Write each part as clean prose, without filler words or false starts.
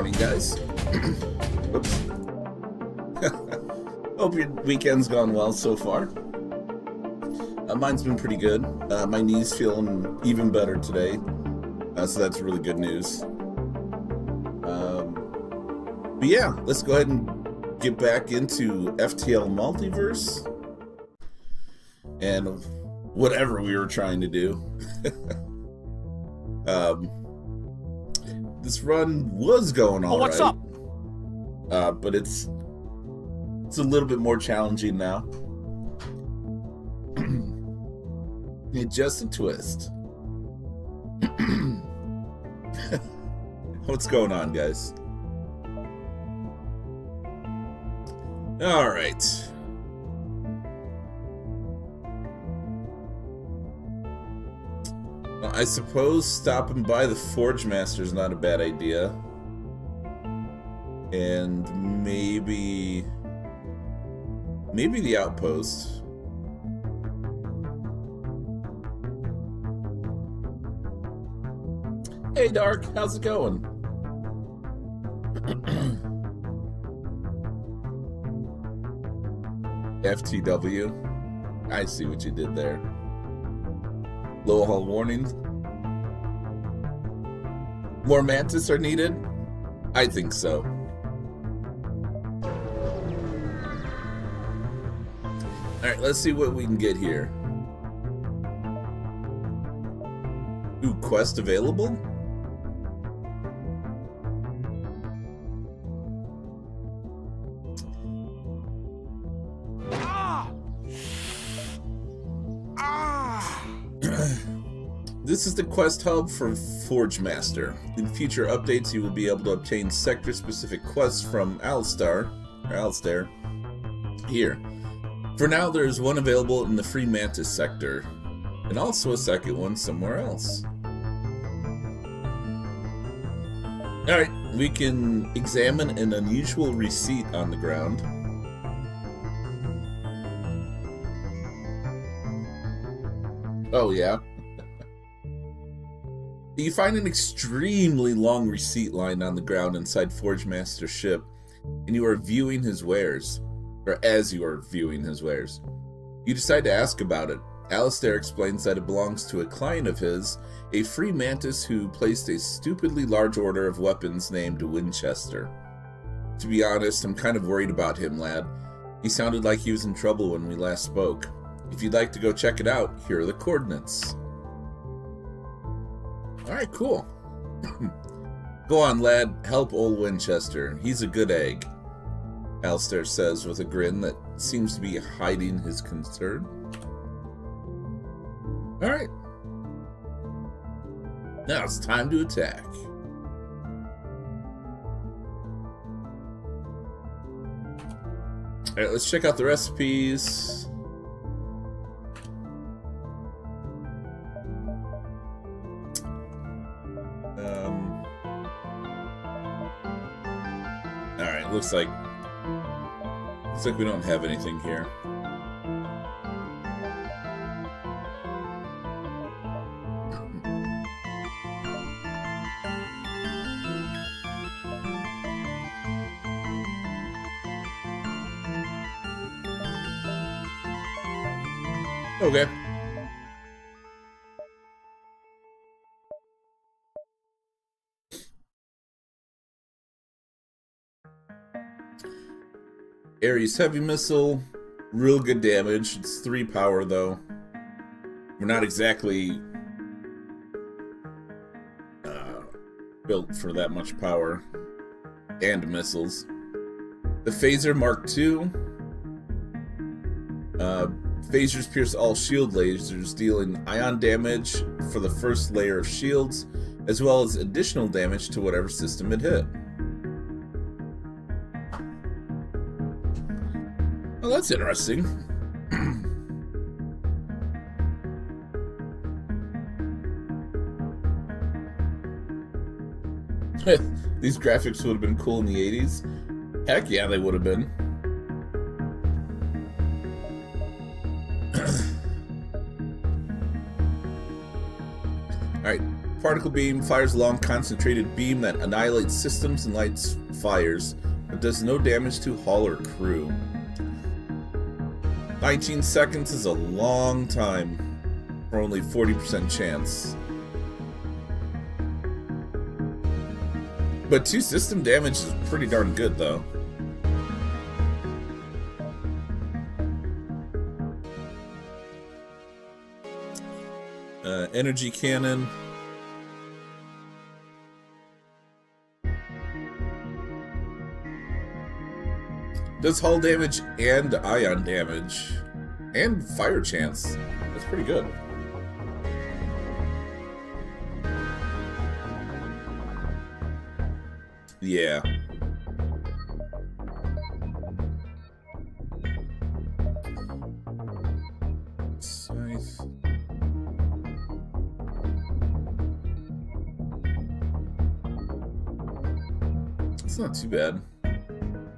morning, guys. Whoops. Hope your weekend's gone well so far. Mine's been pretty good. My knee's feeling even better today, so that's really good news. But yeah, let's go ahead and get back into FTL Multiverse and whatever we were trying to do. This run was going all right. What's up? But it's a little bit more challenging now. Just a twist. What's going on, guys? All right. I suppose stopping by the Forge Master is not a bad idea. And maybe the outpost. Hey Dark, how's it going? FTW. I see what you did there. Low hull warnings. More mantis are needed? I think so. Alright, let's see what we can get here. Ooh, quest available? This is the quest hub for Forge Master. In future updates, you will be able to obtain sector-specific quests from Alistair here. For now, there is one available in the Free Mantis sector, and also a second one somewhere else. Alright, we can examine an unusual receipt on the ground. Oh yeah. You find an extremely long receipt line on the ground inside Forge Master's ship, and you are viewing his wares, or as you are viewing his wares. You decide to ask about it. Alistair explains that it belongs to a client of his, a free mantis who placed a stupidly large order of weapons named Winchester. To be honest, I'm kind of worried about him, lad. He sounded like he was in trouble when we last spoke. If you'd like to go check it out, here are the coordinates. Alright, cool. Go on, lad. Help old Winchester. He's a good egg, Alistair says with a grin that seems to be hiding his concern. Alright. Now it's time to attack. Alright, let's check out the recipes. Alright, looks like we don't have anything here. Okay. Ares heavy missile, real good damage. It's 3 power though. We're not exactly built for that much power and missiles. The phaser Mark II. Phasers pierce all shield lasers, dealing ion damage for the first layer of shields, as well as additional damage to whatever system it hit. Well, that's interesting. These graphics would have been cool in the 80s. Heck yeah, they would have been. Alright, particle beam fires a long concentrated beam that annihilates systems and lights fires, but does no damage to hull or crew. 19 seconds is a long time for only 40% chance. But 2 system damage is pretty darn good, though. Energy cannon. Does hull damage and ion damage. And fire chance. That's pretty good. Yeah. Scythe. It's not too bad.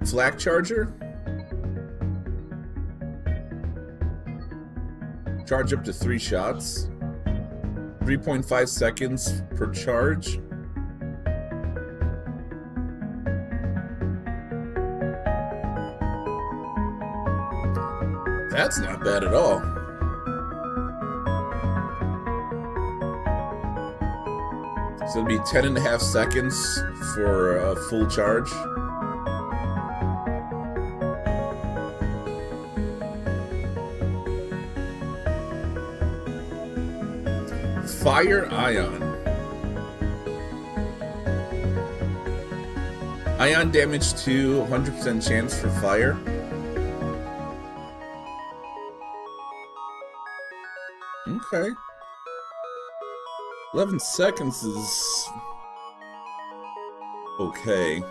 Flak charger. Charge up to 3 shots. 3.5 seconds per charge. That's not bad at all. So it'd be 10.5 seconds for a full charge. Fire ion. Ion damage to 100% chance for fire. Okay. 11 seconds is okay.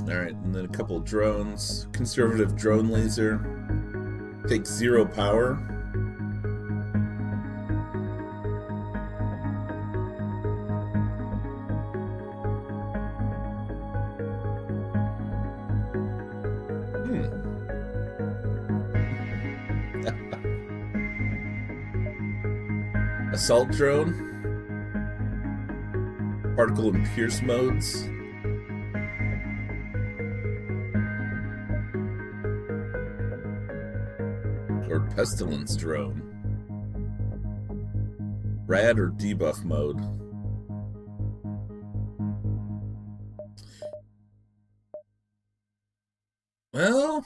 Alright, and then a couple of drones. Conservative drone laser. Takes 0 power. Assault drone. Particle and pierce modes. Or pestilence drone. Rad or debuff mode. Well,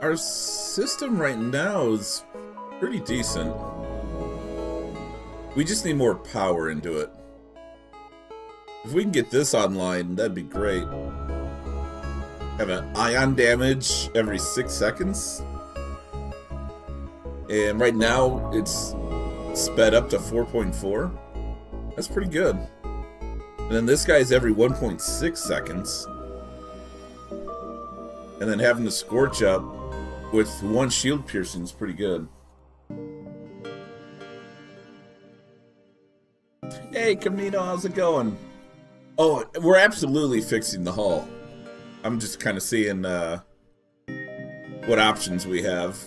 our system right now is pretty decent. We just need more power into it. If we can get this online, that'd be great. Have an ion damage every 6 seconds. And right now, it's sped up to 4.4. That's pretty good. And then this guy's every 1.6 seconds. And then having the Scorch up with 1 shield piercing is pretty good. Hey, Camino, how's it going? Oh, we're absolutely fixing the hull. I'm just kind of seeing what options we have.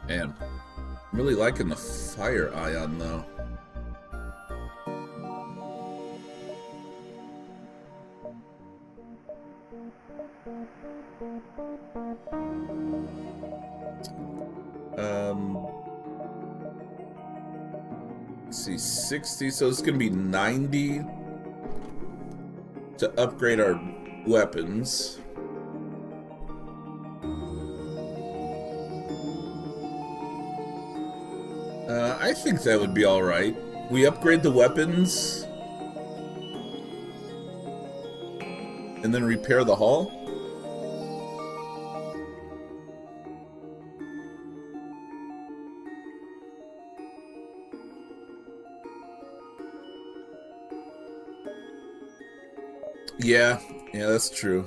Man, I'm really liking the fire ion though. see, 60, so it's gonna be 90 to upgrade our weapons. I think that would be alright. We upgrade the weapons and then repair the hull. Yeah, that's true.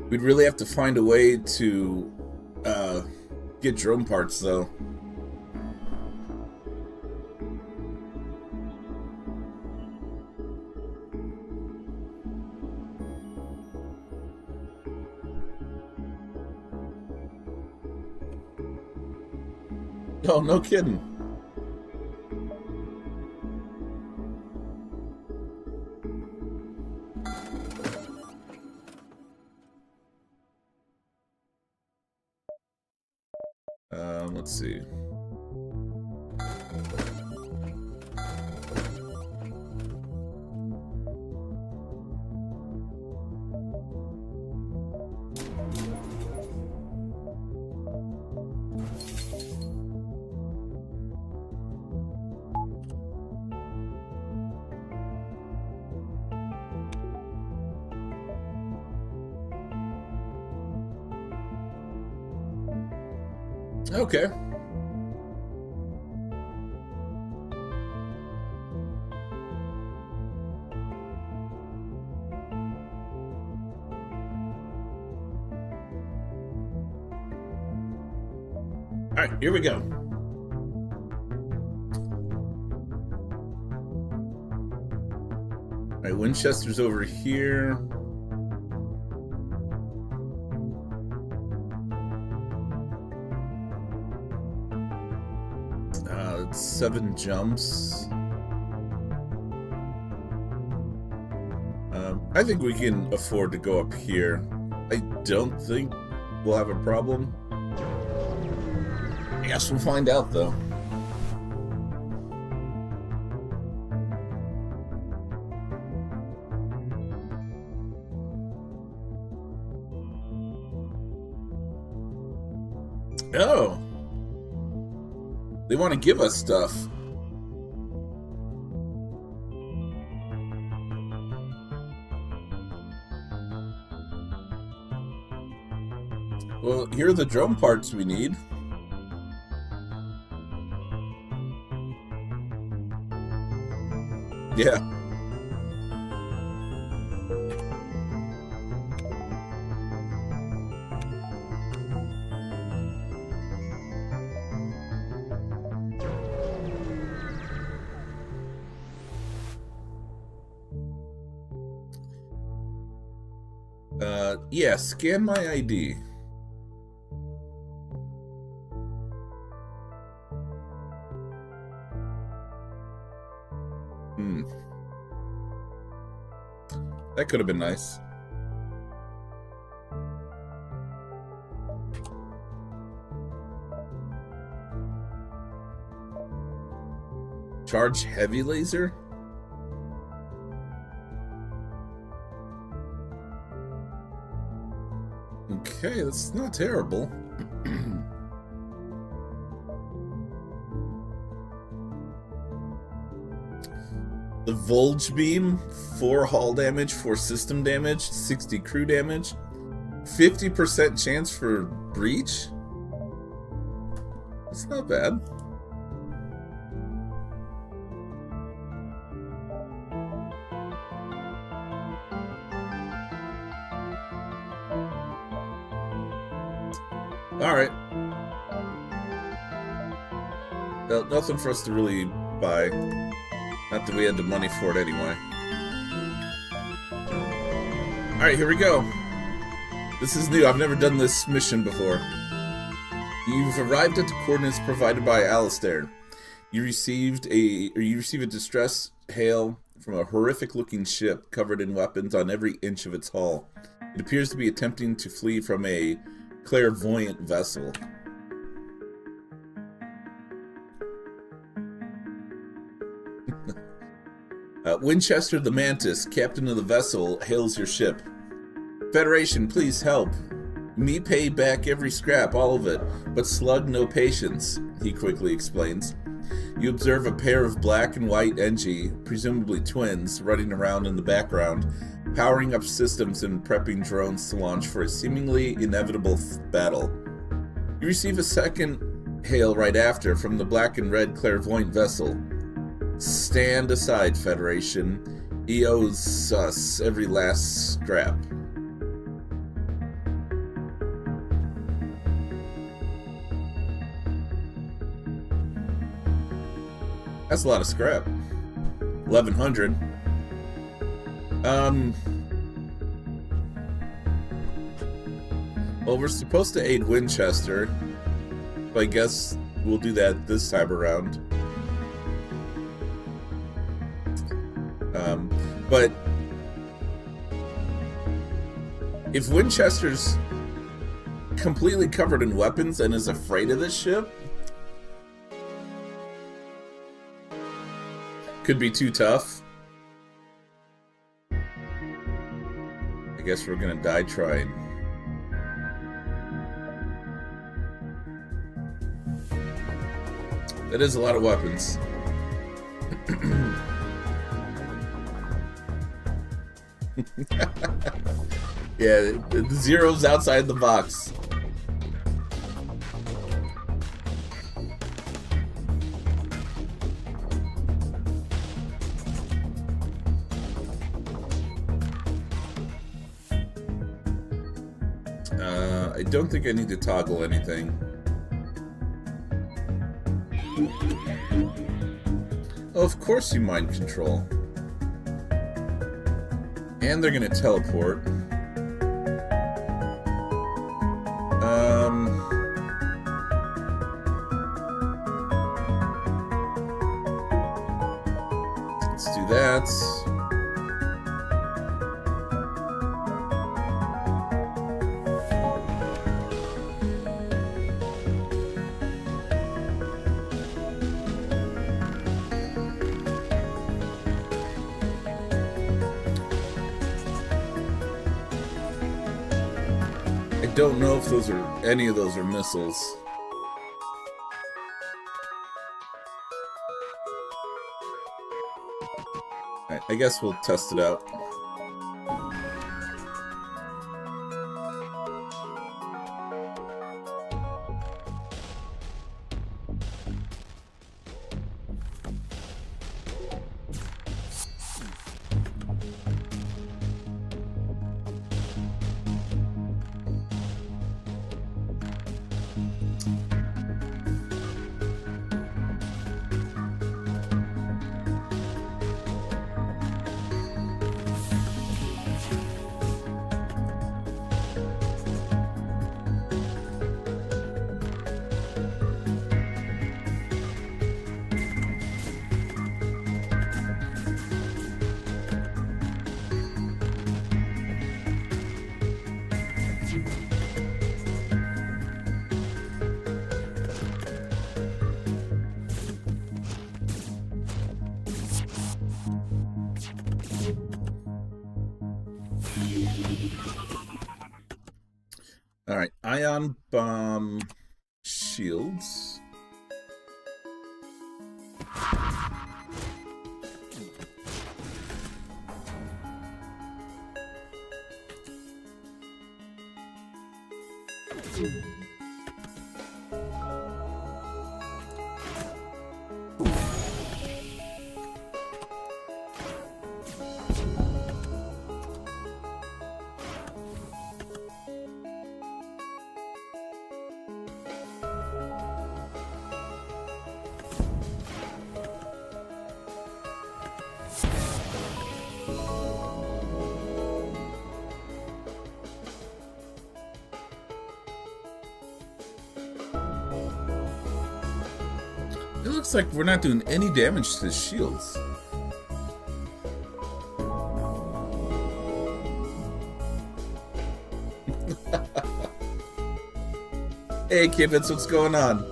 We'd really have to find a way to get drone parts, though. Oh, no kidding. Let's see. Okay. All right, here we go. All right, Winchester's over here. It's 7 jumps. I think we can afford to go up here. I don't think we'll have a problem. I guess we'll find out, though. Oh. They want to give us stuff. Well, here are the drone parts we need. Yeah. Yeah, scan my ID. That could have been nice. Charge heavy laser? Okay, that's not terrible. The Volge Beam, 4 hull damage, 4 system damage, 60 crew damage, 50% chance for breach? That's not bad. Alright. Well, nothing for us to really buy. Not that we had the money for it anyway. Alright, here we go. This is new. I've never done this mission before. You've arrived at the coordinates provided by Alistair. You receive a distress hail from a horrific-looking ship covered in weapons on every inch of its hull. It appears to be attempting to flee from a clairvoyant vessel. Winchester the Mantis, captain of the vessel, hails your ship. Federation, please help. Me pay back every scrap, all of it, but Slug no patience, he quickly explains. You observe a pair of black and white NG, presumably twins, running around in the background, powering up systems and prepping drones to launch for a seemingly inevitable battle. You receive a second hail right after from the black and red clairvoyant vessel. Stand aside, Federation. He owes us every last scrap. That's a lot of scrap. 1,100. Well, we're supposed to aid Winchester, but I guess we'll do that this time around. But if Winchester's completely covered in weapons and is afraid of this ship, could be too tough. I guess we're gonna die trying. That is a lot of weapons. Yeah, the zero's outside the box. I don't think I need to toggle anything. Oh, of course you mind control. And they're gonna teleport. Let's do that. I don't know if any of those are missiles. Alright, I guess we'll test it out. Alright, ion bomb shields. It looks like we're not doing any damage to his shields. Hey, Kibitz, what's going on?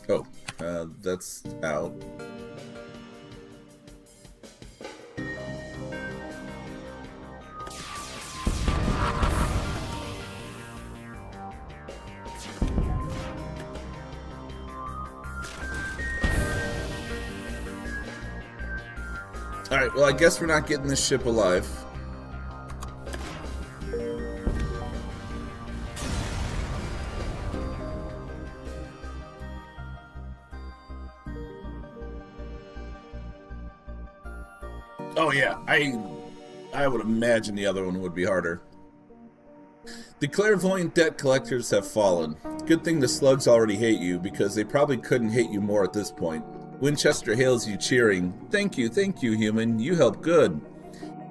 Oh, that's out. Alright, well, I guess we're not getting this ship alive. Oh yeah, I would imagine the other one would be harder. The clairvoyant debt collectors have fallen. Good thing the slugs already hate you, because they probably couldn't hate you more at this point. Winchester hails you cheering. Thank you, human. You helped good.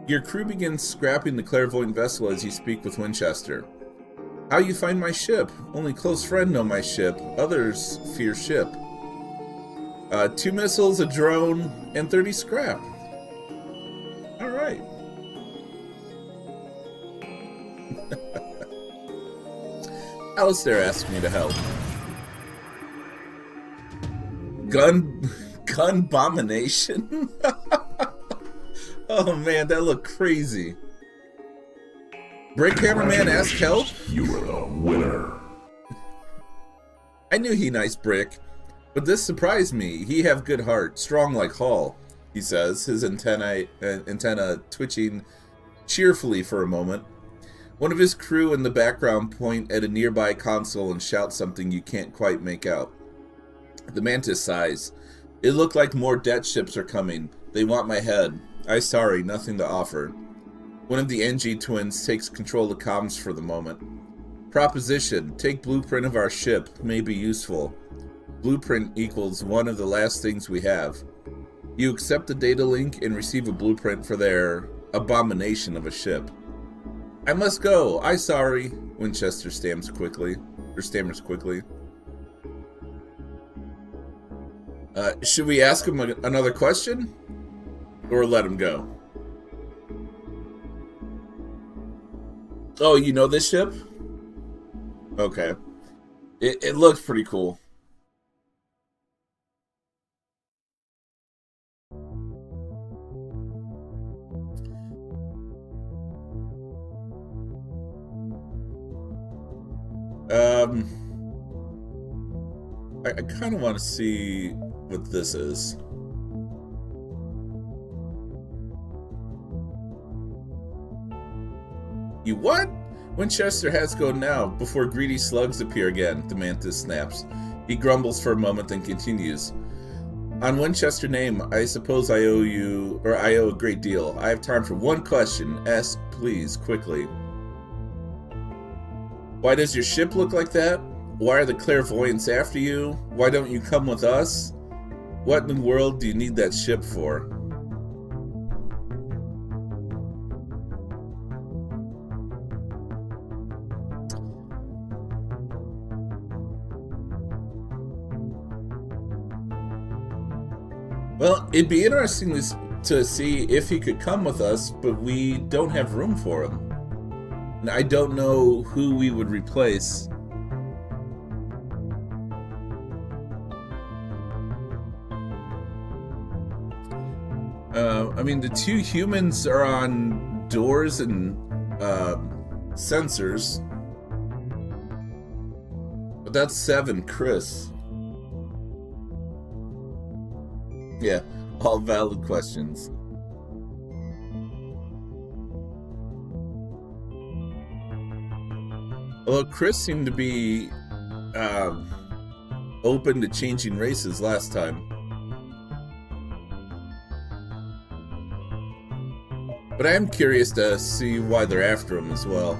Your crew begins scrapping the clairvoyant vessel as you speak with Winchester. How you find my ship? Only close friend know my ship. Others fear ship. 2 missiles, a drone, and 30 scrap. Alright. Alistair asked me to help. Gun-bomination? Oh man, that looked crazy. Brick Hammerman asked help? You were the winner. I knew he nice Brick, but this surprised me. He have good heart, strong like Hall, he says, his antenna twitching cheerfully for a moment. One of his crew in the background point at a nearby console and shout something you can't quite make out. The Mantis sighs. It looked like more debt ships are coming. They want my head. I sorry, nothing to offer. One of the NG twins takes control of comms for the moment. Proposition. Take blueprint of our ship. May be useful. Blueprint equals one of the last things we have. You accept the data link and receive a blueprint for their abomination of a ship. I must go. I sorry. Winchester stammers quickly. Should we ask him another question? Or let him go? Oh, you know this ship? Okay. It looks pretty cool. I kind of want to see what this is. You what? Winchester has to go now, before greedy slugs appear again, the Mantis snaps. He grumbles for a moment, then continues. On Winchester name, I suppose I owe a great deal. I have time for one question. Ask, please, quickly. Why does your ship look like that? Why are the clairvoyants after you? Why don't you come with us? What in the world do you need that ship for? Well, it'd be interesting to see if he could come with us, but we don't have room for him. And I don't know who we would replace. I mean, the 2 humans are on doors and sensors. But that's 7, Chris. Yeah, all valid questions. Although Chris seemed to be open to changing races last time. But I am curious to see why they're after him as well.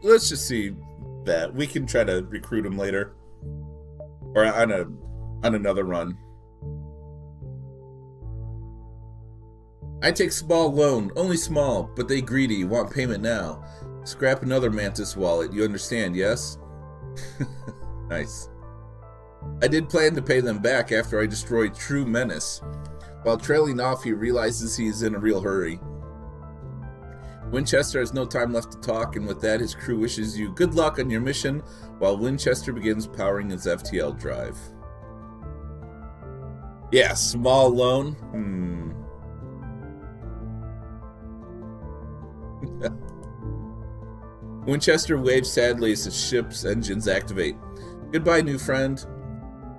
Let's just see that. We can try to recruit him later. Or on another run. I take small loan, only small, but they greedy, want payment now. Scrap another mantis wallet, you understand, yes? Nice. I did plan to pay them back after I destroyed True Menace. While trailing off, he realizes he is in a real hurry. Winchester has no time left to talk, and with that, his crew wishes you good luck on your mission while Winchester begins powering his FTL drive. Yeah, small loan. Winchester waves sadly as the ship's engines activate. Goodbye, new friend.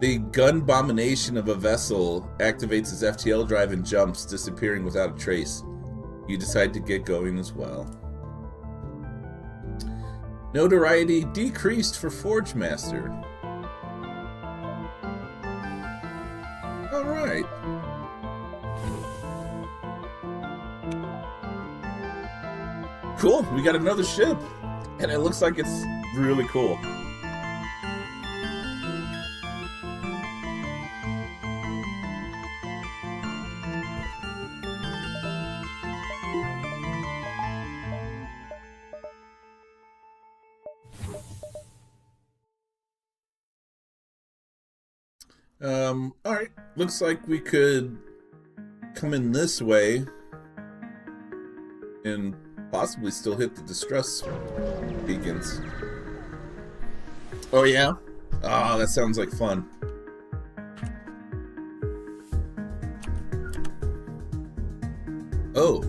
The gun-bomination of a vessel activates his FTL drive and jumps, disappearing without a trace. You decide to get going as well. Notoriety decreased for Forge Master. Alright. Cool, we got another ship. And it looks like it's really cool. Alright. Looks like we could come in this way and possibly still hit the distress beacons. Oh yeah? Ah, that sounds like fun. Oh.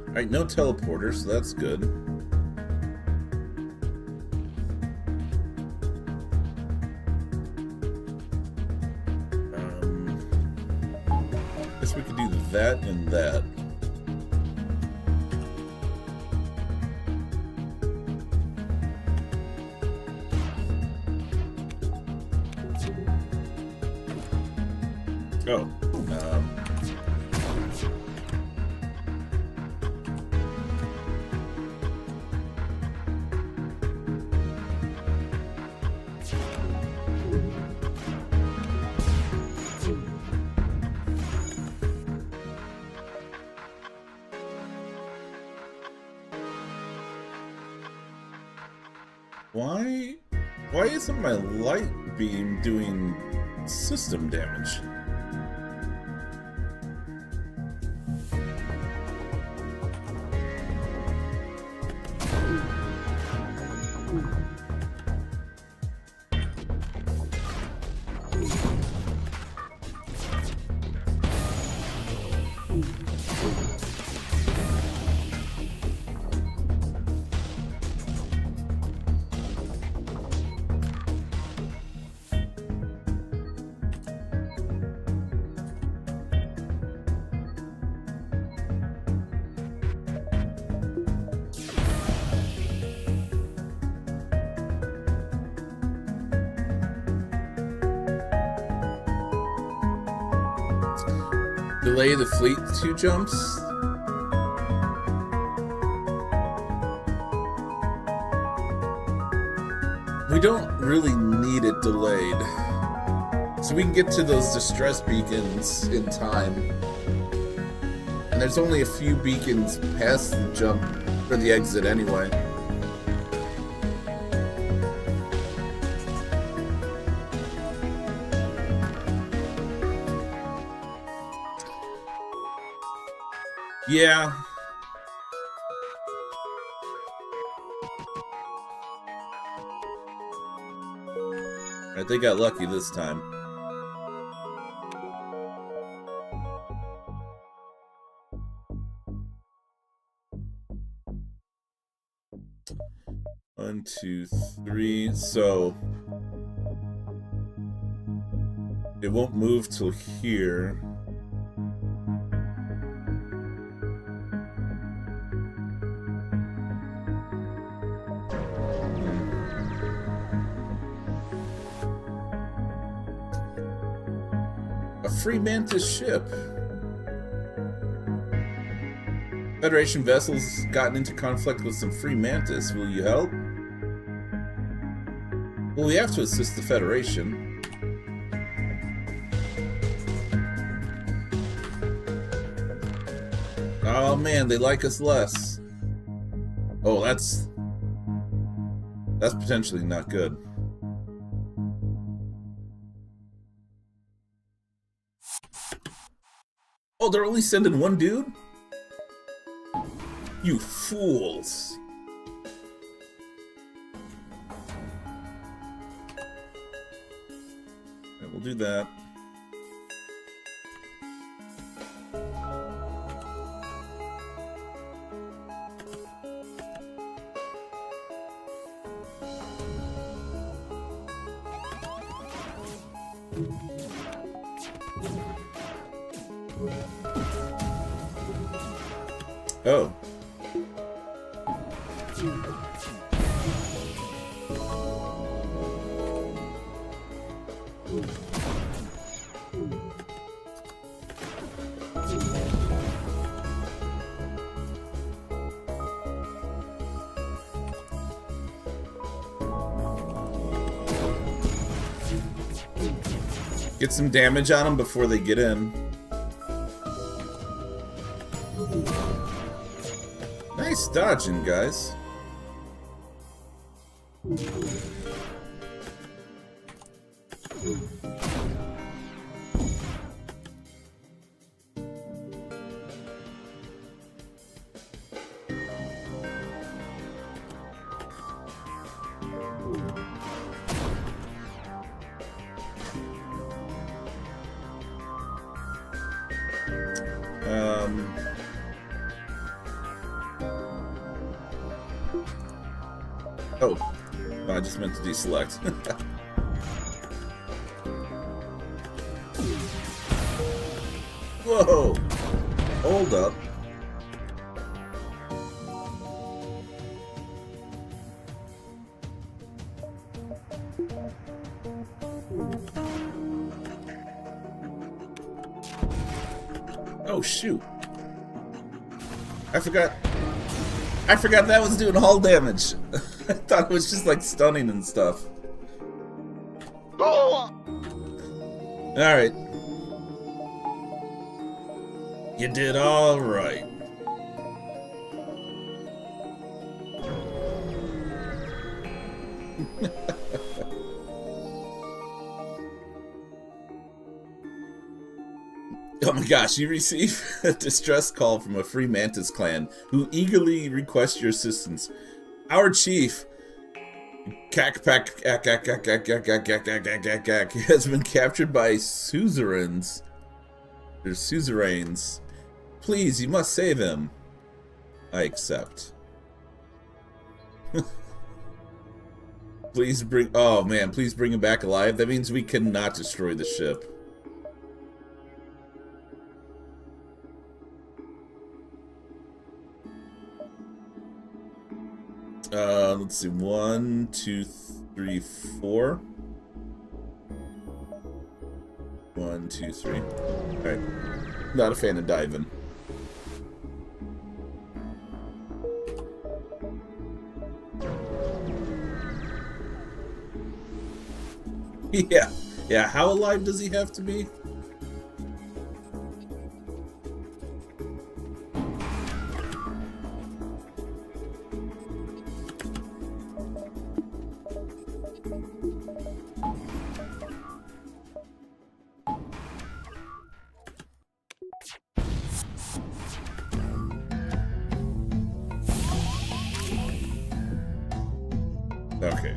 Alright, no teleporter, so that's good. Guess we could do that and that. Oh. Why isn't my light beam doing system damage? Delay the fleet 2 jumps. We don't really need it delayed. So we can get to those distress beacons in time. And there's only a few beacons past the jump or the exit anyway. Yeah. Right, they got lucky this time. One, two, three. So it won't move till here. free Mantis ship. Federation vessels gotten into conflict with some free Mantis. Will you help? Well, we have to assist the Federation. Oh man, they like us less. Oh, that's potentially not good. Oh, they're only sending one dude? You fools. Okay, we'll do that. Oh. Get some damage on them before they get in. Nice dodging, guys. Oh, I just meant to deselect. Whoa! Hold up. Oh shoot. I forgot that was doing hull damage. I thought it was just like stunning and stuff. Alright. You did alright. Oh my gosh, you receive a distress call from a free Mantis clan who eagerly request your assistance. Our chief, has been captured by suzerains. There's suzerains. Please, you must save him. I accept. Please bring... Oh man, please bring him back alive. That means we cannot destroy the ship. Let's see. 1, 2, 3, 4. 1, 2, 3. Alright. Not a fan of diving. Yeah. Yeah, how alive does he have to be? Okay,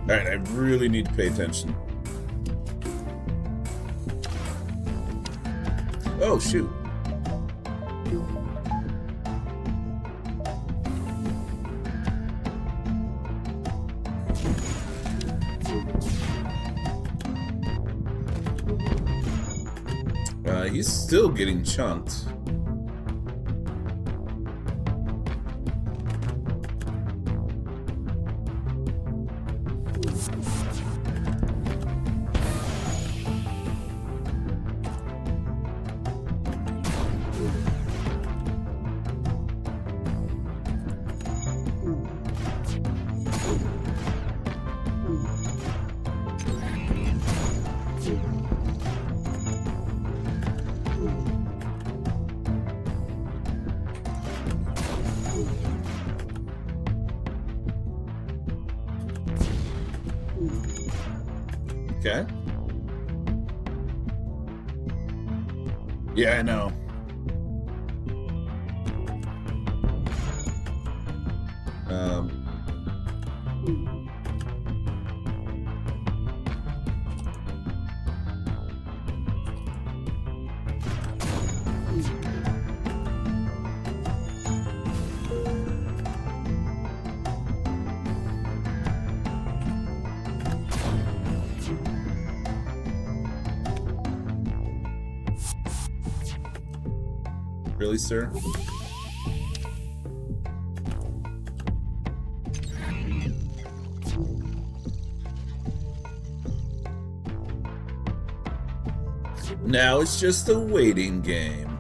alright, I really need to pay attention. Oh, shoot. He's still getting chunked. Okay. Yeah, I know. Really, sir? Now it's just a waiting game.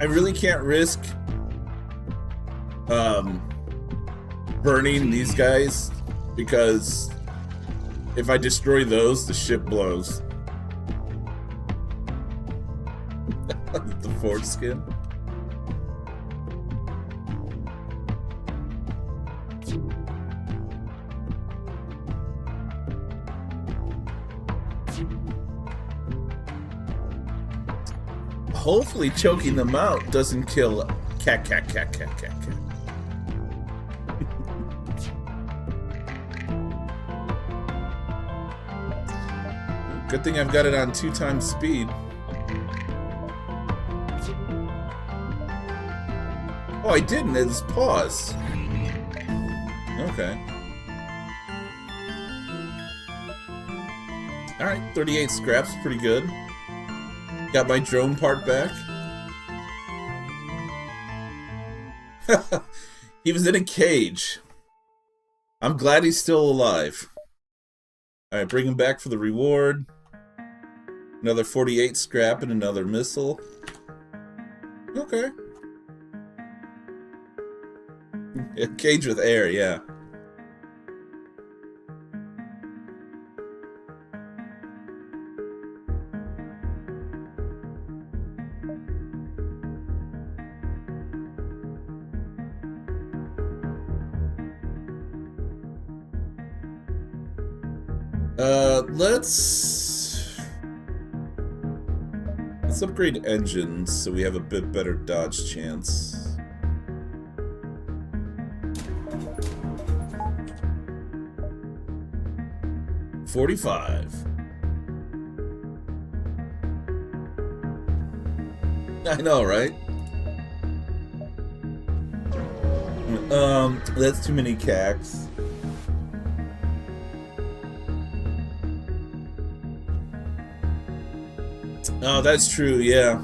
I really can't risk burning these guys, because if I destroy those, the ship blows. The foreskin. Hopefully choking them out doesn't kill cat. Good thing I've got it on 2 times speed. Oh, I didn't. It's pause. Okay. Alright, 38 scraps, pretty good. Got my drone part back. He was in a cage. I'm glad he's still alive. Alright, bring him back for the reward. Another 48 scrap and another missile. Okay. A cage with air, yeah. Let's upgrade engines so we have a bit better dodge chance. $45. I know, right? That's too many cacks. Oh, that's true, yeah.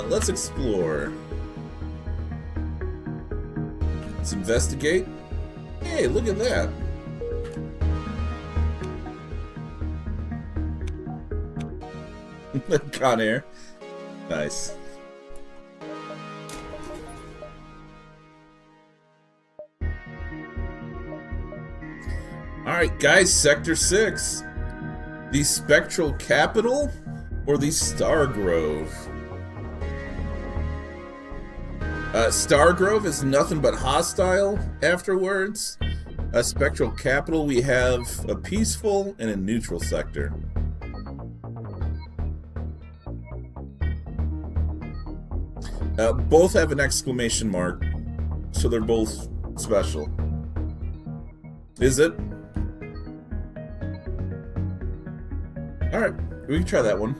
Let's explore. Let's investigate. Hey, look at that. Con Air. Nice. Alright, guys, Sector 6. The Spectral Capital or the Stargrove? Stargrove is nothing but hostile afterwards. Spectral Capital, we have a peaceful and a neutral sector. Both have an exclamation mark, so they're both special. Is it? Alright, we can try that one.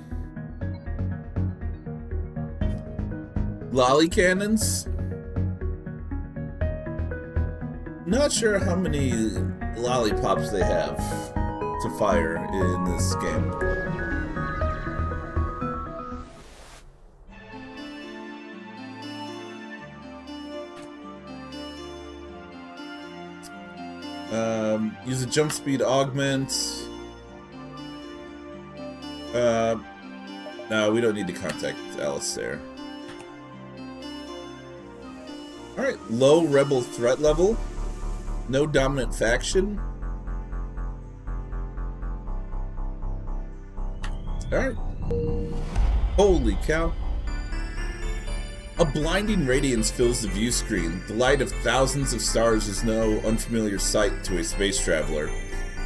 Lolly cannons? Not sure how many lollipops they have to fire in this game. Use a jump speed augment. No, we don't need to contact Alice there. Alright, low rebel threat level. No dominant faction. Alright. Holy cow. A blinding radiance fills the view screen. The light of thousands of stars is no unfamiliar sight to a space traveler.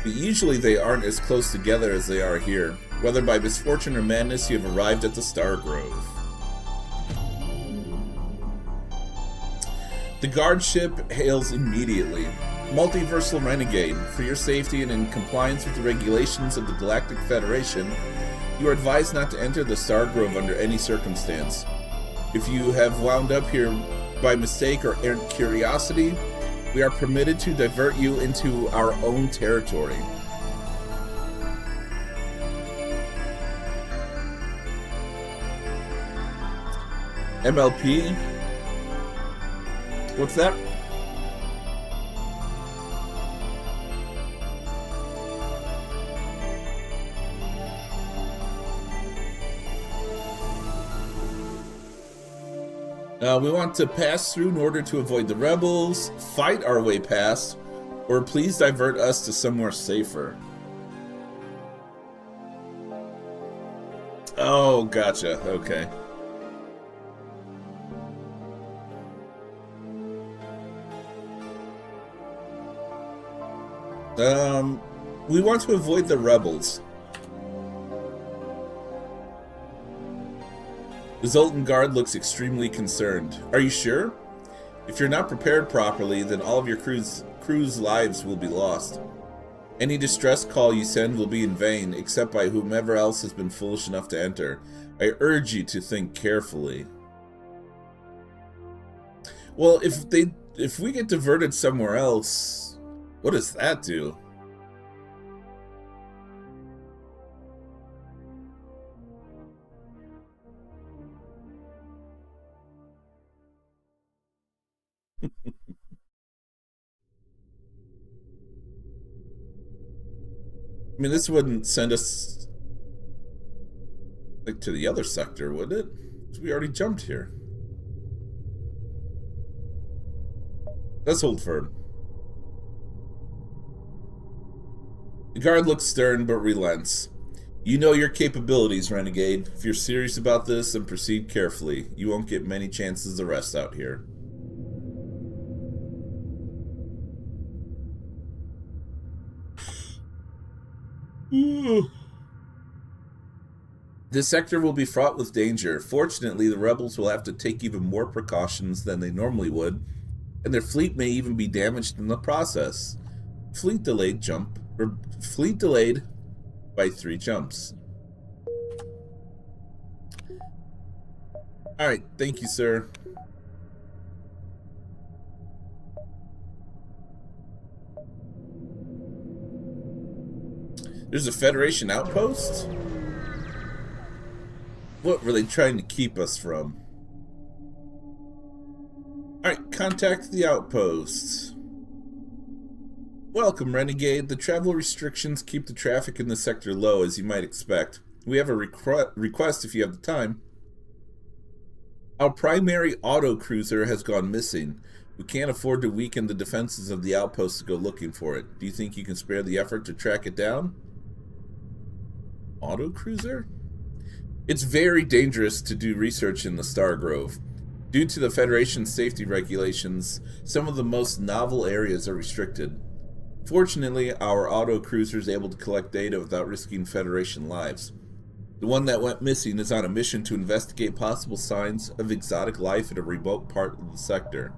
But usually they aren't as close together as they are here. Whether by misfortune or madness, you have arrived at the Star Grove. The guard ship hails immediately. Multiversal Renegade, for your safety and in compliance with the regulations of the Galactic Federation, you are advised not to enter the Star Grove under any circumstance. If you have wound up here by mistake or errant curiosity, we are permitted to divert you into our own territory. MLP? What's that? We want to pass through in order to avoid the rebels, fight our way past, or please divert us to somewhere safer. Oh, gotcha. Okay. We want to avoid the rebels. The Zoltan guard looks extremely concerned. Are you sure? If you're not prepared properly, then all of your crew's lives will be lost. Any distress call you send will be in vain, except by whomever else has been foolish enough to enter. I urge you to think carefully. Well, if we get diverted somewhere else, what does that do? I mean, this wouldn't send us like to the other sector, would it? Because we already jumped here. Let's hold firm. The guard looks stern but relents. You know your capabilities, Renegade. If you're serious about this, then proceed carefully. You won't get many chances to rest out here. This sector will be fraught with danger. Fortunately, the rebels will have to take even more precautions than they normally would, and their fleet may even be damaged in the process. Fleet delayed by 3 jumps. Alright, thank you, sir. There's a Federation outpost? What were they trying to keep us from? Alright, contact the outpost. Welcome, Renegade. The travel restrictions keep the traffic in the sector low, as you might expect. We have a request if you have the time. Our primary auto cruiser has gone missing. We can't afford to weaken the defenses of the outpost to go looking for it. Do you think you can spare the effort to track it down? Auto cruiser? It's very dangerous to do research in the Star Grove. Due to the Federation's safety regulations, some of the most novel areas are restricted. Fortunately, our auto cruiser is able to collect data without risking Federation lives. The one that went missing is on a mission to investigate possible signs of exotic life in a remote part of the sector.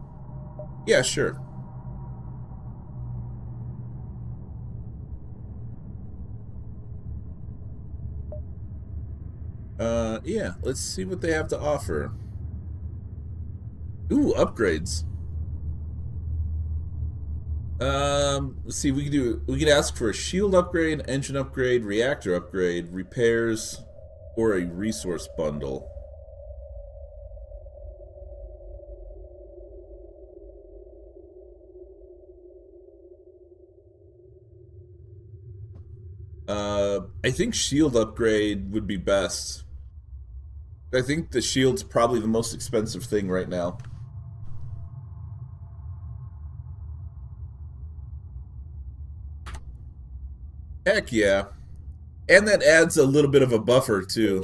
Yeah, sure. Yeah, let's see what they have to offer. Ooh, upgrades. Let's see. We could ask for a shield upgrade, engine upgrade, reactor upgrade, repairs, or a resource bundle. I think shield upgrade would be best. I think the shield's probably the most expensive thing right now. Heck yeah. And that adds a little bit of a buffer, too.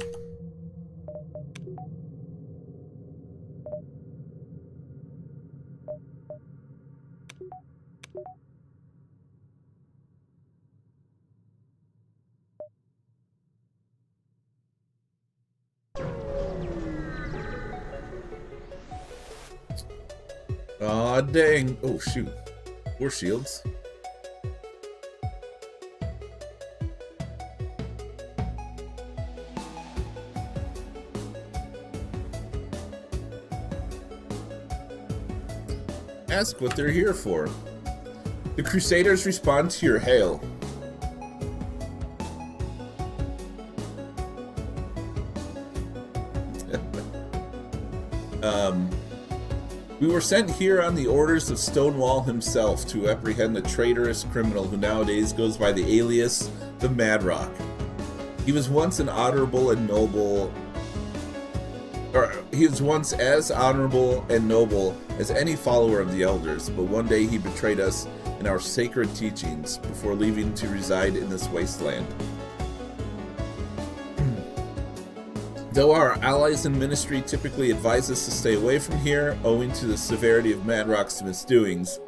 Aw, dang. Oh, shoot. 4 shields. Ask what they're here for. The Crusaders respond to your hail. We were sent here on the orders of Stonewall himself to apprehend a traitorous criminal who nowadays goes by the alias the Mad Rock. He was once an honorable and noble, or he was once as honorable and noble as any follower of the elders, but one day he betrayed us in our sacred teachings before leaving to reside in this wasteland. Though our allies in ministry typically advise us to stay away from here, owing to the severity of Mad Rock's misdoings,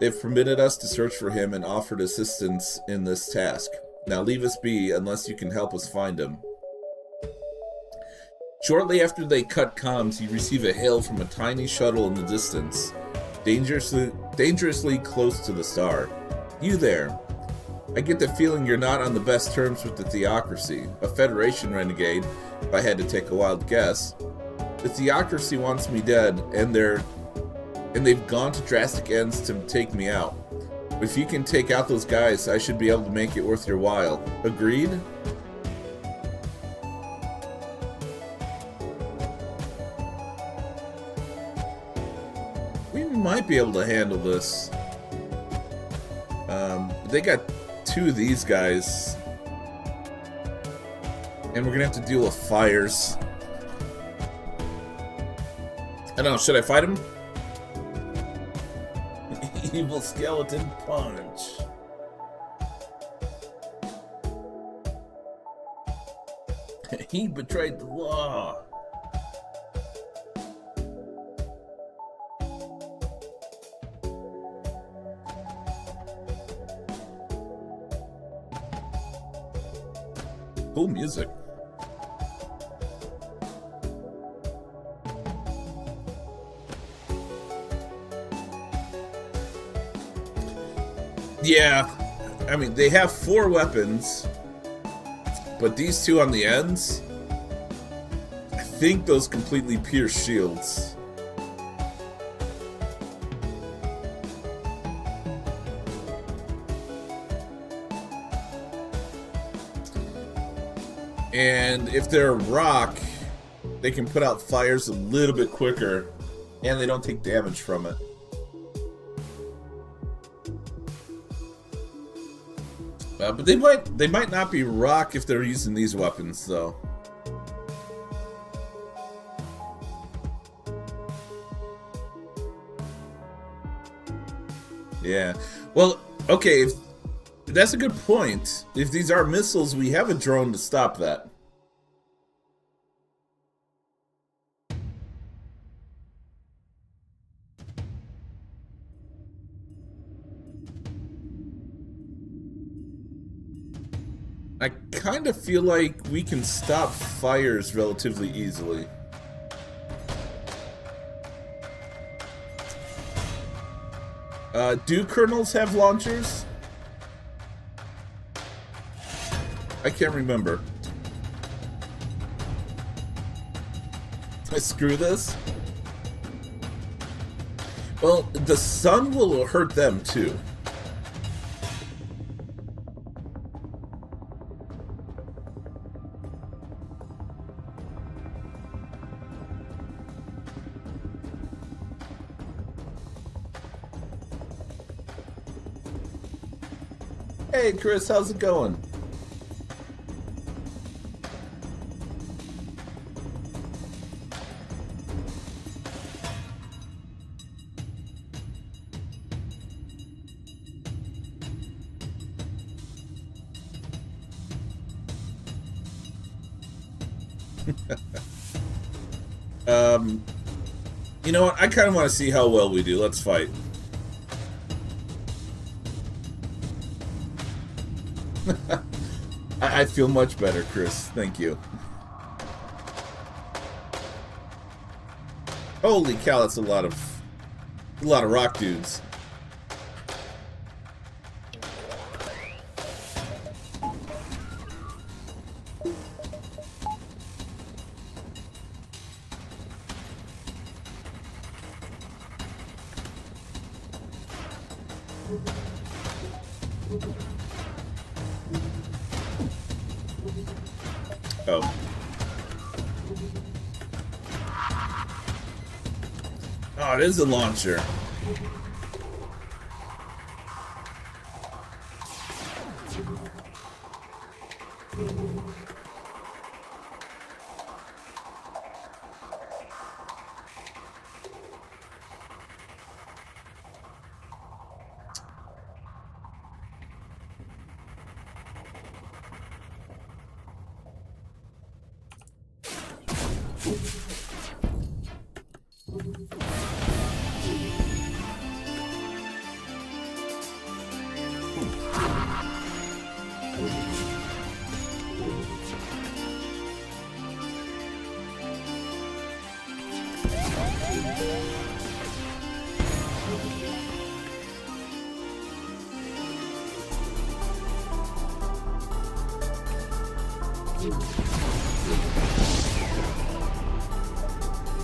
they've permitted us to search for him and offered assistance in this task. Now leave us be unless you can help us find him. Shortly after they cut comms, you receive a hail from a tiny shuttle in the distance, dangerously close to the star. You there. I get the feeling you're not on the best terms with the Theocracy, a Federation renegade, if I had to take a wild guess. The Theocracy wants me dead, and they've gone to drastic ends to take me out. If you can take out those guys, I should be able to make it worth your while. Agreed? We might be able to handle this. They got 2 of these guys. And we're gonna have to deal with fires. I don't know, should I fight him? Evil skeleton punch. He betrayed the law. Cool music. Yeah, I mean, they have 4 weapons, but these 2 on the ends, I think those completely pierce shields. And if they're rock, they can put out fires a little bit quicker, and they don't take damage from it. But they might not be rock if they're using these weapons, though. Yeah. Well, okay. That's a good point. If these are missiles, we have a drone to stop that. I kind of feel like we can stop fires relatively easily. Do colonels have launchers? I can't remember. Screw this. Well, the sun will hurt them too. Hey Chris, how's it going? You know what? I kind of want to see how well we do. Let's fight. I feel much better, Chris. Thank you. Holy cow, that's a lot of rock dudes. Oh. Oh, it is a launcher.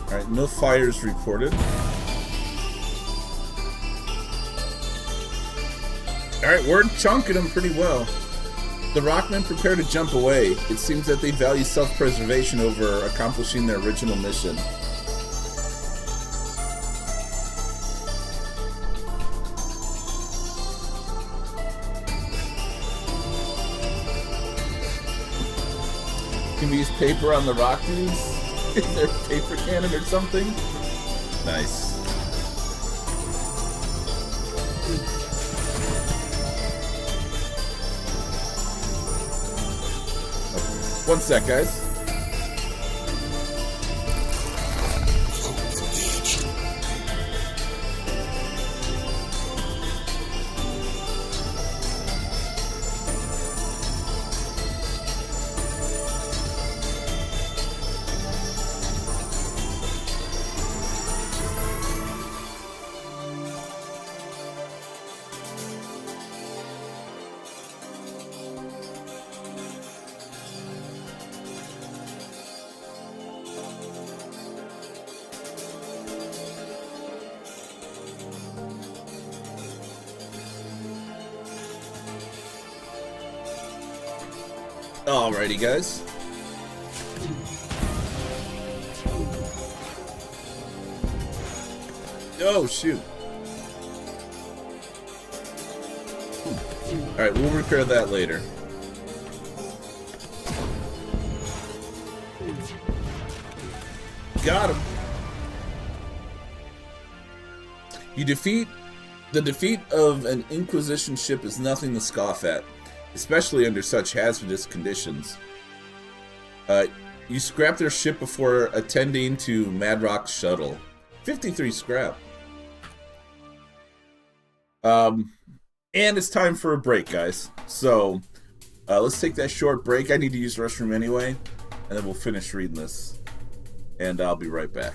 Alright, no fires reported. Alright, we're chunking them pretty well. The Rockmen prepare to jump away. It seems that they value self-preservation over accomplishing their original mission. Can we use paper on the rock dudes? Is there a paper cannon or something? Nice. Okay. One sec, guys. Alrighty, guys. Oh, shoot. Alright, we'll repair that later. Got him. The defeat of an Inquisition ship is nothing to scoff at, especially under such hazardous conditions. You scrap their ship before attending to Madrock's shuttle. 53 scrap. And it's time for a break, guys. So, let's take that short break. I need to use the restroom anyway, and then we'll finish reading this. And I'll be right back.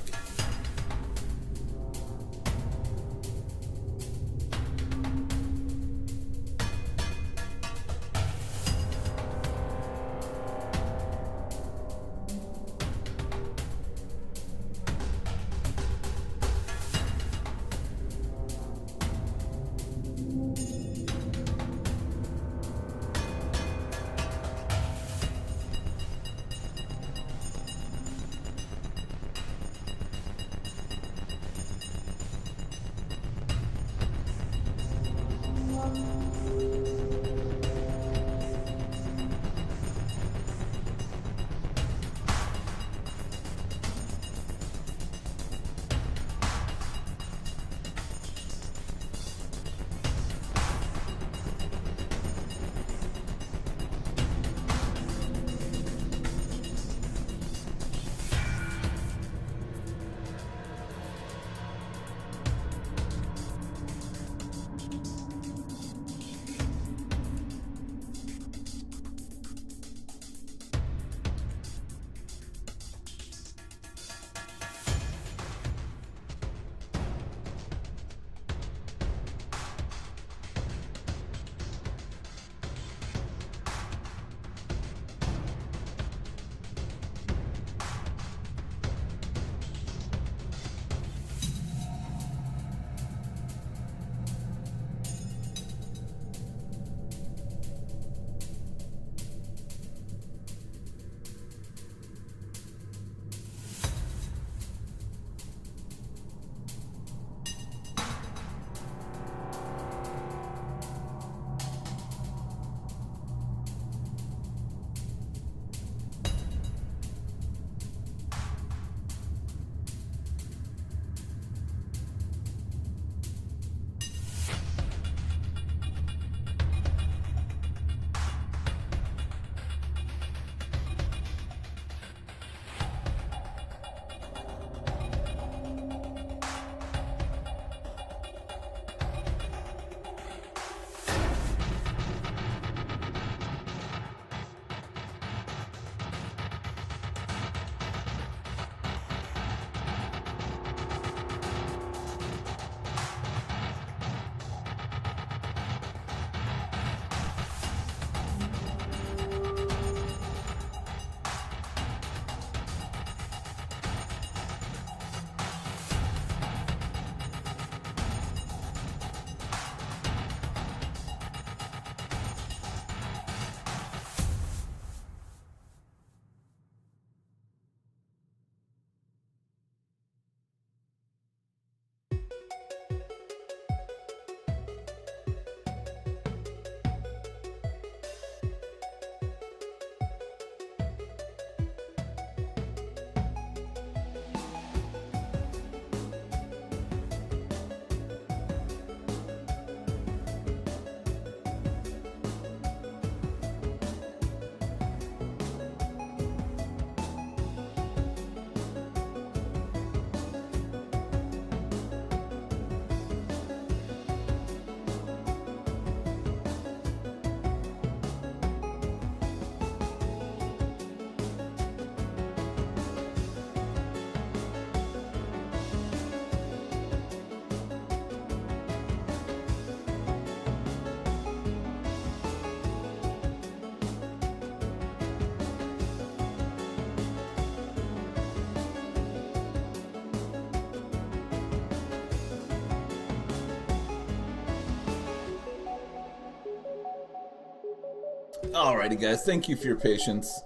Alrighty, guys. Thank you for your patience.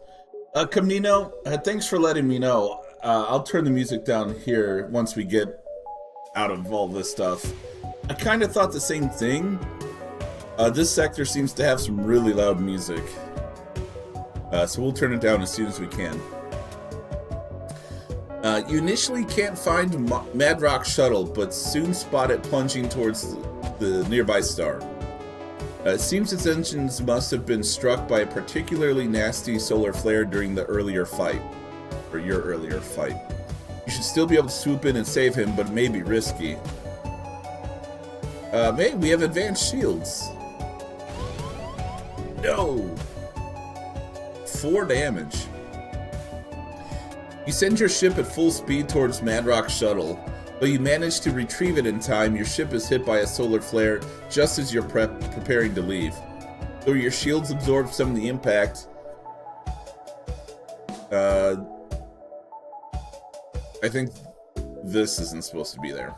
Camino, thanks for letting me know. I'll turn the music down here once we get out of all this stuff. I kind of thought the same thing. This sector seems to have some really loud music. So we'll turn it down as soon as we can. You initially can't find Madrock's shuttle, but soon spot it plunging towards the nearby star. It seems its engines must have been struck by a particularly nasty solar flare during the earlier fight. Or your earlier fight. You should still be able to swoop in and save him, but it may be risky. Hey, we have advanced shields. No! 4 damage. You send your ship at full speed towards Madrock's shuttle, but you manage to retrieve it in time. Your ship is hit by a solar flare just as you're preparing to leave. Though your shields absorb some of the impact, I think this isn't supposed to be there.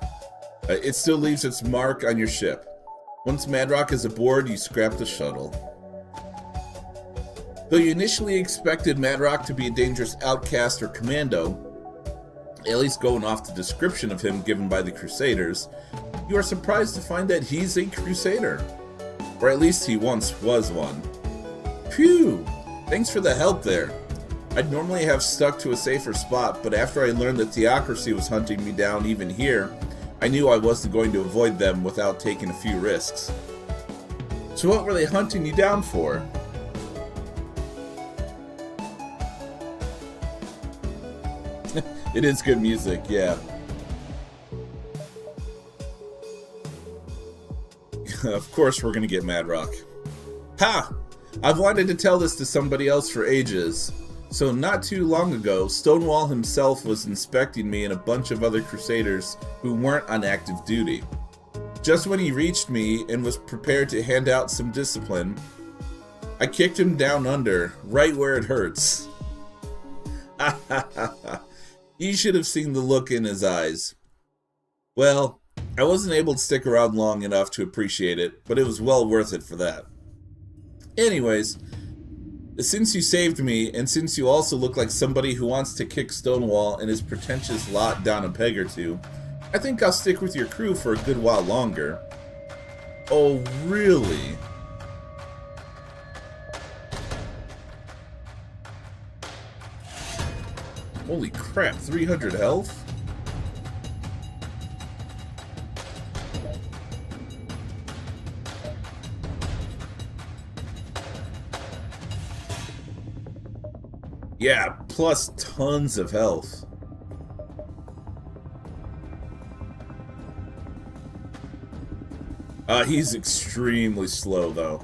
It still leaves its mark on your ship. Once Madrock is aboard, you scrap the shuttle. Though you initially expected Madrock to be a dangerous outcast or commando, at least going off the description of him given by the Crusaders, you are surprised to find that he's a Crusader. Or at least he once was one. Phew! Thanks for the help there. I'd normally have stuck to a safer spot, but after I learned that Theocracy was hunting me down even here, I knew I wasn't going to avoid them without taking a few risks. So what were they hunting you down for? It is good music, yeah. Of course we're gonna get Madrock. Ha! I've wanted to tell this to somebody else for ages. So not too long ago, Stonewall himself was inspecting me and a bunch of other Crusaders who weren't on active duty. Just when he reached me and was prepared to hand out some discipline, I kicked him down under, right where it hurts. Ha ha ha ha. You should have seen the look in his eyes. Well, I wasn't able to stick around long enough to appreciate it, but it was well worth it for that. Anyways, since you saved me, and since you also look like somebody who wants to kick Stonewall and his pretentious lot down a peg or two, I think I'll stick with your crew for a good while longer. Oh, really? Holy crap, 300 health? Yeah, plus tons of health. He's extremely slow, though.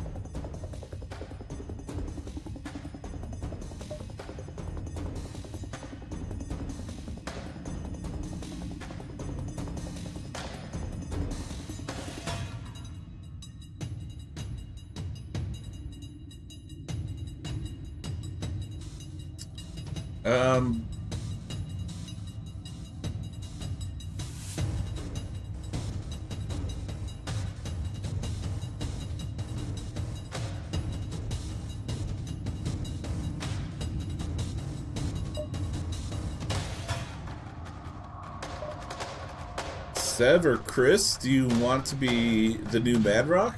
Sev or Chris, do you want to be the new Madrock?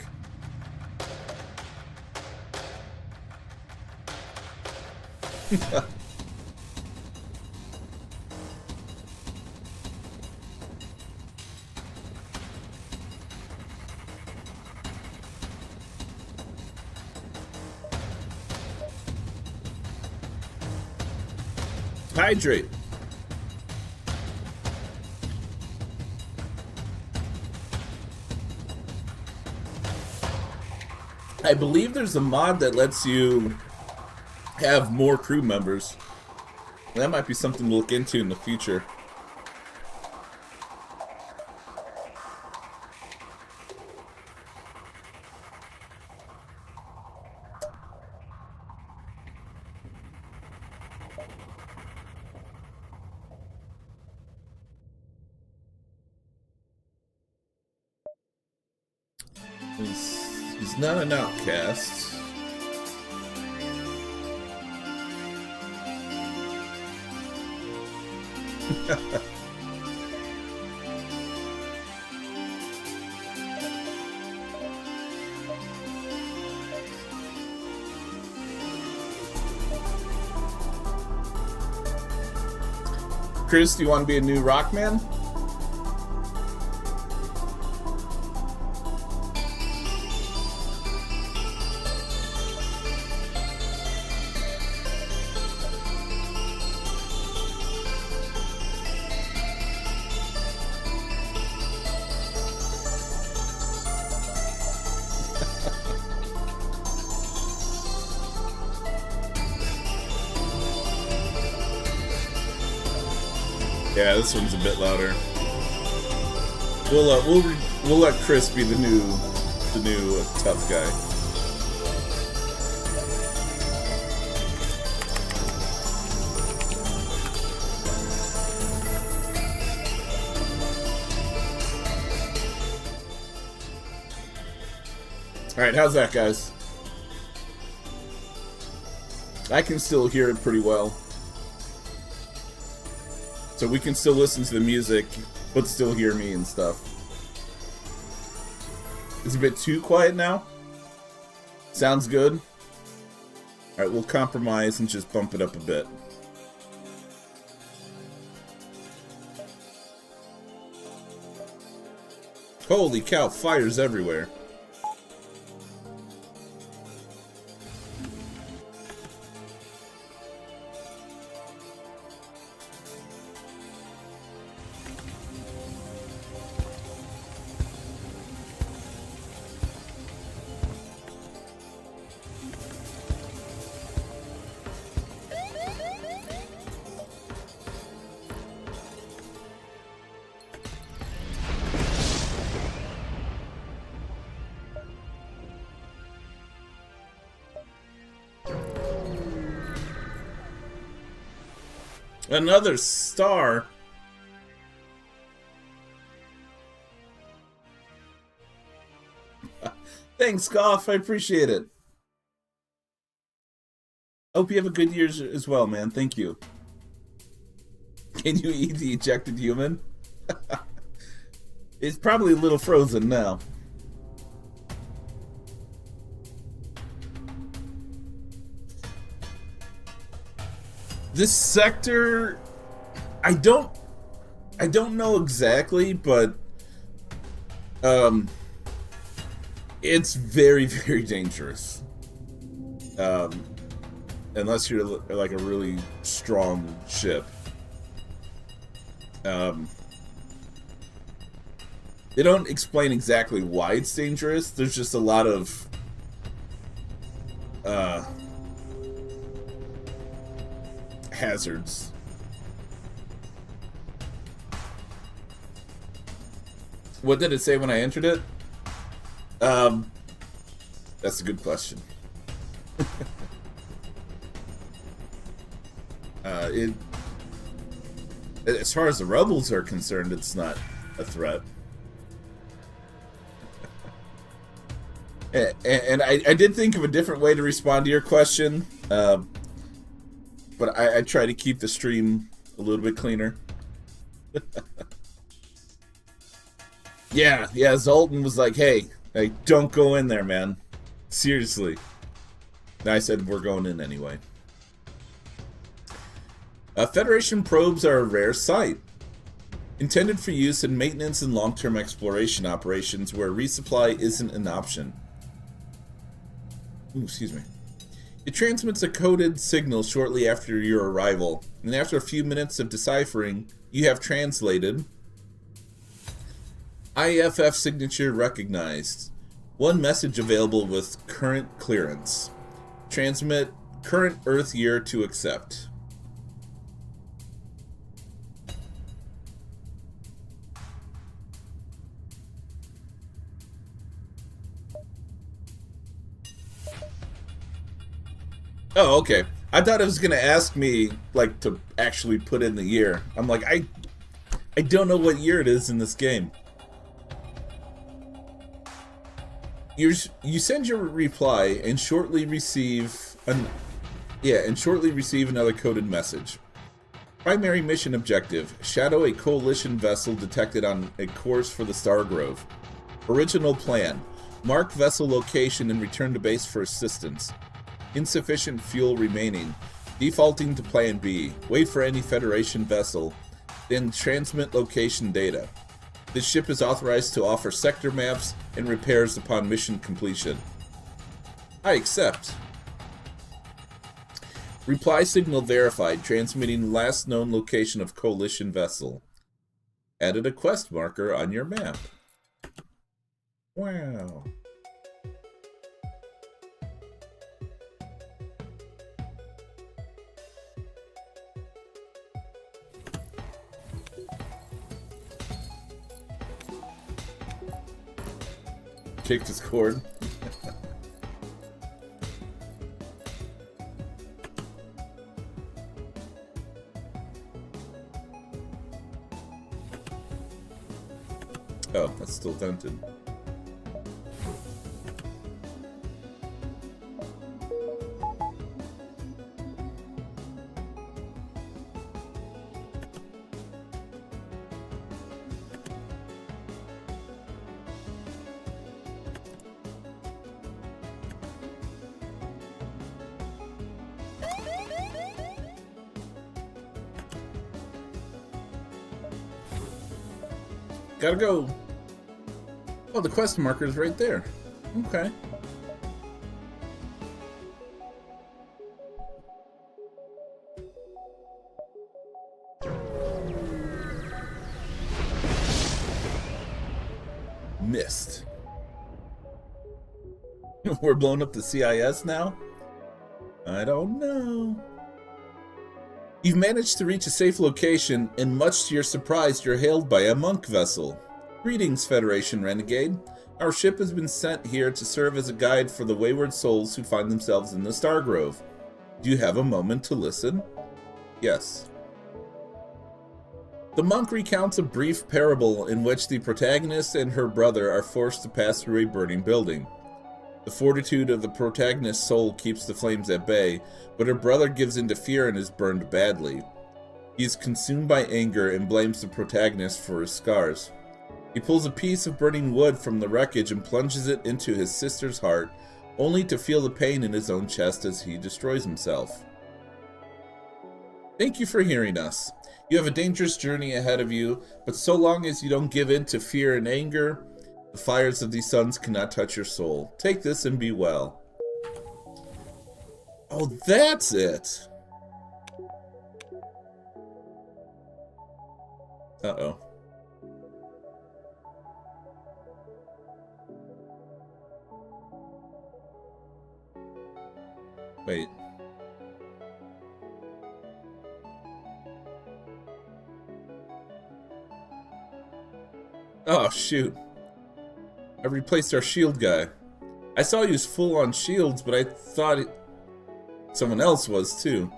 Hydrate. I believe there's a mod that lets you have more crew members. That might be something to look into in the future. He's not an outcast. Chris, do you want to be a new Rockman? Yeah, this one's a bit louder. We'll let Chris be the new tough guy. All right, how's that, guys? I can still hear it pretty well. So we can still listen to the music, but still hear me and stuff. It's a bit too quiet now. Sounds good. Alright, we'll compromise and just bump it up a bit. Holy cow, fires everywhere. Another star. Thanks, Goff. I appreciate it. Hope you have a good year as well, man. Thank you. Can you eat the ejected human? It's probably a little frozen now. This sector, I don't know exactly, but it's very, very dangerous. Unless you're like a really strong ship. They don't explain exactly why it's dangerous. There's just a lot of hazards. What did it say when I entered it? That's a good question. As far as the rebels are concerned, it's not a threat. And I did think of a different way to respond to your question, but I try to keep the stream a little bit cleaner. Yeah, Zoltan was like, hey, don't go in there, man. Seriously. And I said, we're going in anyway. Federation probes are a rare sight, intended for use in maintenance and long-term exploration operations where resupply isn't an option. Ooh, excuse me. It transmits a coded signal shortly after your arrival, and after a few minutes of deciphering, you have translated IFF signature recognized. One message available with current clearance. Transmit current Earth year to accept. Oh, okay. I thought it was gonna ask me like to actually put in the year. I'm like, I don't know what year it is in this game. You send your reply and shortly receive another coded message. Primary mission objective: shadow a coalition vessel detected on a course for the Star Grove. Original plan: mark vessel location and return to base for assistance. Insufficient fuel remaining. Defaulting to plan B. Wait for any Federation vessel, then transmit location data. This ship is authorized to offer sector maps and repairs upon mission completion. I accept. Reply signal verified, transmitting last known location of coalition vessel. Added a quest marker on your map. Wow. Kicked his cord. Oh, that's still dented. Gotta go. Oh, the quest marker is right there. Okay. Missed. We're blowing up the CIS now? I don't know. You've managed to reach a safe location, and much to your surprise, you're hailed by a monk vessel. Greetings, Federation Renegade. Our ship has been sent here to serve as a guide for the wayward souls who find themselves in the Star Grove. Do you have a moment to listen? Yes. The monk recounts a brief parable in which the protagonist and her brother are forced to pass through a burning building. The fortitude of the protagonist's soul keeps the flames at bay, but her brother gives in to fear and is burned badly. He is consumed by anger and blames the protagonist for his scars. He pulls a piece of burning wood from the wreckage and plunges it into his sister's heart, only to feel the pain in his own chest as he destroys himself. Thank you for hearing us. You have a dangerous journey ahead of you, but so long as you don't give in to fear and anger, the fires of these suns cannot touch your soul. Take this and be well. Oh, that's it. Uh-oh. Wait. Oh, shoot. I replaced our shield guy. I saw he was full on shields, but I thought someone else was too.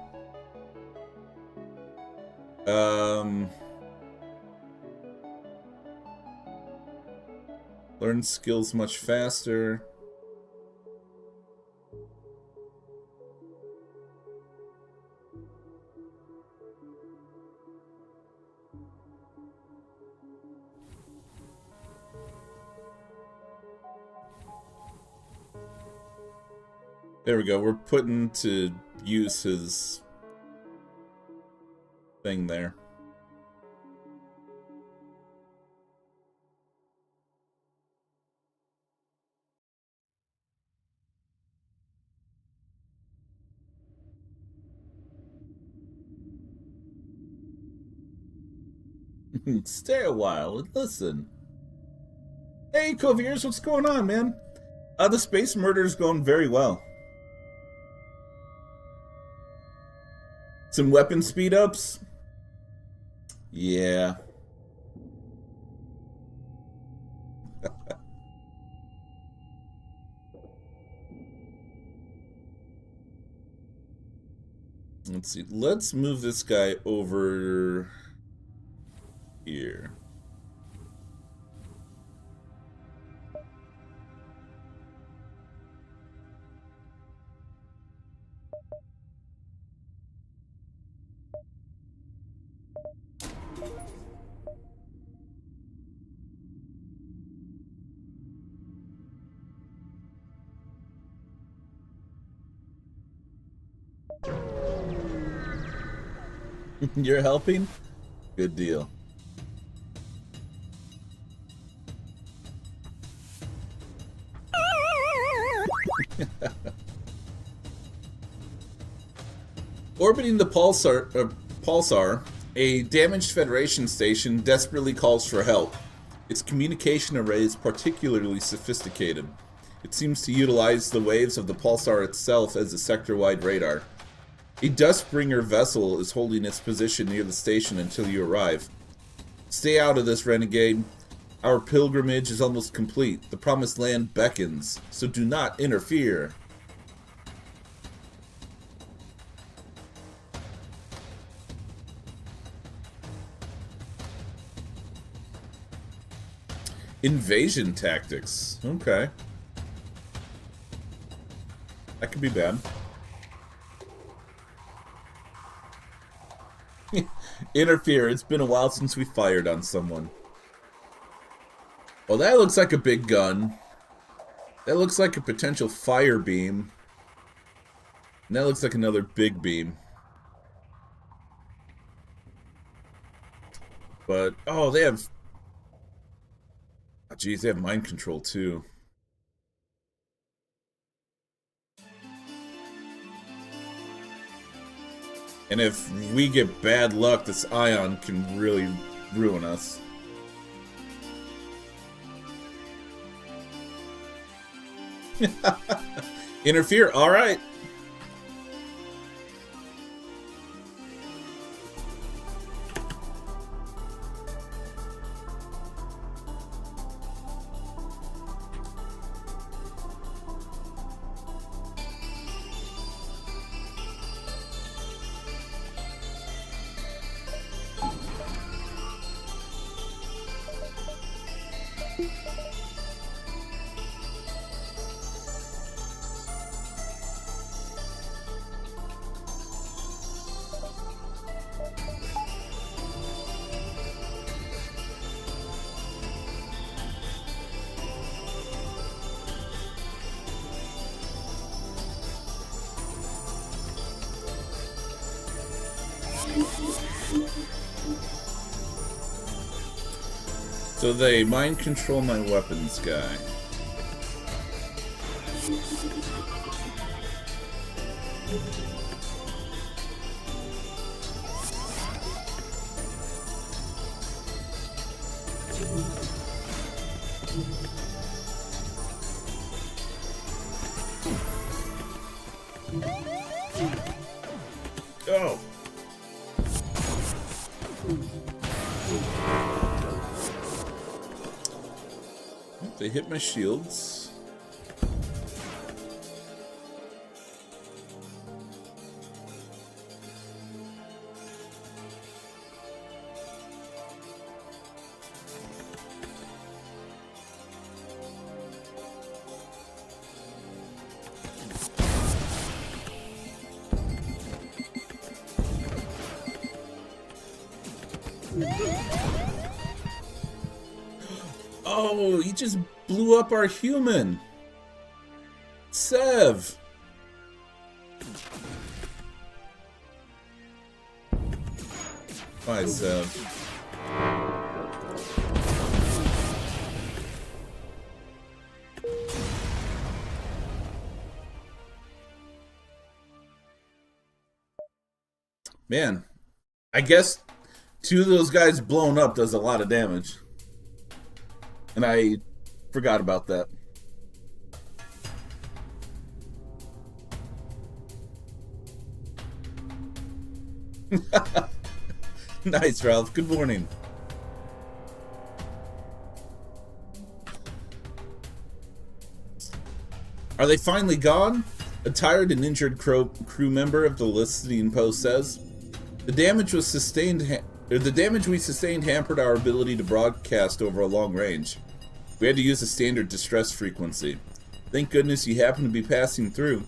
Learn skills much faster. There we go. We're putting to use his thing there. Stay a while and listen. Hey, Coviers, what's going on, man? The space murder's going very well. Some weapon speed ups? Yeah. Let's see. Let's move this guy over here. You're helping? Good deal. Orbiting the pulsar, a damaged Federation station desperately calls for help. Its communication array is particularly sophisticated. It seems to utilize the waves of the pulsar itself as a sector-wide radar. A Dustbringer vessel is holding its position near the station until you arrive. Stay out of this, renegade. Our pilgrimage is almost complete. The promised land beckons, so do not interfere. Invasion tactics. Okay. That could be bad. Interfere. It's been a while since we fired on someone. Well, that looks like a big gun. That looks like a potential fire beam. And that looks like another big beam. But, oh, they have... Oh, geez, they have mind control, too. And if we get bad luck, this ion can really ruin us. Interfere, alright. So they mind control my weapons guy. Oh. They hit my shields. Oh, he just blew up our human. Sev. Bye, Sev. Man, I guess two of those guys blown up does a lot of damage. And I forgot about that. Nice, Ralph. Good morning. Are they finally gone? A tired and injured crew member of the listening post says, The damage we sustained hampered our ability to broadcast over a long range. We had to use a standard distress frequency. Thank goodness you happened to be passing through.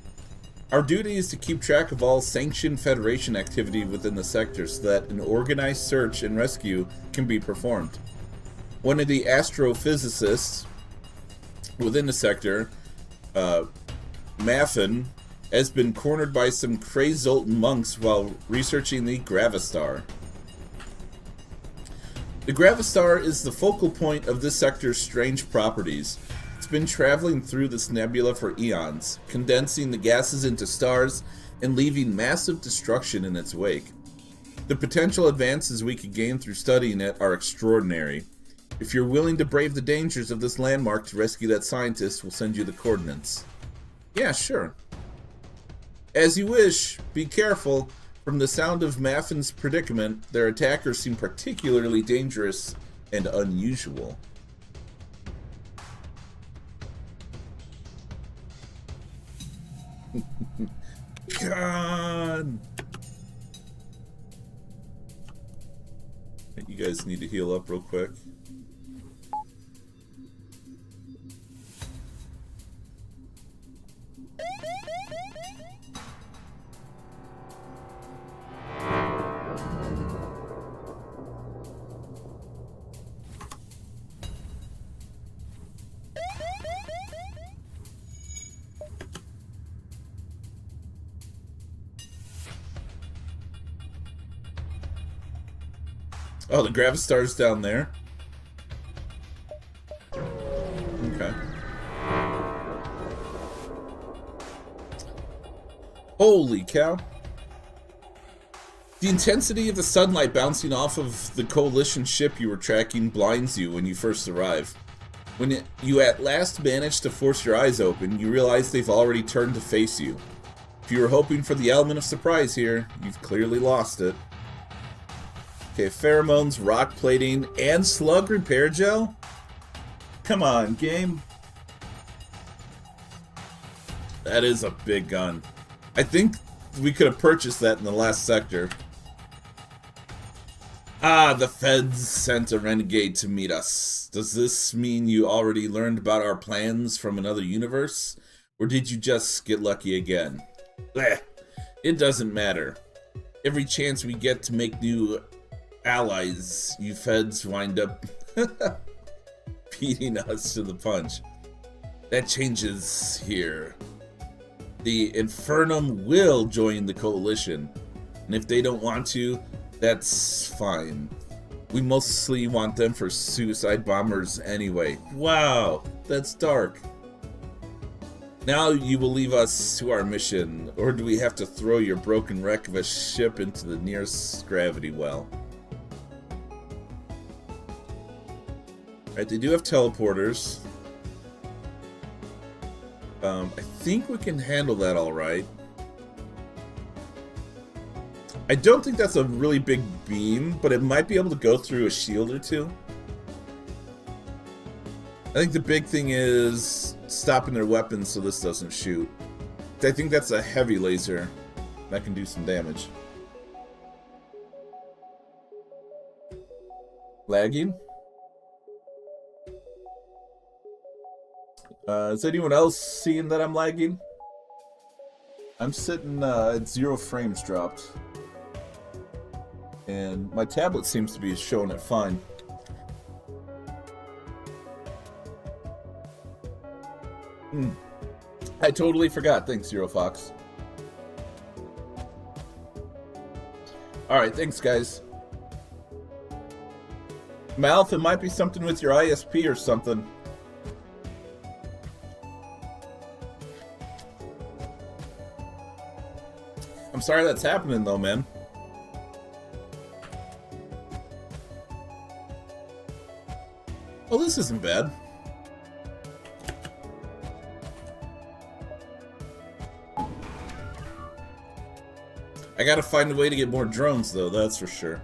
Our duty is to keep track of all sanctioned Federation activity within the sector so that an organized search and rescue can be performed. One of the astrophysicists within the sector, Maffin, has been cornered by some Crazoltan monks while researching the Gravistar. The Gravistar is the focal point of this sector's strange properties. It's been traveling through this nebula for eons, condensing the gases into stars and leaving massive destruction in its wake. The potential advances we could gain through studying it are extraordinary. If you're willing to brave the dangers of this landmark to rescue that scientist, we'll send you the coordinates. Yeah, sure. As you wish, be careful. From the sound of Maffin's predicament, their attackers seem particularly dangerous and unusual. God! You guys need to heal up real quick. Oh, the Gravistar's down there. Okay. Holy cow. The intensity of the sunlight bouncing off of the Coalition ship you were tracking blinds you when you first arrive. When you at last manage to force your eyes open, you realize they've already turned to face you. If you were hoping for the element of surprise here, you've clearly lost it. Okay, pheromones, rock plating, and slug repair gel? Come on, game. That is a big gun. I think we could have purchased that in the last sector. Ah, the feds sent a renegade to meet us. Does this mean you already learned about our plans from another universe? Or did you just get lucky again? Blech. It doesn't matter. Every chance we get to make new allies, you feds wind up beating us to the punch. That changes here. The Infernum will join the Coalition, and if they don't want to, that's fine. We mostly want them for suicide bombers anyway. Wow, that's dark. Now you will leave us to our mission, or do we have to throw your broken wreck of a ship into the nearest gravity well? Right, they do have teleporters. I think we can handle that all right. I don't think that's a really big beam, but it might be able to go through a shield or two. I think the big thing is stopping their weapons so this doesn't shoot. I think that's a heavy laser that can do some damage. Lagging? Is anyone else seeing that I'm lagging? I'm sitting at 0 frames dropped. And my tablet seems to be showing it fine. I totally forgot. Thanks, Zero Fox. Alright, thanks, guys. Malf, it might be something with your ISP or something. I'm sorry that's happening, though, man. Well, this isn't bad. I gotta find a way to get more drones, though, that's for sure.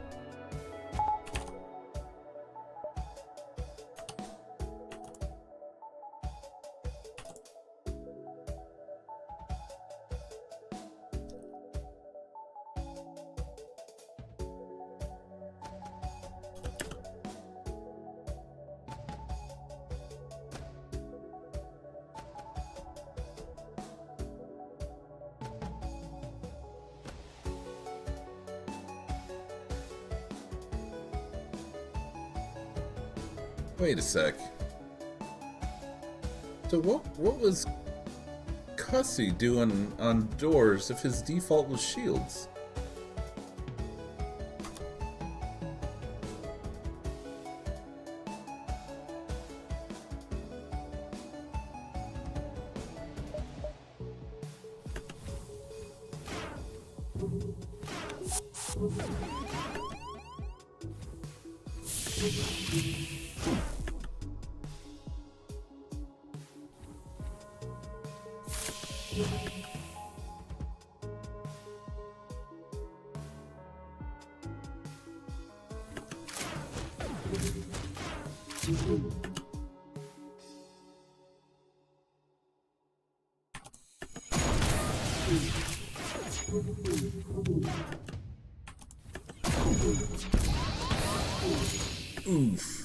Wait a sec. So what was Hussey doing on doors if his default was shields? Oof.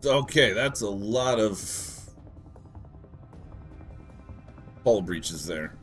Okay, that's a lot of hull breaches there.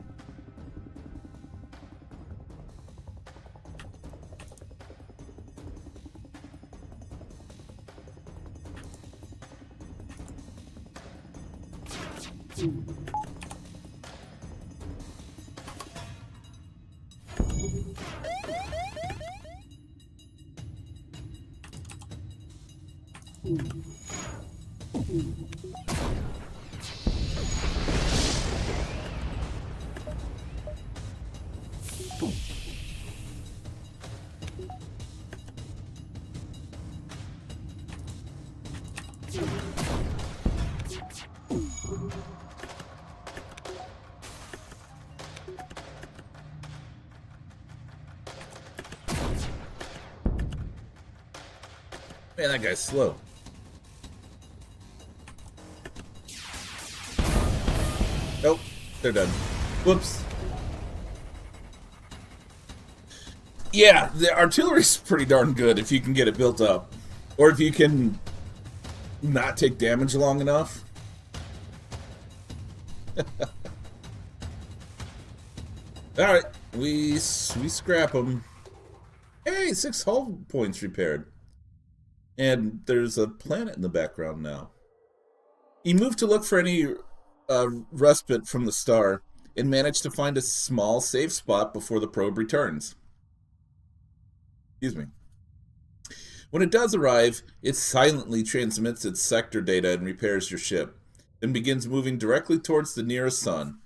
Man, that guy's slow. Nope, they're done. Whoops. Yeah, the artillery's pretty darn good if you can get it built up. Or if you can not take damage long enough. Alright, we scrap them. Hey, 6 hull points repaired. And there's a planet in the background now. He moved to look for any respite from the star and managed to find a small safe spot before the probe returns. Excuse me. When it does arrive, it silently transmits its sector data and repairs your ship, then begins moving directly towards the nearest sun.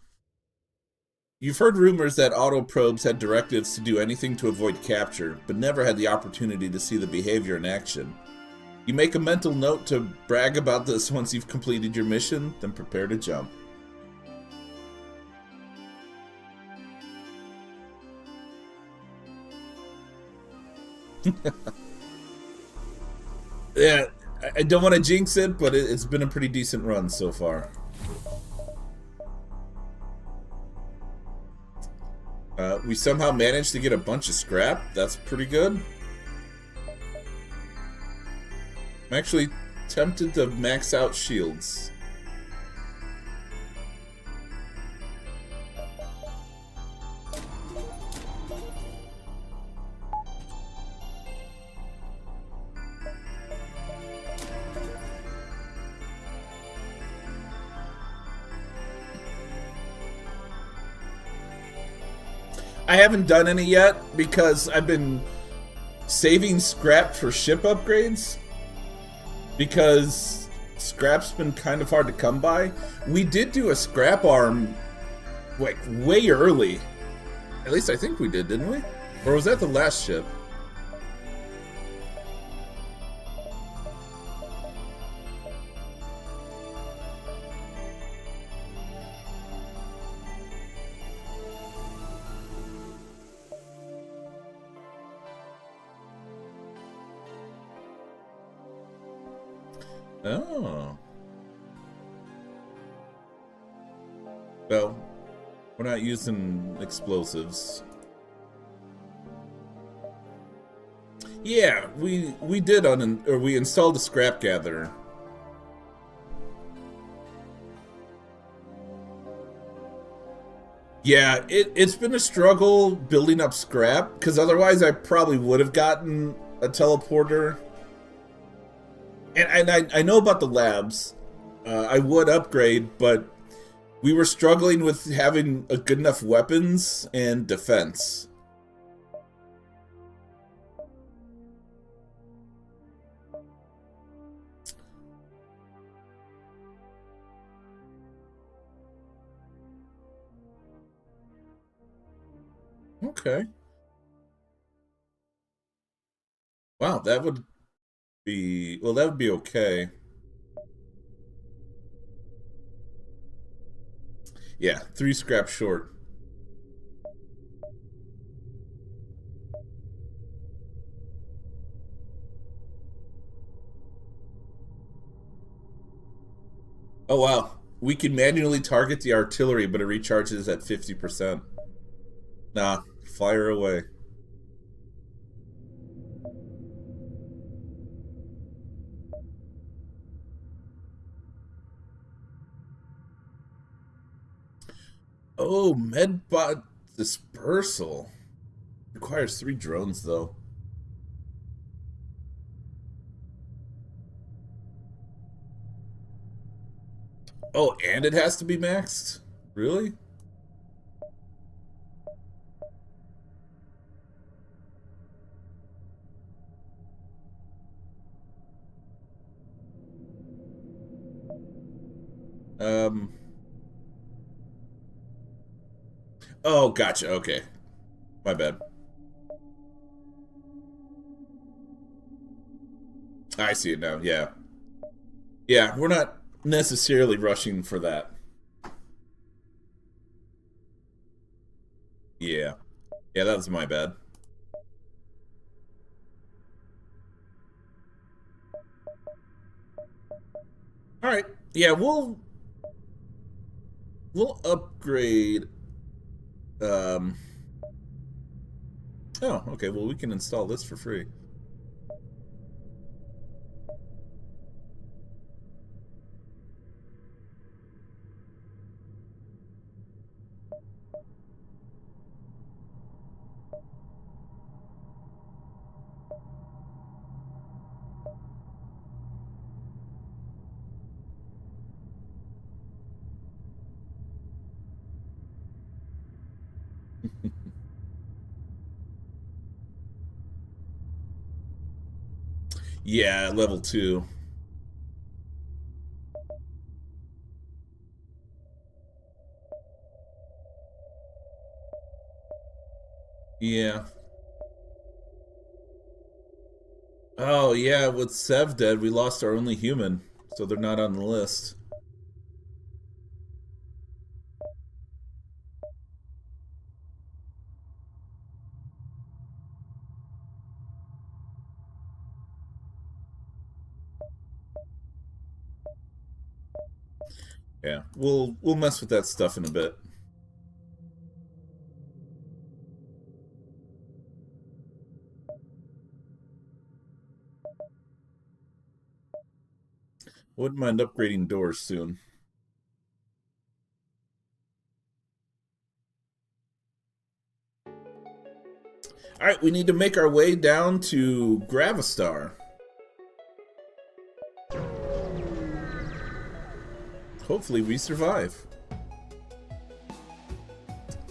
You've heard rumors that auto probes had directives to do anything to avoid capture, but never had the opportunity to see the behavior in action. You make a mental note to brag about this once you've completed your mission, then prepare to jump. Yeah, I don't want to jinx it, but it's been a pretty decent run so far. We somehow managed to get a bunch of scrap. That's pretty good. I'm actually tempted to max out shields. I haven't done any yet because I've been saving scrap for ship upgrades. Because scrap's been kind of hard to come by. We did do a scrap arm like way early. At least I think we did, didn't we? Or was that the last ship? Oh. Well, we're not using explosives. Yeah, we did we installed a scrap gatherer. Yeah, it's been a struggle building up scrap, because otherwise I probably would have gotten a teleporter. And I know about the labs. I would upgrade, but we were struggling with having a good enough weapons and defense. Okay. Wow, that would be... Well, that would be okay. Yeah, 3 scrap short. Oh, wow. We can manually target the artillery, but it recharges at 50%. Nah, fire away. Oh, medbot dispersal. Requires 3 drones, though. Oh, and it has to be maxed? Really? Um... Oh, gotcha, okay. My bad. I see it now, yeah. Yeah, we're not necessarily rushing for that. Yeah. Yeah, that was my bad. Alright. Yeah, we'll upgrade. Oh, okay, well we can install this for free. Yeah, level 2. Yeah. Oh, yeah, with Sev dead, we lost our only human, so they're not on the list. Yeah, we'll mess with that stuff in a bit. Wouldn't mind upgrading doors soon. Alright, we need to make our way down to Gravistar. Hopefully we survive.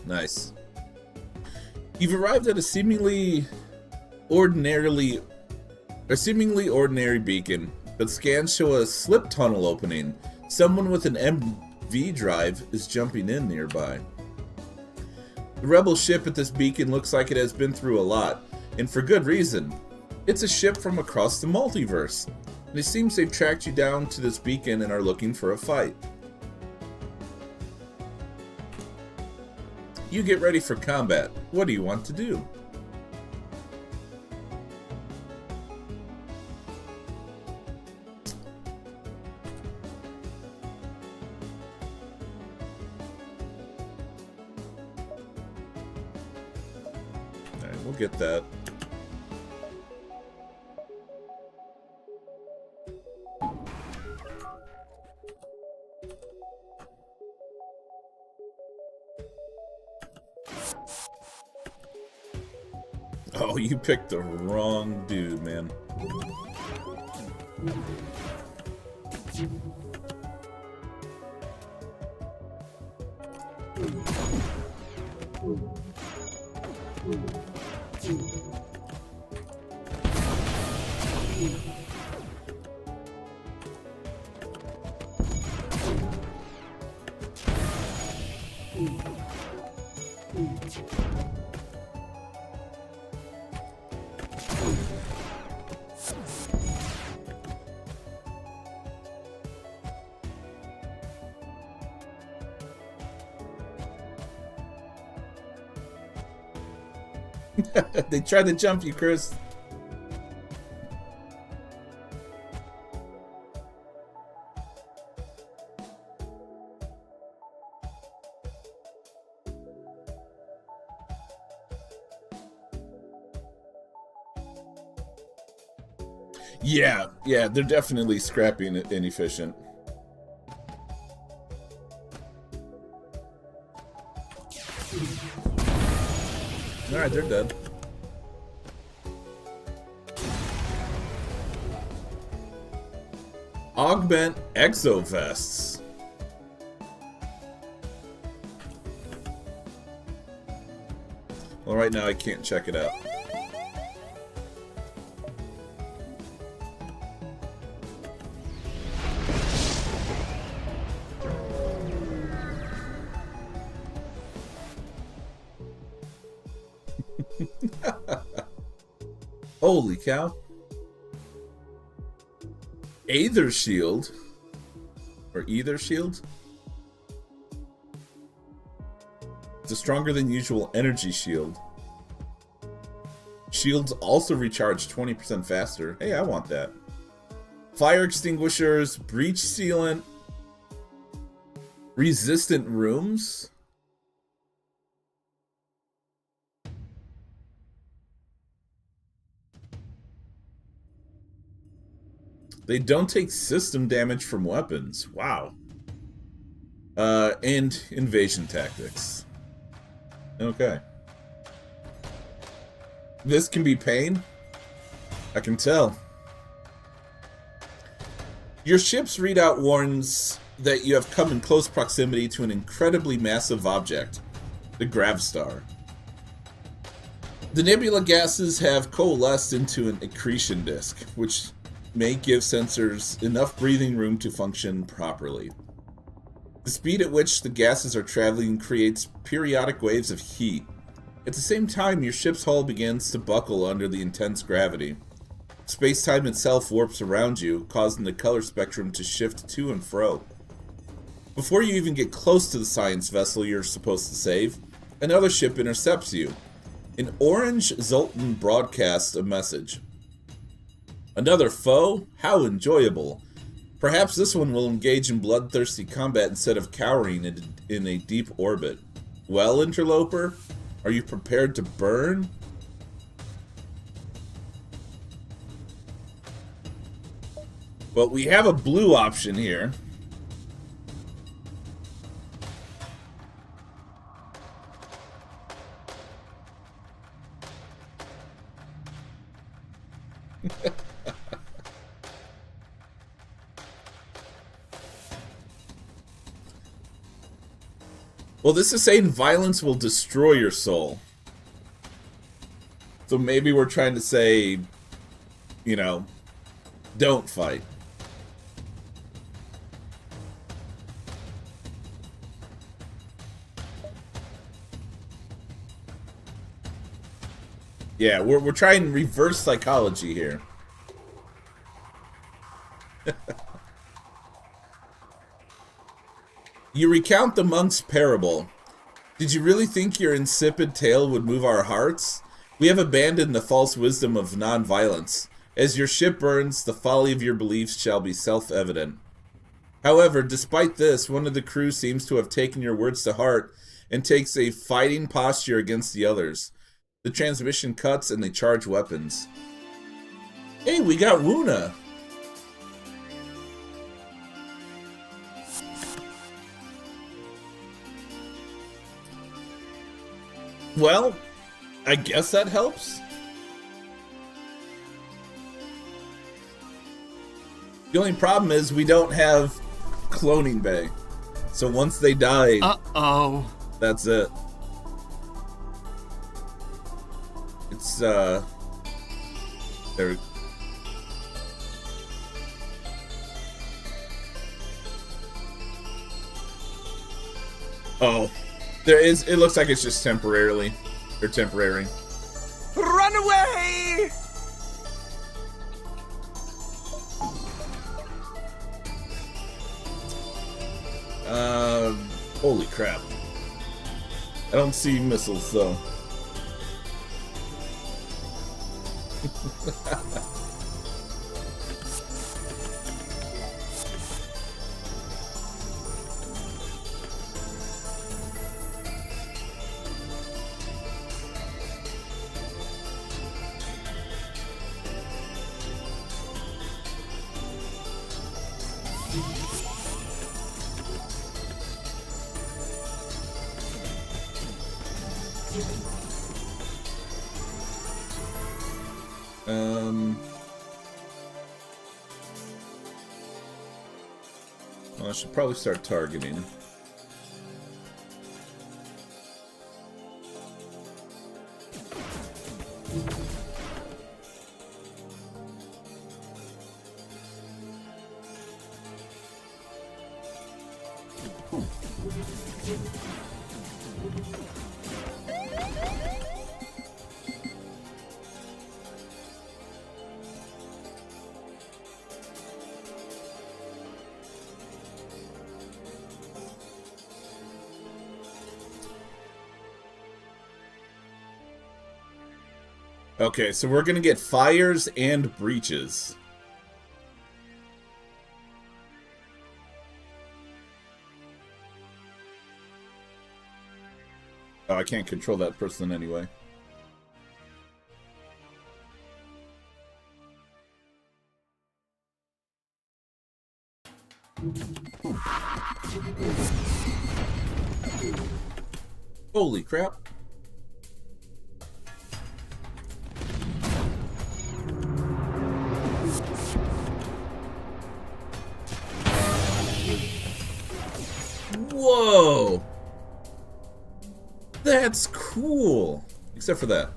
Nice. You've arrived at a seemingly ordinary beacon, but scans show a slip tunnel opening. Someone with an MV drive is jumping in nearby. The rebel ship at this beacon looks like it has been through a lot, and for good reason. It's a ship from across the multiverse, and it seems they've tracked you down to this beacon and are looking for a fight. You get ready for combat. What do you want to do? we'll get that. Oh, you picked the wrong dude, man. They tried to jump you, Chris. Yeah, they're definitely scrappy and inefficient. Alright, they're dead. Augment exovests. Well, right now I can't check it out. Holy cow. Aether shield. Or either shield? It's a stronger than usual energy shield. Shields also recharge 20% faster. Hey, I want that. Fire extinguishers, breach sealant, resistant rooms. They don't take system damage from weapons. Wow. And invasion tactics. Okay. This can be pain. I can tell. Your ship's readout warns that you have come in close proximity to an incredibly massive object, the Gravstar. The nebula gases have coalesced into an accretion disk, which may give sensors enough breathing room to function properly. The speed at which the gases are traveling creates periodic waves of heat. At the same time, your ship's hull begins to buckle under the intense gravity. Space-time itself warps around you, causing the color spectrum to shift to and fro. Before you even get close to the science vessel you're supposed to save, another ship intercepts you. An orange Zoltan broadcasts a message. Another foe? How enjoyable. Perhaps this one will engage in bloodthirsty combat instead of cowering in a deep orbit. Well, interloper, are you prepared to burn? Well, we have a blue option here. Well, this is saying violence will destroy your soul. So maybe we're trying to say, you know, don't fight. Yeah, we're trying reverse psychology here. You recount the monk's parable. Did you really think your insipid tale would move our hearts? We have abandoned the false wisdom of non-violence. As your ship burns, the folly of your beliefs shall be self-evident. However, despite this, one of the crew seems to have taken your words to heart and takes a fighting posture against the others. The transmission cuts and they charge weapons. Hey, we got Runa. Well, I guess that helps. The only problem is we don't have cloning bay. So once they die, that's it. It's there. Oh, there is. It looks like it's just temporarily. Or temporary. Run away! Holy crap. I don't see missiles though. Well, I should probably start targeting. Okay, so we're gonna get fires and breaches. Oh, I can't control that person anyway. Holy crap. Whoa! That's cool! Except for that.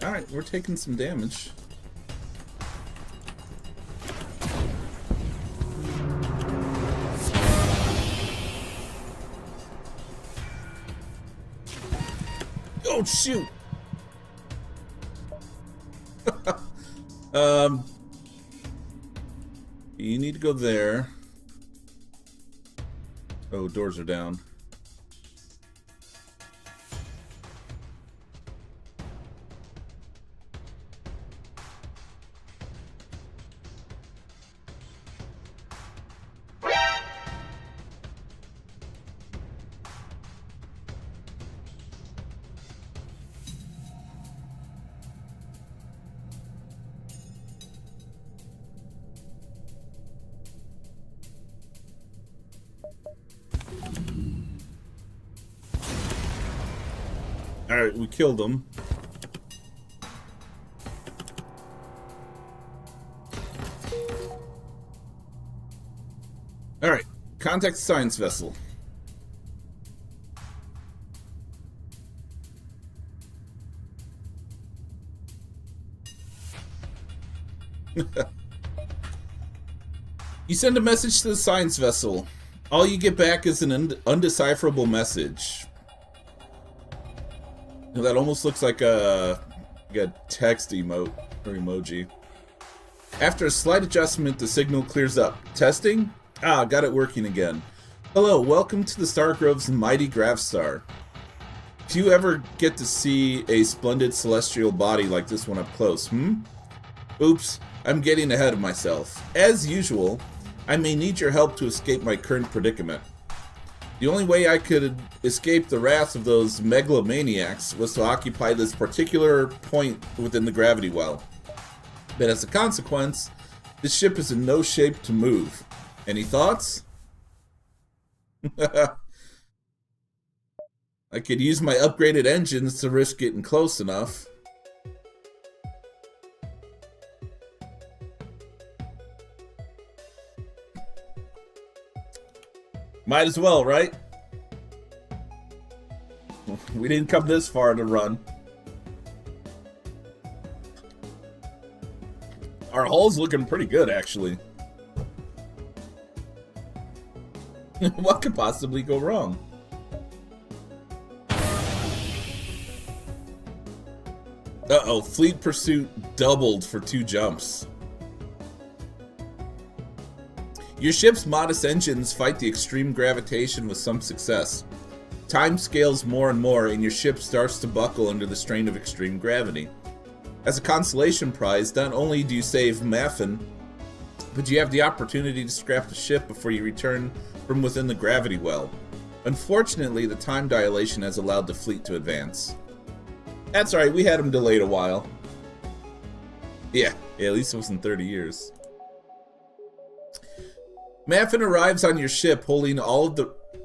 Alright, we're taking some damage. Oh, shoot! You need to go there. Oh, doors are down. Alright, we killed them. Alright, contact the science vessel. You send a message to the science vessel. All you get back is an undecipherable message. That almost looks like a text emote or emoji. After a slight adjustment, the signal clears up. Testing? Ah, got it working again. Hello, welcome to the Stargrove's mighty Gravstar. If you ever get to see a splendid celestial body like this one up close, Oops, I'm getting ahead of myself. As usual, I may need your help to escape my current predicament. The only way I could escape the wrath of those megalomaniacs was to occupy this particular point within the gravity well. But as a consequence, this ship is in no shape to move. Any thoughts? I could use my upgraded engines to risk getting close enough. Might as well, right? We didn't come this far to run. Our hull's looking pretty good, actually. What could possibly go wrong? Uh-oh, fleet pursuit doubled for 2 jumps. Your ship's modest engines fight the extreme gravitation with some success. Time scales more and more, and your ship starts to buckle under the strain of extreme gravity. As a consolation prize, not only do you save Maffin, but you have the opportunity to scrap the ship before you return from within the gravity well. Unfortunately, the time dilation has allowed the fleet to advance. That's alright, we had them delayed a while. Yeah, at least it wasn't 30 years. Maffin arrives on your ship holding all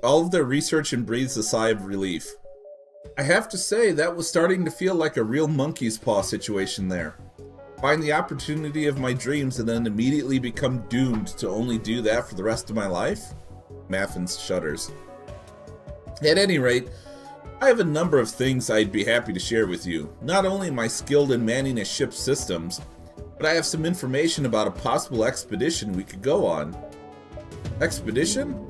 of their research and breathes a sigh of relief. I have to say, that was starting to feel like a real monkey's paw situation there. Find the opportunity of my dreams and then immediately become doomed to only do that for the rest of my life? Maffin shudders. At any rate, I have a number of things I'd be happy to share with you. Not only am I skilled in manning a ship's systems, but I have some information about a possible expedition we could go on. Expedition?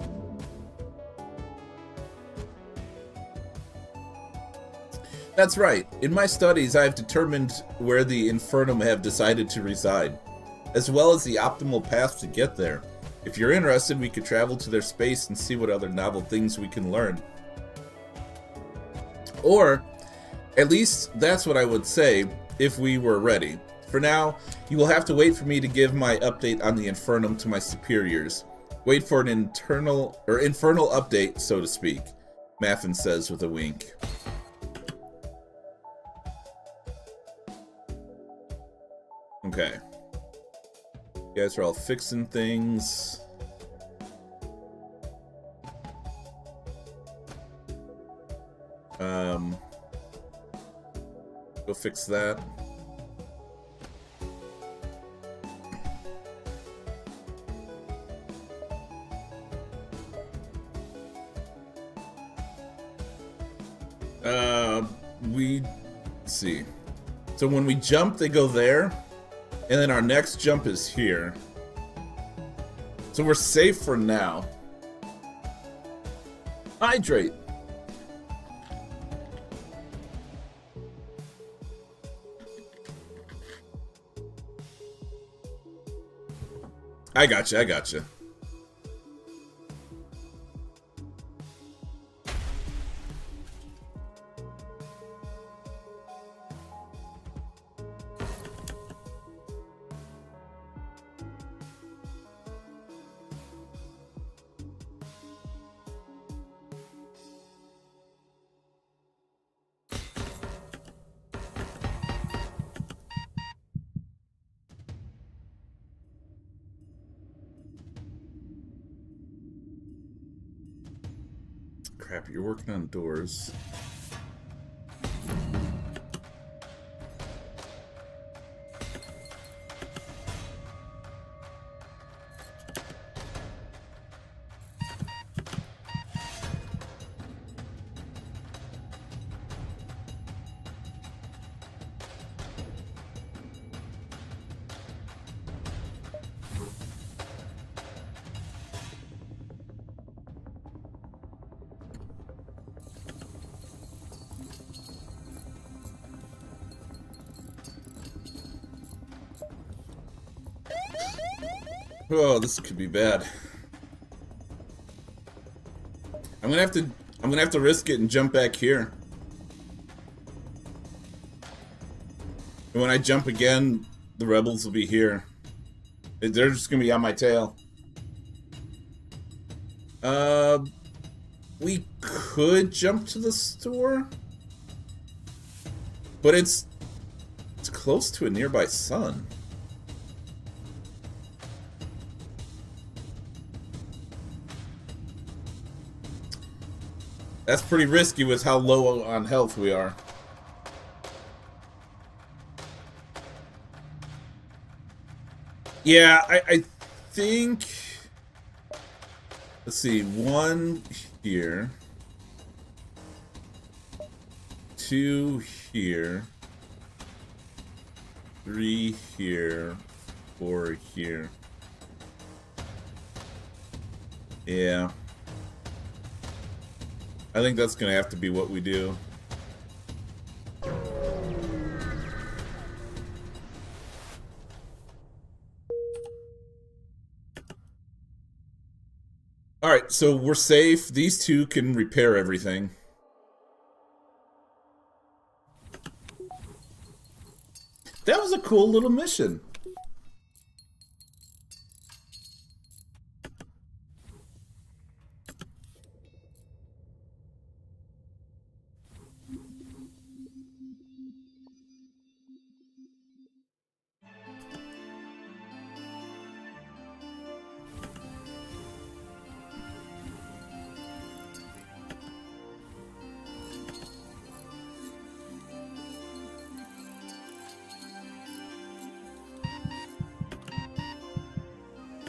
That's right. In my studies, I have determined where the Infernum have decided to reside, as well as the optimal path to get there. If you're interested, we could travel to their space and see what other novel things we can learn. Or, at least that's what I would say if we were ready. For now, you will have to wait for me to give my update on the Infernum to my superiors. Wait for an infernal update, so to speak, Maffin says with a wink. Okay. You guys are all fixing things. Go fix that. Let's see. So when we jump, they go there, and then our next jump is here. So we're safe for now. Hydrate. I gotcha. Crap, you're working on doors. Oh, this could be bad. I'm gonna have to risk it and jump back here. And when I jump again, the rebels will be here. They're just gonna be on my tail. We could jump to the store, but it's close to a nearby sun. That's pretty risky with how low on health we are. Yeah, I think... Let's see, 1 here. 2 here. 3 here. 4 here. Yeah. I think that's gonna have to be what we do. Alright, so we're safe. These two can repair everything. That was a cool little mission.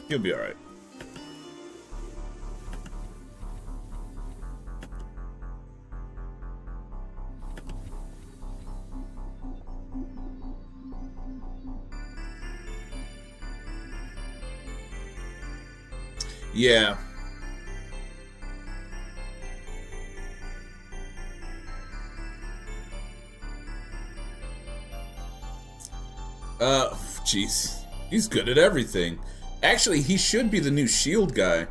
You'll be alright. Yeah. Jeez. He's good at everything. Actually, he should be the new shield guy.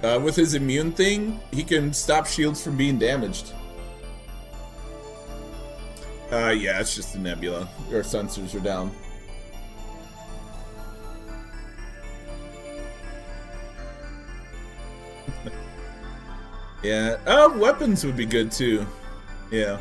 With his immune thing, he can stop shields from being damaged. Yeah, it's just a nebula. Our sensors are down. Yeah. Oh, weapons would be good too. Yeah.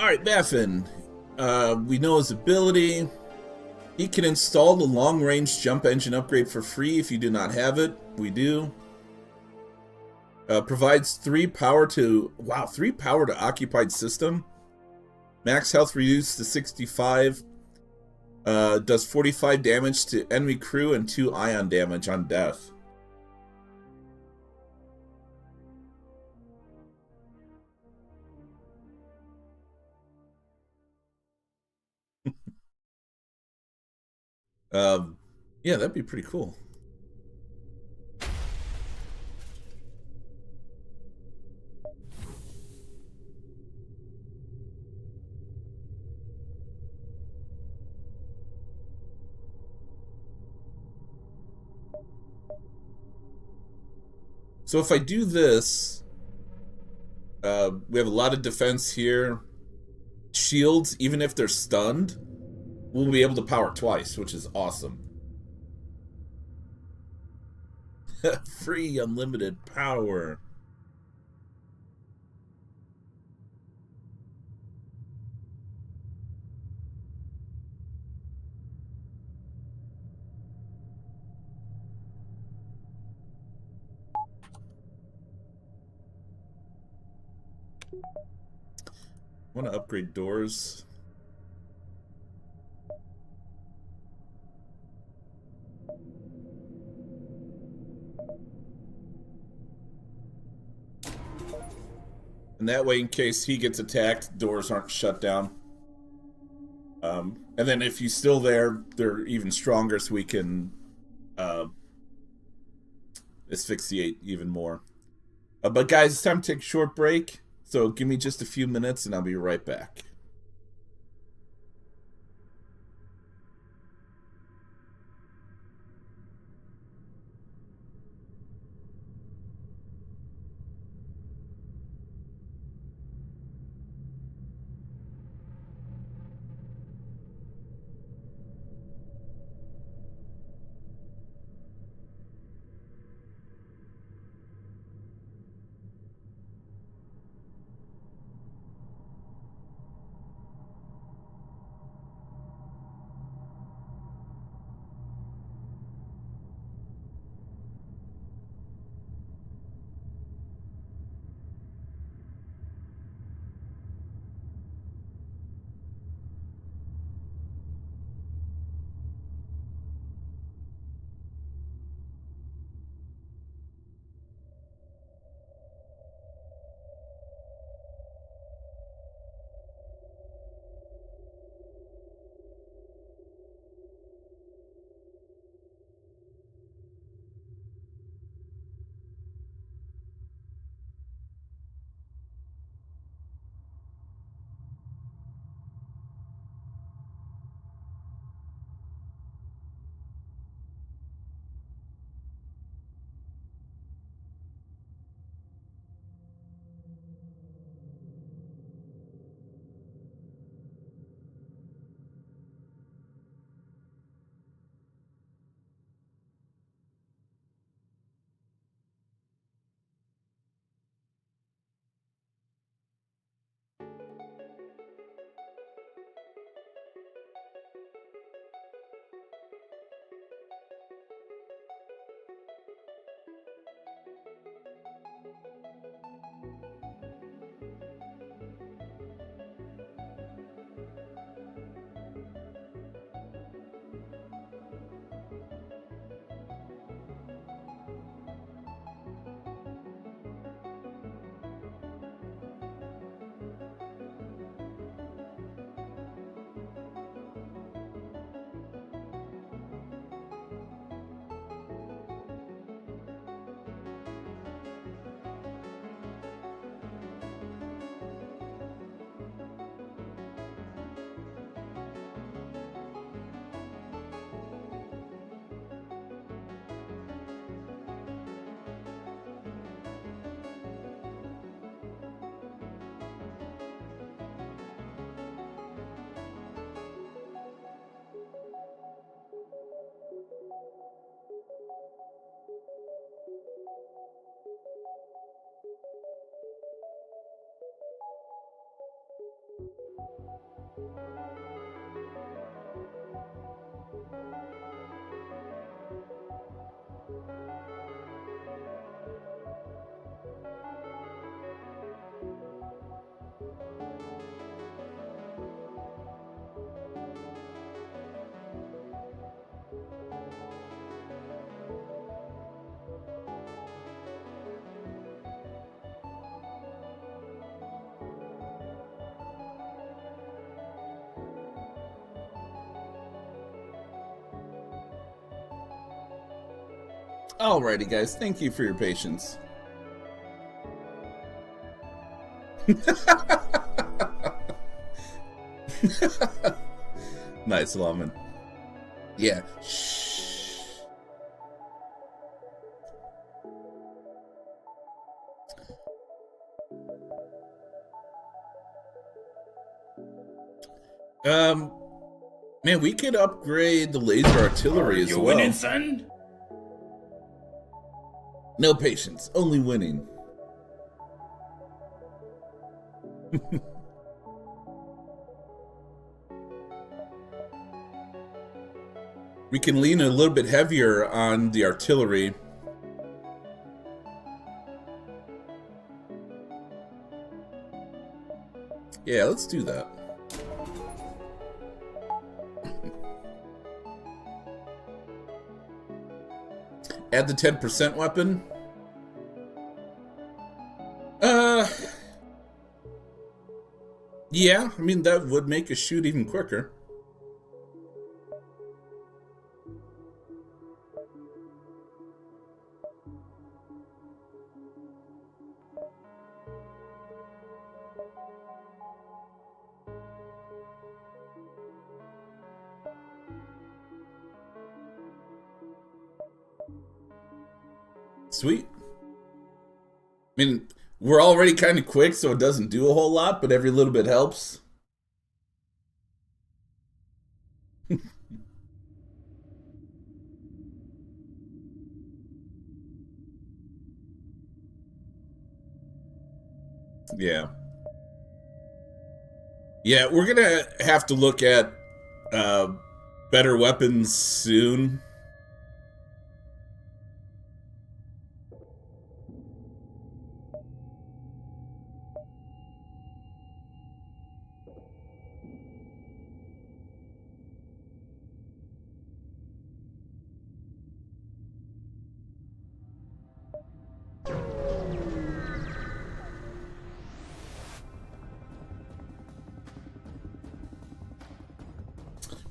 Alright, Baffin. We know his ability. He can install the long-range jump engine upgrade for free if you do not have it. We do. Provides 3 power to... Wow, 3 power to occupied system. Max health reduced to 65. Does 45 damage to enemy crew and 2 ion damage on death. Yeah, that'd be pretty cool. So if I do this, we have a lot of defense here. Shields, even if they're stunned, we'll be able to power twice, which is awesome. Free unlimited power. Want to upgrade doors. And that way, in case he gets attacked, doors aren't shut down. And then if he's still there, they're even stronger, so we can asphyxiate even more. But guys, it's time to take a short break. So give me just a few minutes, and I'll be right back. Alrighty, guys. Thank you for your patience. Nice, Lawman. Yeah. Shh. Man, we could upgrade the laser artillery as well. You winning, son? No patience, only winning. We can lean a little bit heavier on the artillery. Yeah, let's do that. Add the 10% weapon. Yeah, I mean, that would make a shoot even quicker. Sweet. I mean, we're already kind of quick, so it doesn't do a whole lot, but every little bit helps. Yeah. Yeah, we're gonna have to look at better weapons soon.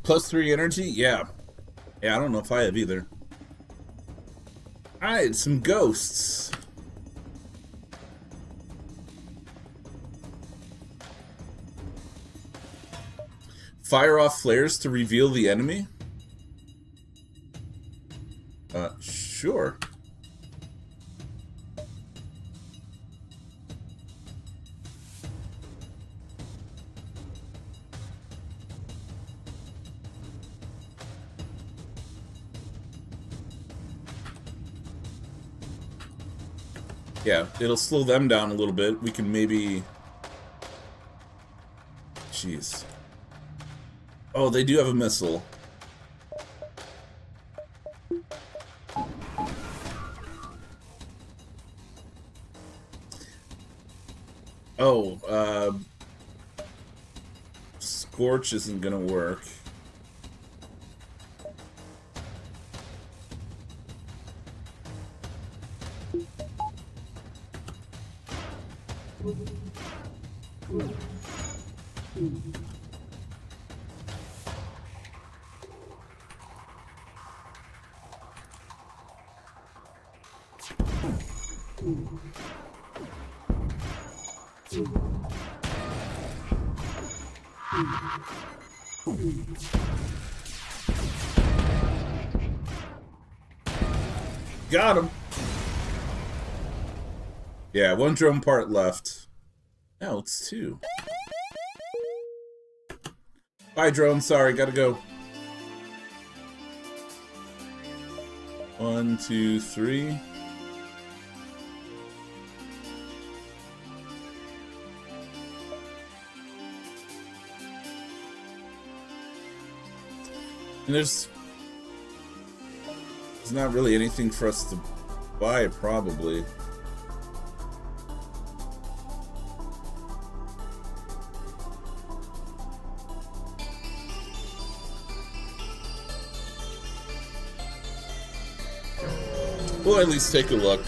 +3 energy? Yeah. Yeah, I don't know if I have either. Alright, some ghosts. Fire off flares to reveal the enemy? Sure. Yeah, it'll slow them down a little bit. We can maybe... Jeez. Oh, they do have a missile. Oh, Scorch isn't gonna work. Got him. Yeah, one drone part left. Now it's 2. Bye, drone. Sorry, gotta go. 1, 2, 3. And there's not really anything for us to buy, probably. We'll at least take a look.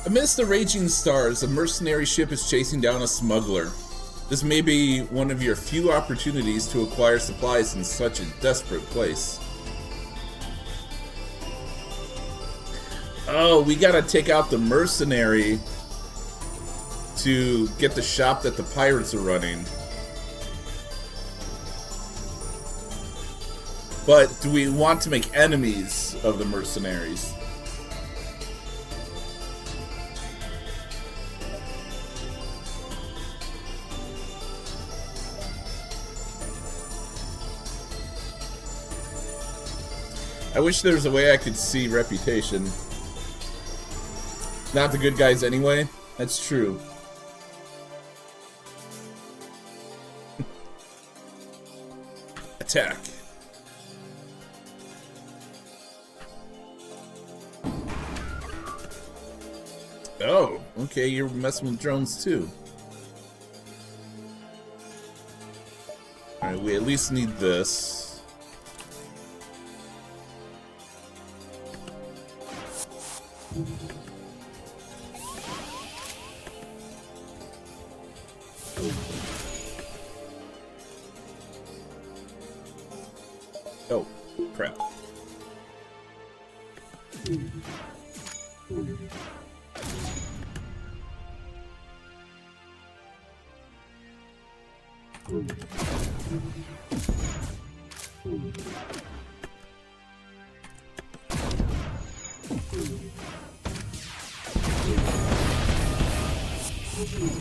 Amidst the raging stars, a mercenary ship is chasing down a smuggler. This may be one of your few opportunities to acquire supplies in such a desperate place. Oh, we gotta take out the mercenary to get the shop that the pirates are running. But do we want to make enemies of the mercenaries? I wish there was a way I could see reputation. Not the good guys anyway. That's true. Attack. Oh, okay, you're messing with drones too. Alright, we at least need this. Oh, crap.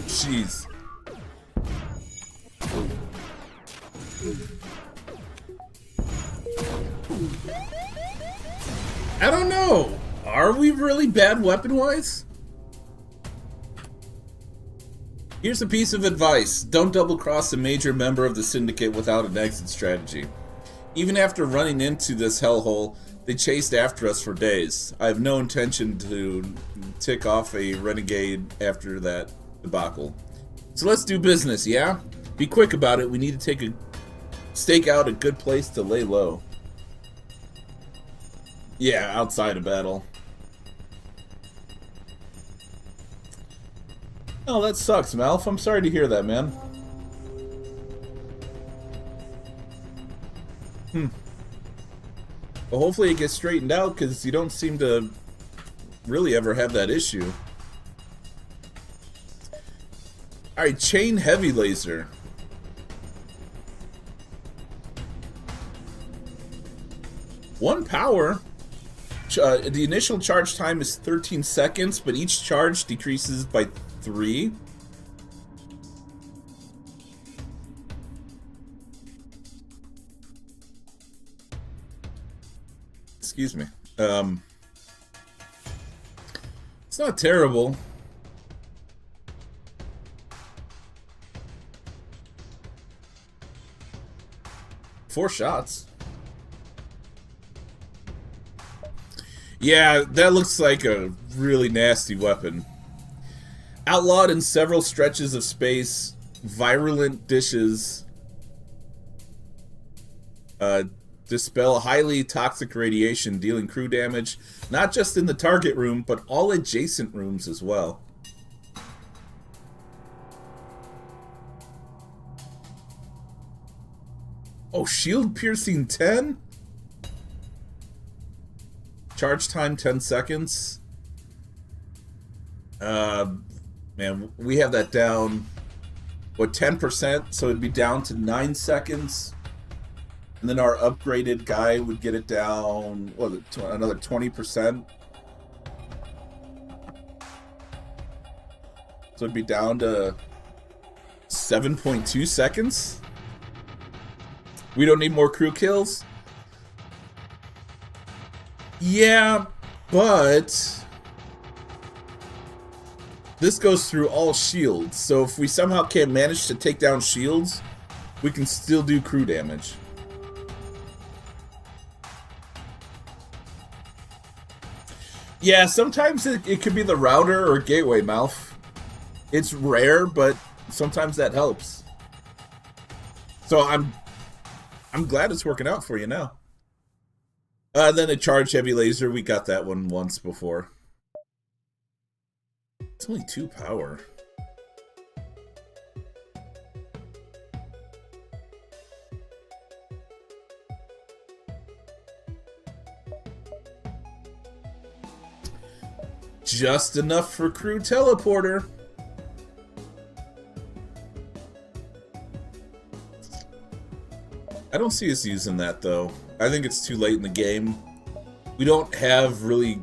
Jeez. I don't know. Are we really bad weapon-wise? Here's a piece of advice. Don't double-cross a major member of the Syndicate without an exit strategy. Even after running into this hellhole, they chased after us for days. I have no intention to tick off a renegade after that debacle. So let's do business, yeah? Be quick about it. We need to stake out a good place to lay low. Yeah, outside of battle. Oh, that sucks, Malf. I'm sorry to hear that, man. Well, hopefully it gets straightened out, because you don't seem to really ever have that issue. Alright, chain heavy laser. One power. The initial charge time is 13 seconds, but each charge decreases by 3. Excuse me. It's not terrible. Four shots. Yeah, that looks like a really nasty weapon. Outlawed in several stretches of space, virulent dishes dispel highly toxic radiation, dealing crew damage, not just in the target room, but all adjacent rooms as well. Oh, shield piercing 10? Charge time 10 seconds. Man, we have that down, what, 10%? So it'd be down to 9 seconds. And then our upgraded guy would get it down, what, another 20%? So it'd be down to 7.2 seconds? We don't need more crew kills? Yeah, but this goes through all shields, so if we somehow can't manage to take down shields, we can still do crew damage. Yeah, sometimes it could be the router or gateway mouth. It's rare, but sometimes that helps. So I'm glad it's working out for you now. Then a charge heavy laser, we got that one once before. It's only 2 power. Just enough for crew teleporter. I don't see us using that though. I think it's too late in the game. We don't have really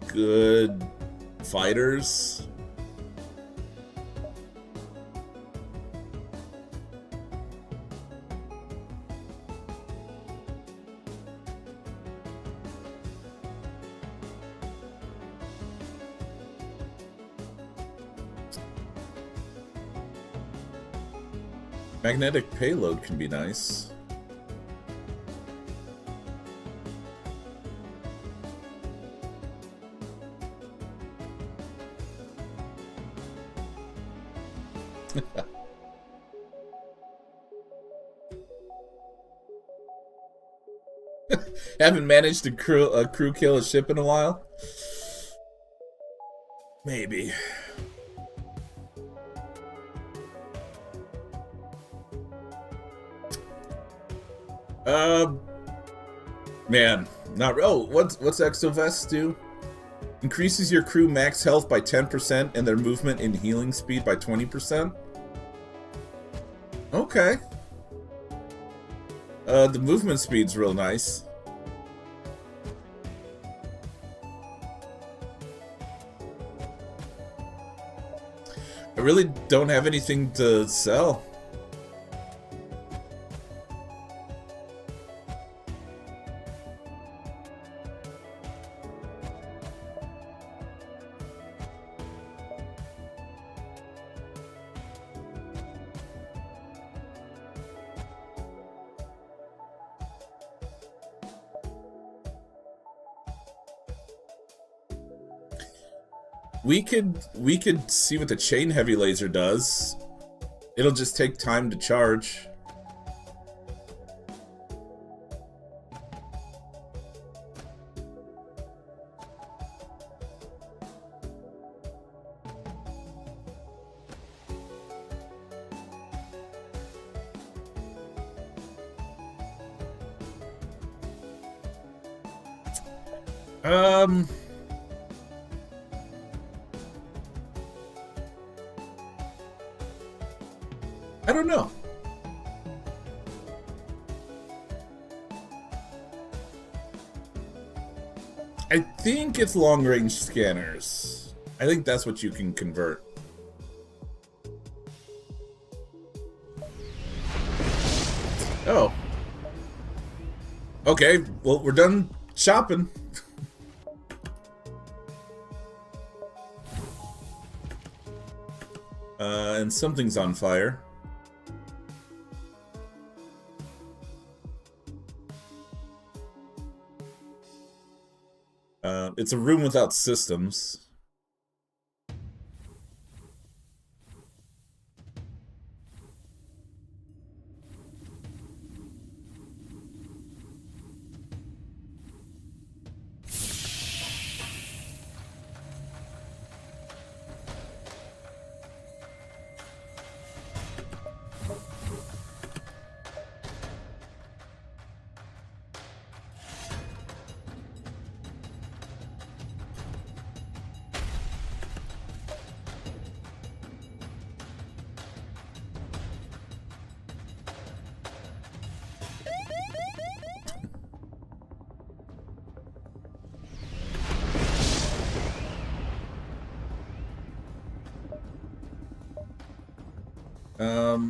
good fighters. Magnetic payload can be nice. Haven't managed to crew kill a ship in a while? Maybe. Man, not. Oh, what's Exovest do? Increases your crew max health by 10% and their movement and healing speed by 20%. Okay. The movement speed's real nice. I really don't have anything to sell. We could see what the chain heavy laser does. It'll just take time to charge. I don't know. I think it's long-range scanners. I think that's what you can convert. Oh. Okay, well, we're done shopping. And something's on fire. It's a room without systems.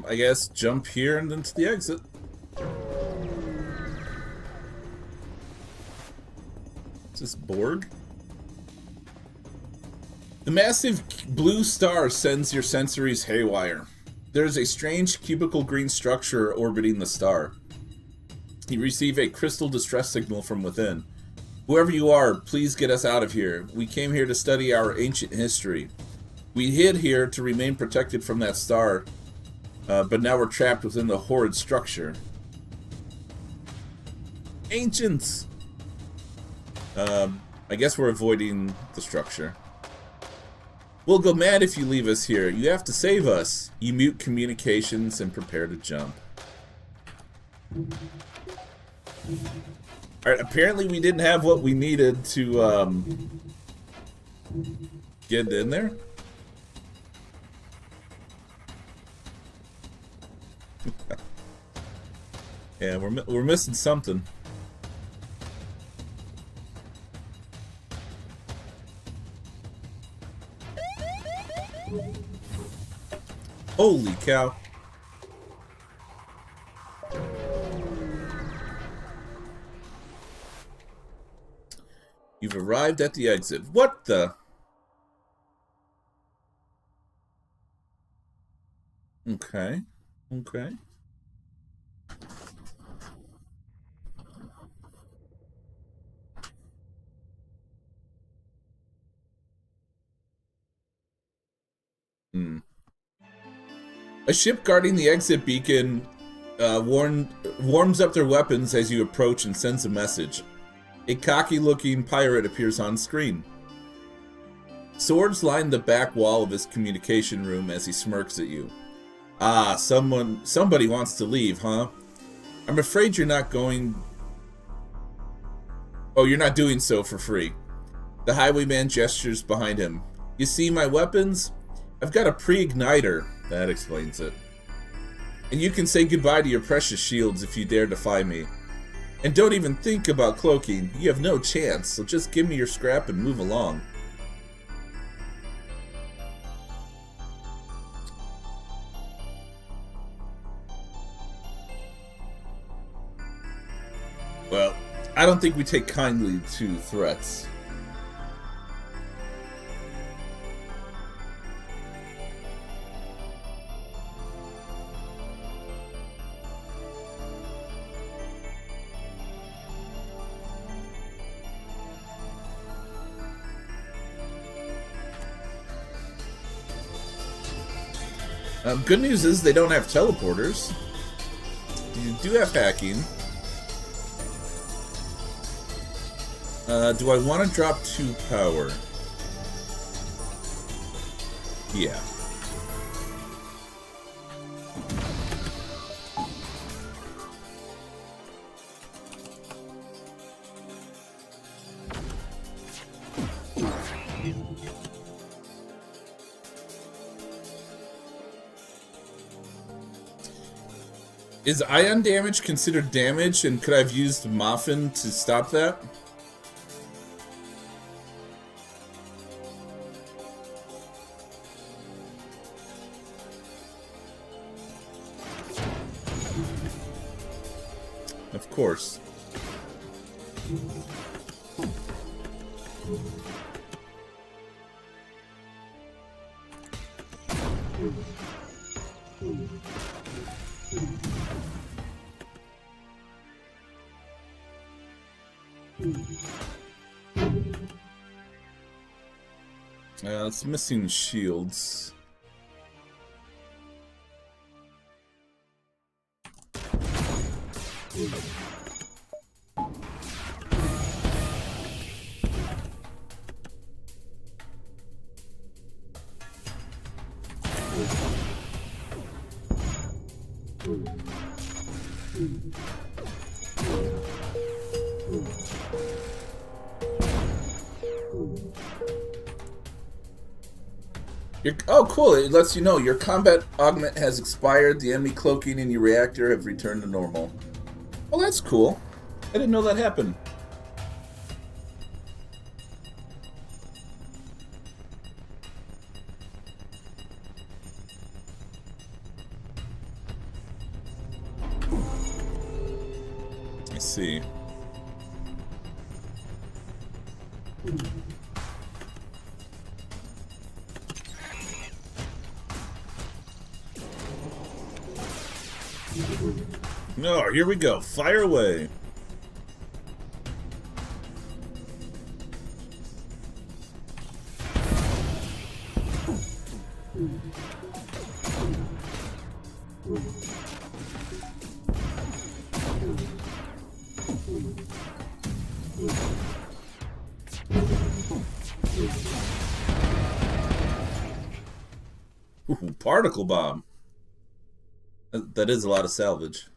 I guess jump here and then to the exit. Is this Borg? The massive blue star sends your sensories haywire. There is a strange cubical green structure orbiting the star. You receive a crystal distress signal from within. Whoever you are, please get us out of here. We came here to study our ancient history. We hid here to remain protected from that star. But now we're trapped within the horrid structure. Ancients! I guess we're avoiding the structure. We'll go mad if you leave us here. You have to save us. You mute communications and prepare to jump. Alright, apparently we didn't have what we needed to get in there. Yeah, we're missing something. Holy cow. You've arrived at the exit. What the? Okay. Okay. A ship guarding the exit beacon warms up their weapons as you approach and sends a message. A cocky-looking pirate appears on screen. Swords line the back wall of his communication room as he smirks at you. Ah, somebody wants to leave, huh? I'm afraid you're not going... Oh, you're not doing so for free. The highwayman gestures behind him. You see my weapons? I've got a pre-igniter. That explains it. And you can say goodbye to your precious shields if you dare defy me. And don't even think about cloaking. You have no chance, so just give me your scrap and move along. Well, I don't think we take kindly to threats. Good news is they don't have teleporters. You do have hacking. Do I want to drop 2 power? Yeah. Is ion damage considered damage, and could I have used Muffin to stop that? Of course. It's missing shields. Oh, cool. It lets you know your combat augment has expired. The enemy cloaking in your reactor have returned to normal. Well, that's cool. I didn't know that happened. I see. No, here we go. Fire away. Ooh, particle bomb. That is a lot of salvage.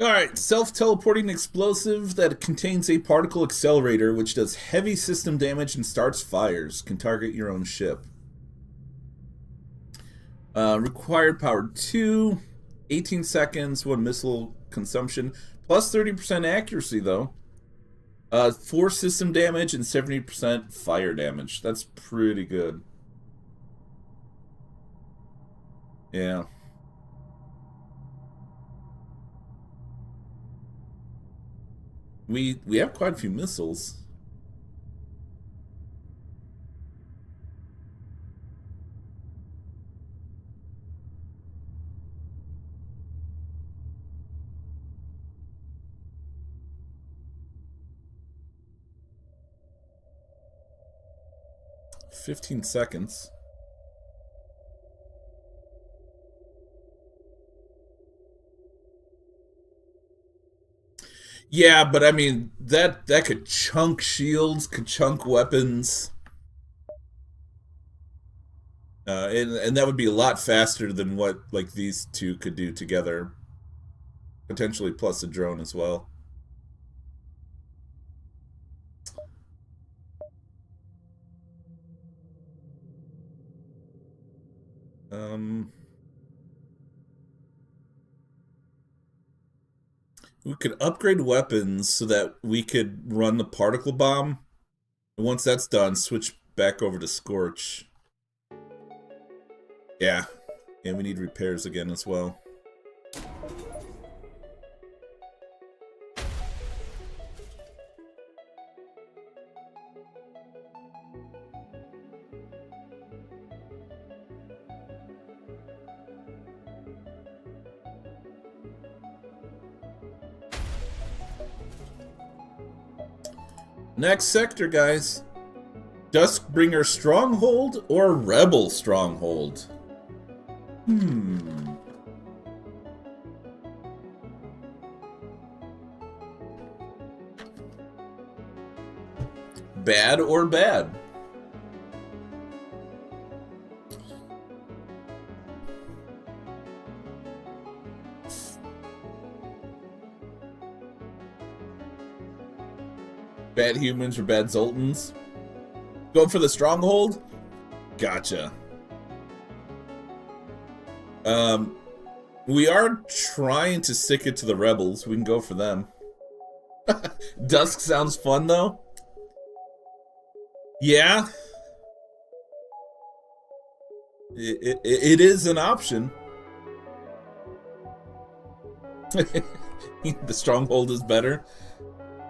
Alright, self-teleporting explosive that contains a particle accelerator which does heavy system damage and starts fires. Can target your own ship. Required power 2, 18 seconds, 1 missile consumption, plus 30% accuracy though. 4 system damage and 70% fire damage. That's pretty good. Yeah. We have quite a few missiles. "15 seconds. Yeah, but I mean that could chunk shields, could chunk weapons, and that would be a lot faster than what like these two could do together. Potentially plus a drone as well. We could upgrade weapons so that we could run the particle bomb. And once that's done, switch back over to Scorch. Yeah. And we need repairs again as well. Next sector, guys. Duskbringer Stronghold or Rebel Stronghold? Bad or bad? Bad humans or bad Zoltans? Going for the Stronghold? Gotcha. We are trying to stick it to the Rebels. We can go for them. Dusk sounds fun, though. Yeah. It is an option. The Stronghold is better.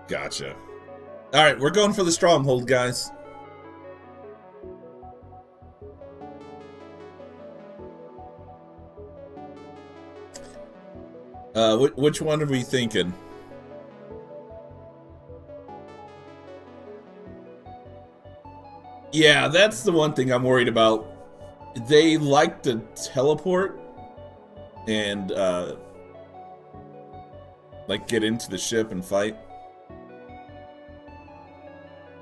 Gotcha. Alright, we're going for the Stronghold, guys. Which one are we thinking? Yeah, that's the one thing I'm worried about. They like to teleport and like get into the ship and fight.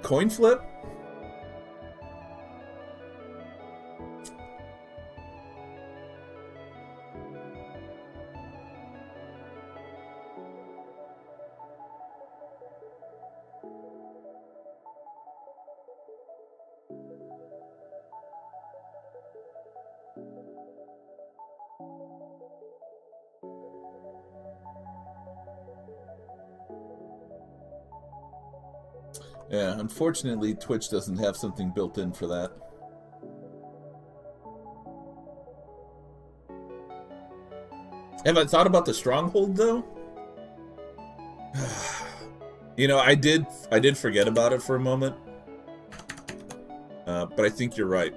Coin flip? Yeah, unfortunately, Twitch doesn't have something built in for that. Have I thought about the Stronghold, though? You know, I did forget about it for a moment. But I think you're right.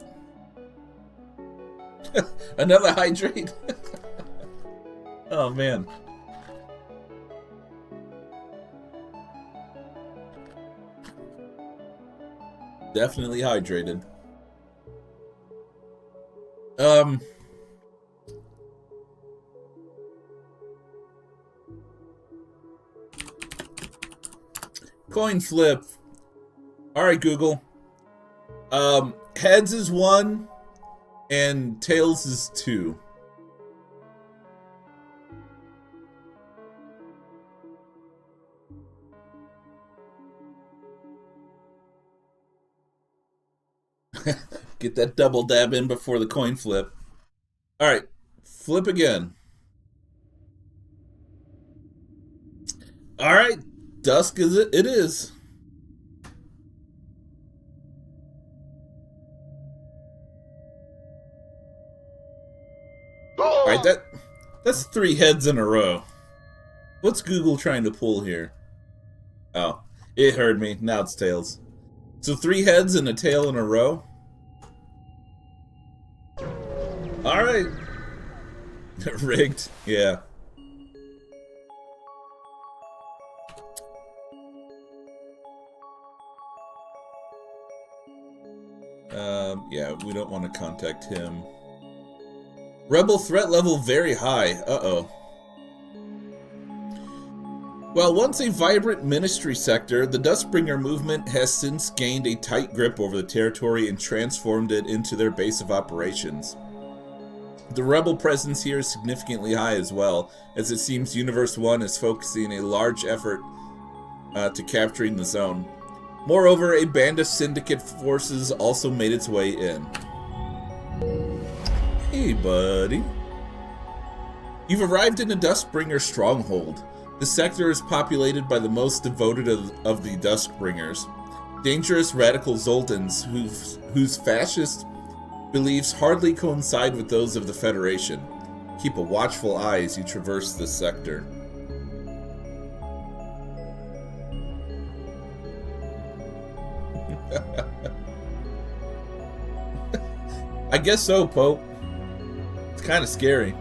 Another hydrate? Oh, man. Definitely hydrated. Coin flip. Alright, Google. Heads is 1 and tails is 2. Get that double dab in before the coin flip. Alright, flip again. Alright, dusk is it? It is. Alright, that's 3 heads in a row. What's Google trying to pull here? Oh, it heard me. Now it's tails. So 3 heads and a tail in a row? Alright. Rigged. Yeah. Yeah, we don't want to contact him. Rebel threat level very high. Uh-oh. Well, once a vibrant ministry sector, the Dustbringer movement has since gained a tight grip over the territory and transformed it into their base of operations. The rebel presence here is significantly high as well, as it seems Universe 1 is focusing a large effort to capturing the zone. Moreover, a band of Syndicate forces also made its way in. Hey, buddy. You've arrived in the Dustbringer stronghold. The sector is populated by the most devoted of the Duskbringers, dangerous radical Zoltans whose fascist beliefs hardly coincide with those of the Federation. Keep a watchful eye as you traverse this sector. I guess so, Pope. It's kind of scary.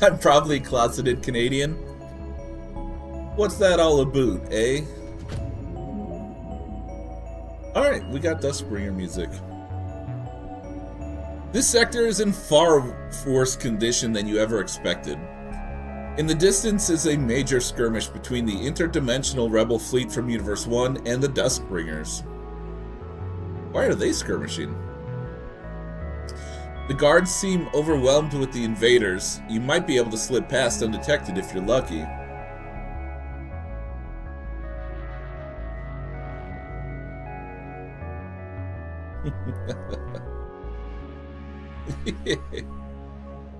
I'm probably a closeted Canadian. What's that all about, eh? Alright, we got Dustbringer music. This sector is in far worse condition than you ever expected. In the distance is a major skirmish between the interdimensional rebel fleet from Universe 1 and the Dustbringers. Why are they skirmishing? The guards seem overwhelmed with the invaders. You might be able to slip past undetected if you're lucky.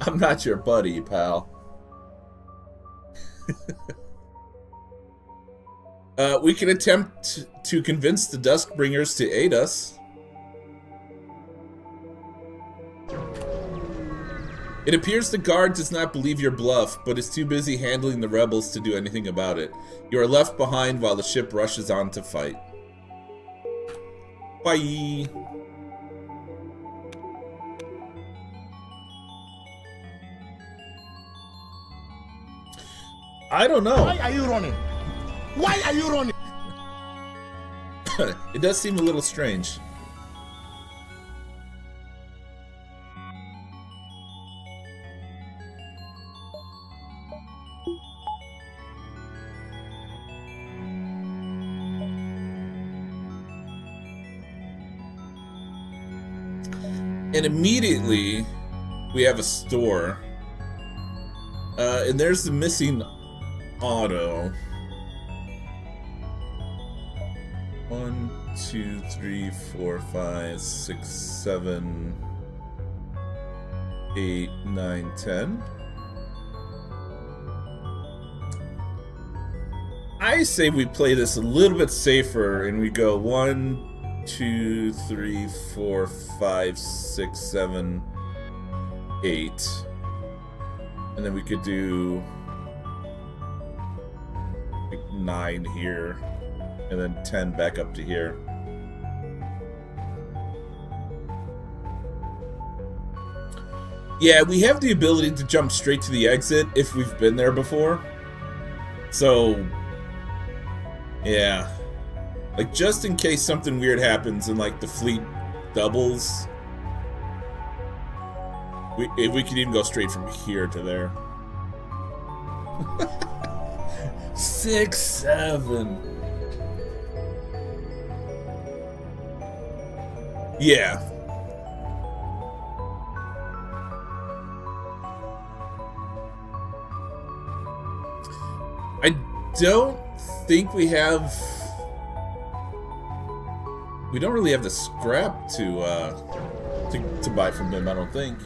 I'm not your buddy, pal. We can attempt to convince the Duskbringers to aid us. It appears the guard does not believe your bluff, but is too busy handling the rebels to do anything about it. You are left behind while the ship rushes on to fight. Bye! I don't know. Why are you running? Why are you running? It does seem a little strange. And immediately, we have a store. And there's the missing auto. 1, 2, 3, 4, 5, 6, 7, 8, 9, 10. I say we play this a little bit safer and we go 1, 2, 3, 4, 5, 6, 7, 8. And then we could do like 9 here. And then 10 back up to here. Yeah, we have the ability to jump straight to the exit if we've been there before. So, yeah. Like, just in case something weird happens and, like, the fleet doubles, if we could even go straight from here to there. 6, 7. Yeah. I don't think we have... We don't really have the scrap to buy from them, I don't think.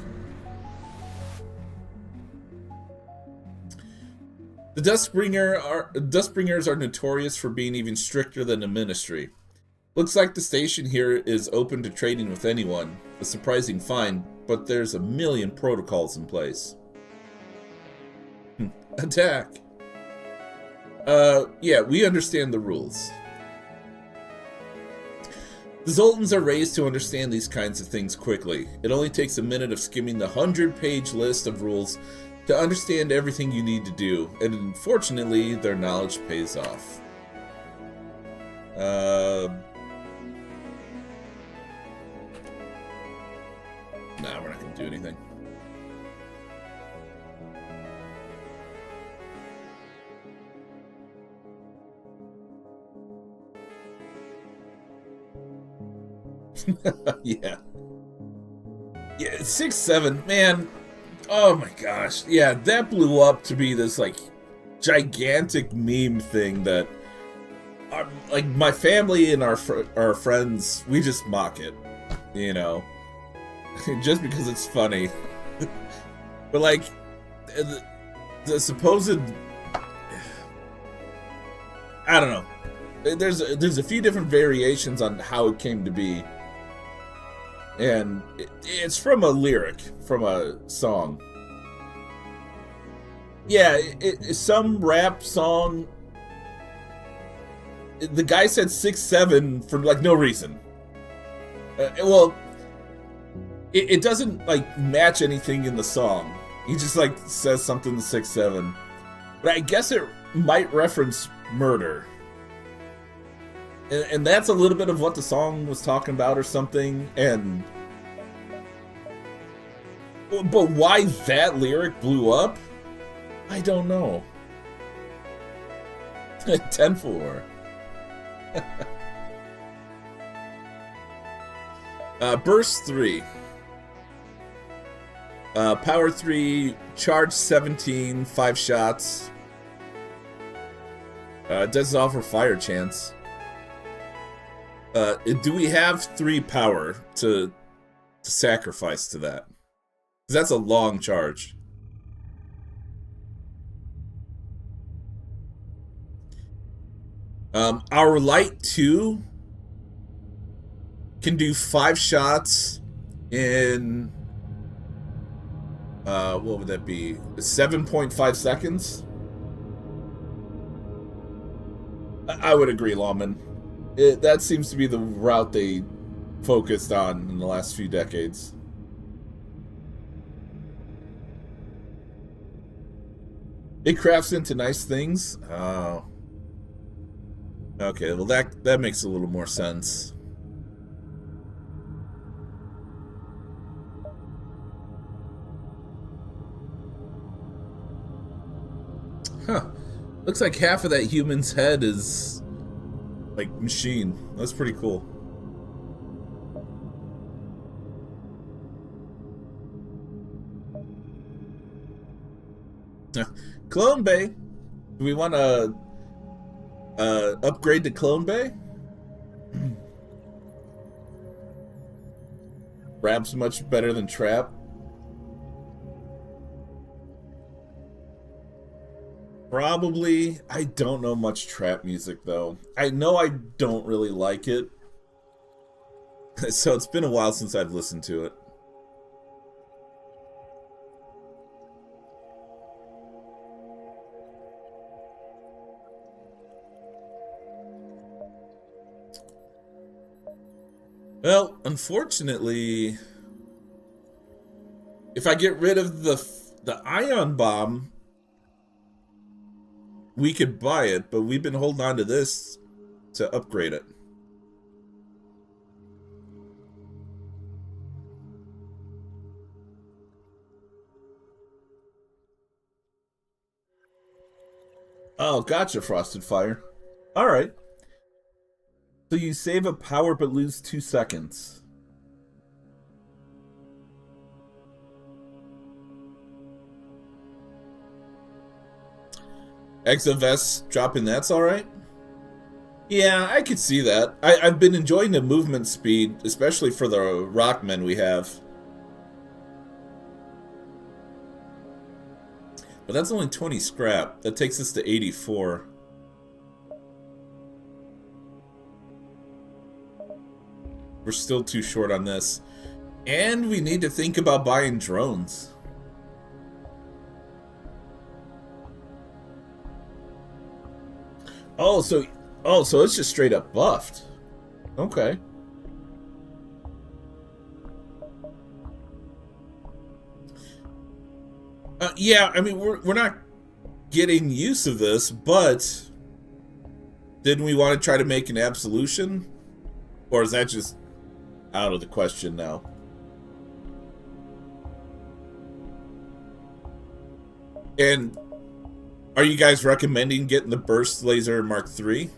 The Dustbringers are notorious for being even stricter than the Ministry. Looks like the station here is open to trading with anyone. A surprising find, but there's a million protocols in place. Attack! Yeah, we understand the rules. The Zoltans are raised to understand these kinds of things quickly. It only takes a minute of skimming the 100-page list of rules to understand everything you need to do, and unfortunately, their knowledge pays off. Nah, we're not gonna do anything. Yeah. Yeah, 6-7, man. Oh my gosh. Yeah, that blew up to be this like gigantic meme thing that like my family and our friends, we just mock it, you know. Just because it's funny. But like the supposed, I don't know. There's a few different variations on how it came to be. And it's from a lyric, from a song. Yeah, it's some rap song. The guy said 6-7 for like no reason. Well, it doesn't like match anything in the song. He just like says something 6-7. But I guess it might reference murder. And that's a little bit of what the song was talking about or something. And but why that lyric blew up, I don't know. 10-4. Burst 3. Power 3, charge 17, 5 shots. Does offer fire chance. Do we have 3 power to sacrifice to that? Because that's a long charge. Our light 2 can do 5 shots in what would that be? 7.5 seconds? I would agree, Lawman. That seems to be the route they focused on in the last few decades. It crafts into nice things. Oh. Okay, well that makes a little more sense. Huh. Looks like half of that human's head is like machine. That's pretty cool. Clone Bay. Do we want to upgrade to Clone Bay? Rap's much better than Trap. Probably. I don't know much Trap music though. I know I don't really like it. So it's been a while since I've listened to it. Well, unfortunately, if I get rid of the ion bomb, we could buy it, but we've been holding on to this to upgrade it. Oh, gotcha, Frosted Fire. All right. So you save a power but lose 2 seconds. Exovest dropping that's alright? Yeah, I could see that. I've been enjoying the movement speed, especially for the Rockmen we have. But that's only 20 scrap. That takes us to 84. We're still too short on this. And we need to think about buying drones. Oh, so it's just straight up buffed. Okay. Yeah, I mean we're not getting use of this, but didn't we want to try to make an absolution? Or is that just out of the question now? And are you guys recommending getting the Burst Laser Mark III?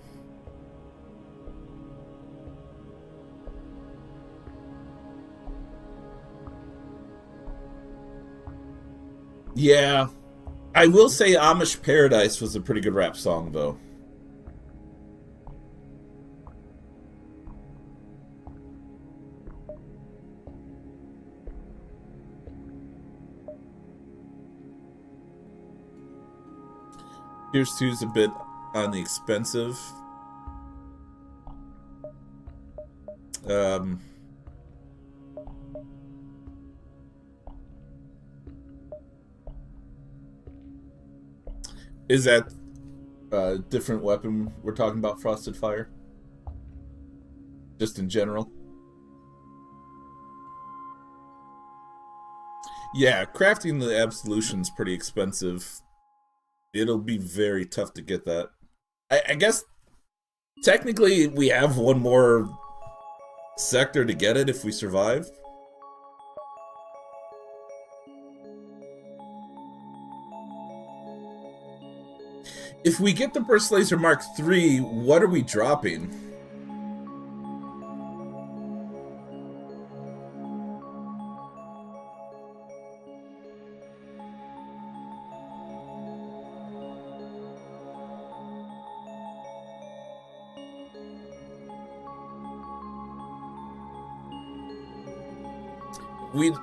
Yeah. I will say Amish Paradise was a pretty good rap song, though. Here's 2's a bit on the expensive. Is that a different weapon we're talking about, Frosted Fire? Just in general? Yeah, crafting the Absolution's pretty expensive. It'll be very tough to get that. I guess technically we have one more sector to get it if we survive. If we get the Burst Laser Mark III, what are we dropping?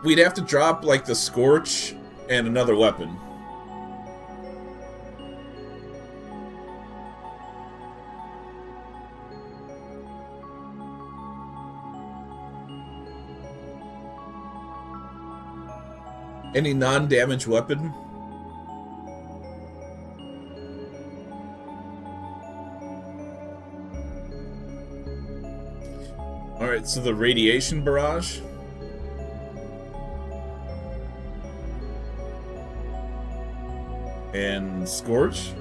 We'd have to drop like the Scorch and another weapon. Any non-damage weapon? Alright, so the Radiation Barrage. And Scorch.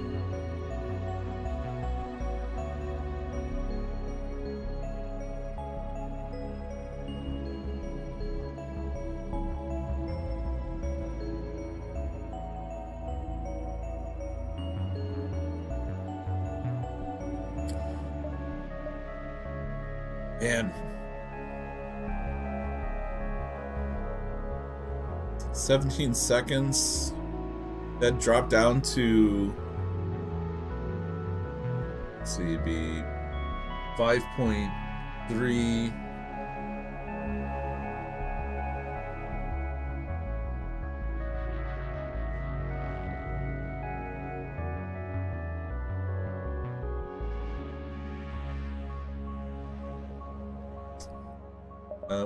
Man. 17 seconds. That dropped down to, let's see, it'd be 5.3.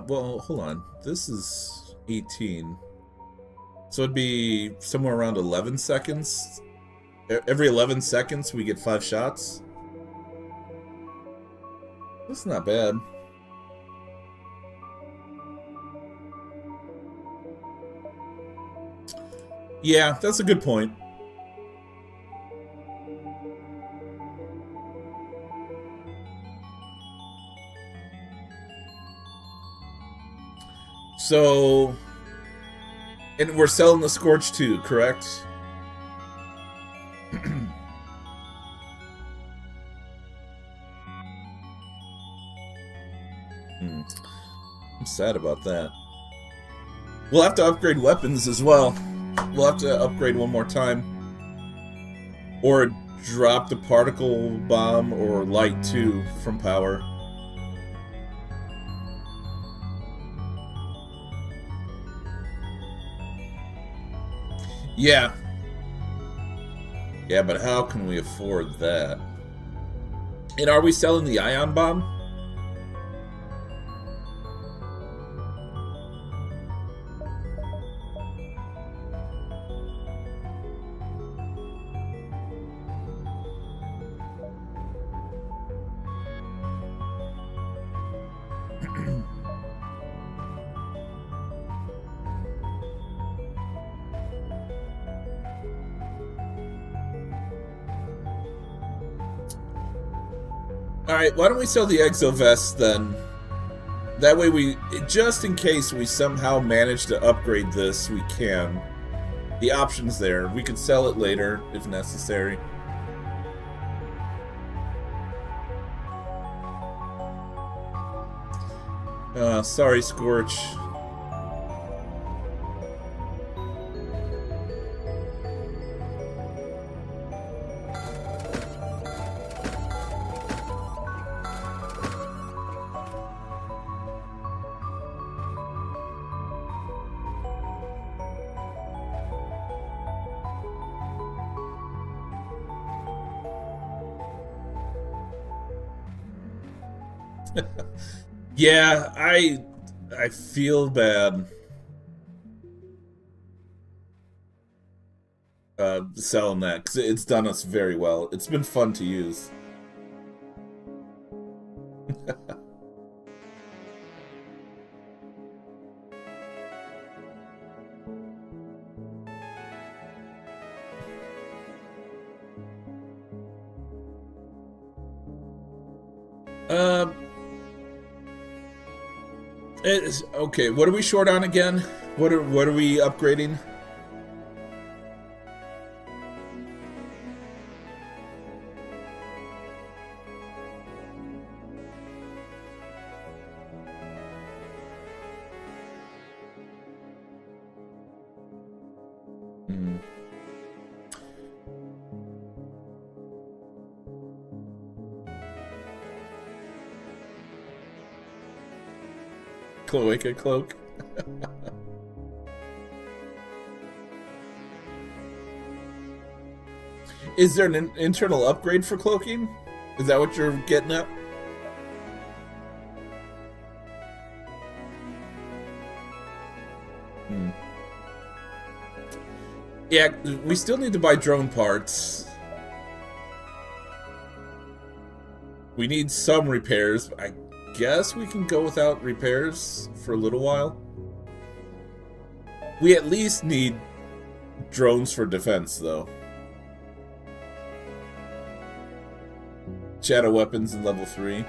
Well, hold on. This is 18. So it'd be somewhere around 11 seconds. Every 11 seconds we get 5 shots. That's not bad. Yeah, that's a good point. So, and we're selling the Scorch too, correct? I'm sad about that. We'll have to upgrade weapons as well. We'll have to upgrade one more time. Or drop the Particle Bomb or Light 2 from power. Yeah. Yeah, but how can we afford that? And are we selling the Ion Bomb? Alright, why don't we sell the Exo Vest then? That way we, just in case we somehow manage to upgrade this, we can. The option's there. We could sell it later if necessary. Sorry, Scorch. Yeah, I feel bad selling that because it's done us very well. It's been fun to use. Okay. What are we short on again? What are we upgrading? Cloaca cloak. Is there an internal upgrade for cloaking? Is that what you're getting at? Yeah, we still need to buy drone parts. We need some repairs. I guess we can go without repairs for a little while. We at least need drones for defense, though. Shadow weapons in level 3.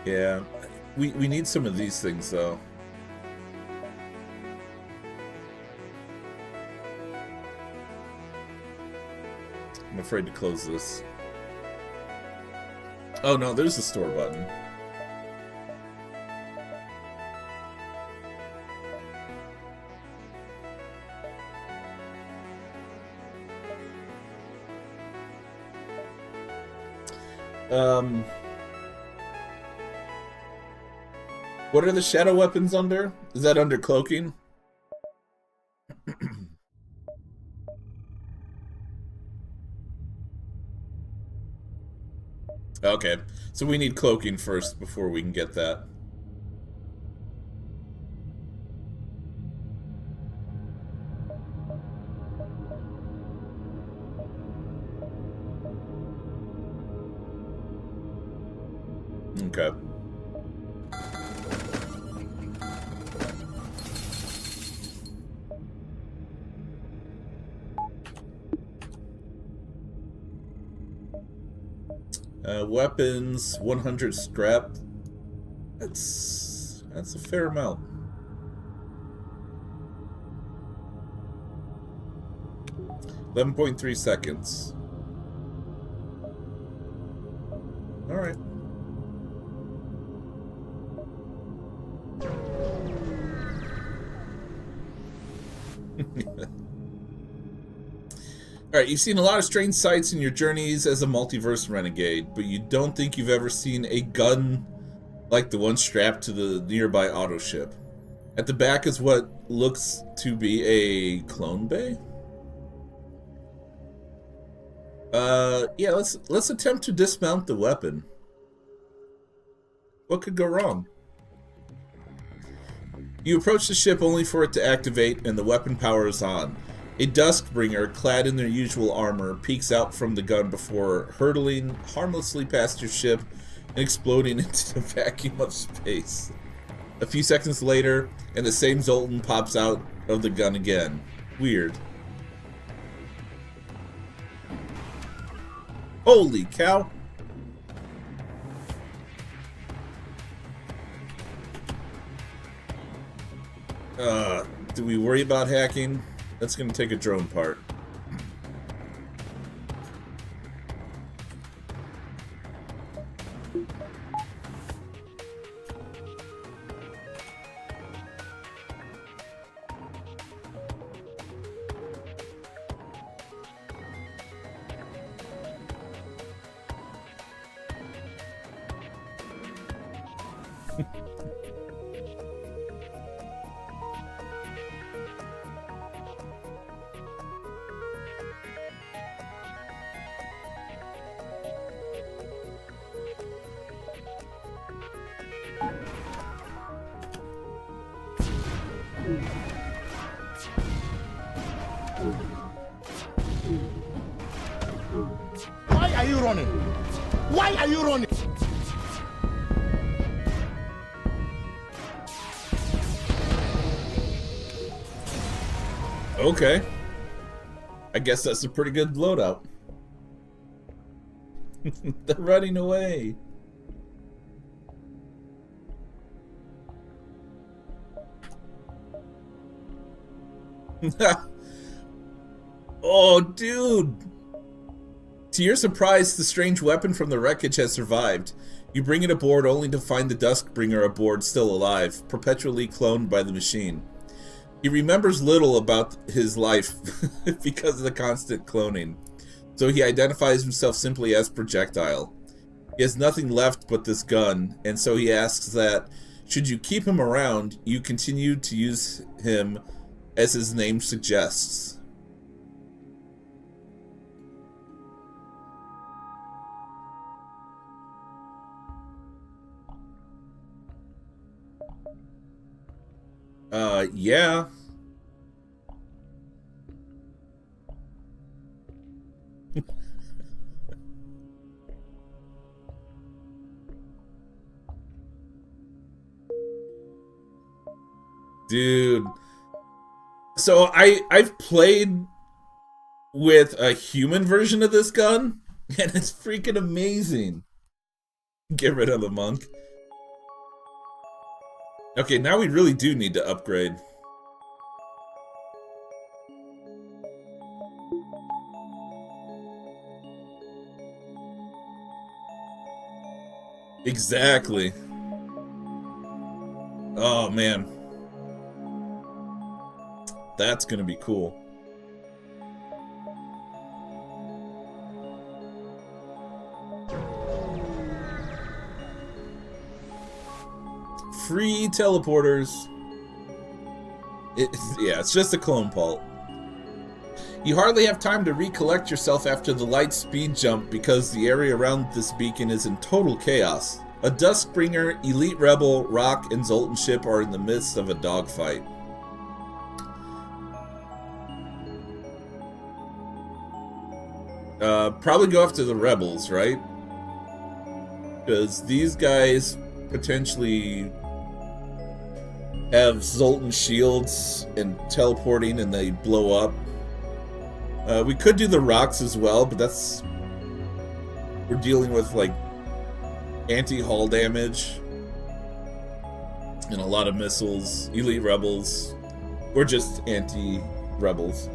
Yeah, we need some of these things, though. I'm afraid to close this. Oh no, there's the store button. What are the shadow weapons under? Is that under cloaking? Okay, so we need cloaking first before we can get that. Okay. Weapons, 100 scrap. That's a fair amount. .3 seconds. All right. Alright, you've seen a lot of strange sights in your journeys as a multiverse renegade, but you don't think you've ever seen a gun like the one strapped to the nearby auto ship. At the back is what looks to be a clone bay? Yeah, let's attempt to dismount the weapon. What could go wrong? You approach the ship only for it to activate, and the weapon power is on. A Duskbringer, clad in their usual armor, peeks out from the gun before hurtling harmlessly past your ship and exploding into the vacuum of space. A few seconds later, and the same Zoltan pops out of the gun again. Weird. Holy cow! Do we worry about hacking? That's gonna take a drone part. are you running? Okay. I guess that's a pretty good loadout. They're running away. Oh, dude. To your surprise, the strange weapon from the wreckage has survived. You bring it aboard only to find the Duskbringer aboard still alive, perpetually cloned by the machine. He remembers little about his life because of the constant cloning, so he identifies himself simply as Projectile. He has nothing left but this gun, and so he asks that, should you keep him around, you continue to use him as his name suggests. Yeah. Dude. So I've played with a human version of this gun, and it's freaking amazing. Get rid of the monk. Okay, now we really do need to upgrade. Exactly. Oh, man. That's gonna be cool. Free teleporters. Yeah, it's just a clone pult. You hardly have time to recollect yourself after the light speed jump because the area around this beacon is in total chaos. A Duskbringer, Elite Rebel, Rock, and Zoltan ship are in the midst of a dogfight. Probably go after the Rebels, right? Because these guys potentially have Zoltan shields and teleporting and they blow up. We could do the rocks as well, but that's... We're dealing with, like, anti-hull damage and a lot of missiles, elite rebels, or just anti-rebels.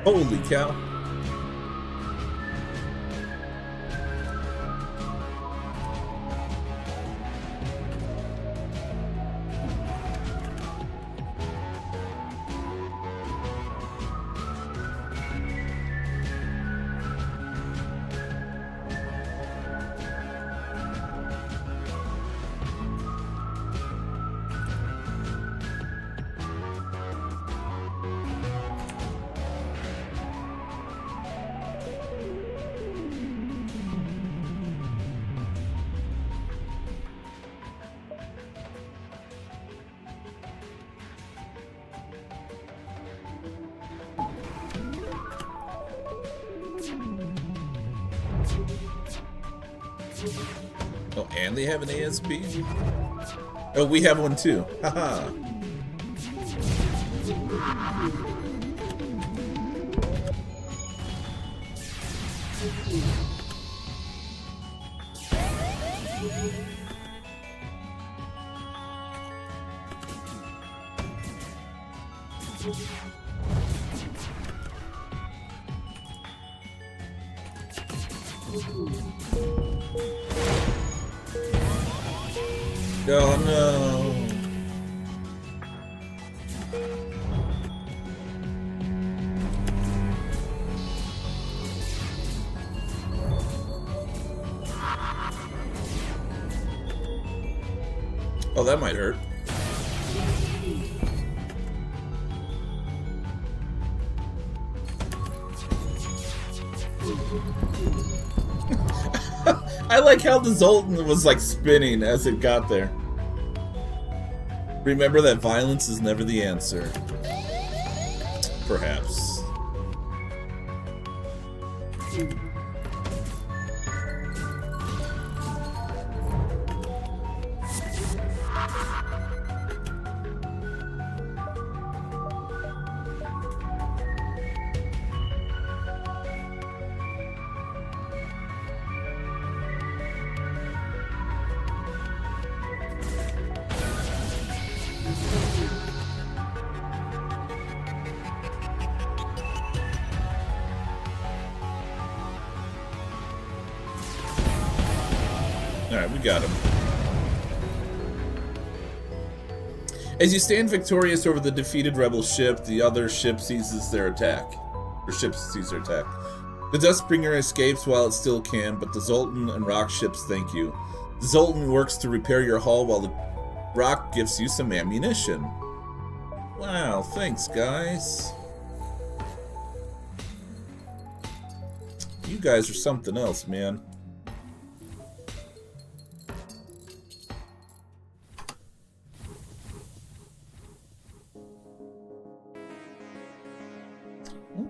Holy cow. Oh, and they have an ASB? Oh, we have one too. Haha. Oh no. Oh, that might hurt. I like how the Zoltan was like spinning as it got there. Remember that violence is never the answer. perhaps. Alright, we got him. As you stand victorious over the defeated rebel ship, the other ship seizes their attack. Or ship seizes their attack. The Dustbringer escapes while it still can, but the Zoltan and Rock ships thank you. The Zoltan works to repair your hull while the Rock gives you some ammunition. Wow, thanks guys. You guys are something else, man.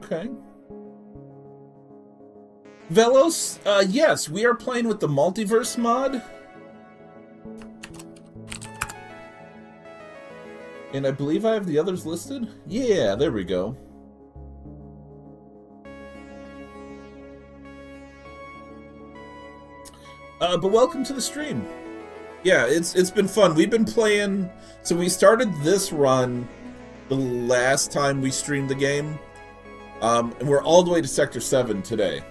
Okay. Velos, yes, we are playing with the Multiverse mod. And I believe I have the others listed. Yeah, there we go. But welcome to the stream. Yeah, it's been fun. We've been playing, so we started this run the last time we streamed the game. And we're all the way to Sector 7 today.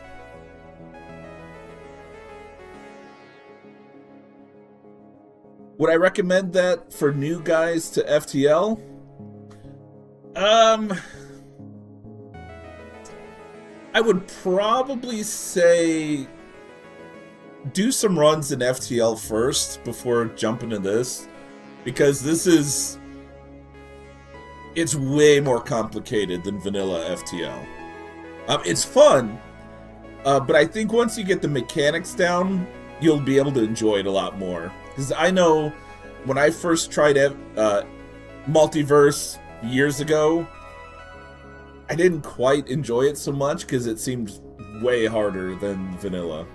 Would I recommend that for new guys to FTL? I would probably say do some runs in FTL first before jumping into this, because it's way more complicated than vanilla FTL. It's fun, but I think once you get the mechanics down, you'll be able to enjoy it a lot more. Because I know when I first tried Multiverse years ago, I didn't quite enjoy it so much because it seemed way harder than vanilla.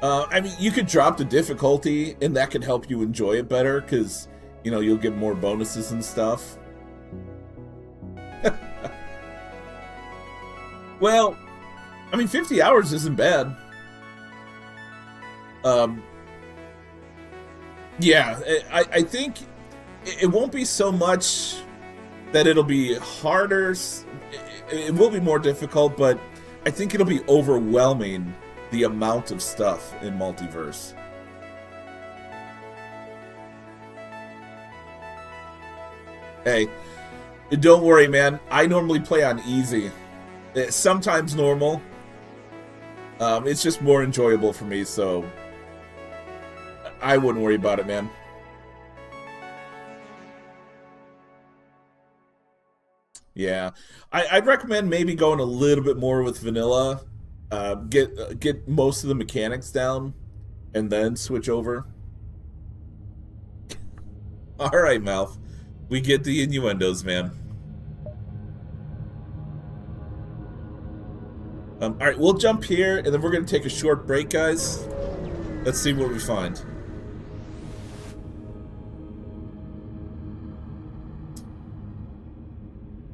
I mean, you could drop the difficulty, and that could help you enjoy it better, because, you know, you'll get more bonuses and stuff. Well, I mean, 50 hours isn't bad. Yeah, I think it won't be so much that it'll be harder. It will be more difficult, but I think it'll be overwhelming, the amount of stuff in Multiverse. Hey, don't worry, man. I normally play on easy. Sometimes normal. It's just more enjoyable for me, so I wouldn't worry about it, man. Yeah, I'd recommend maybe going a little bit more with vanilla. Get most of the mechanics down, and then switch over. All right, Mouth. We get the innuendos, man. All right, we'll jump here, and then we're gonna take a short break, guys. Let's see what we find.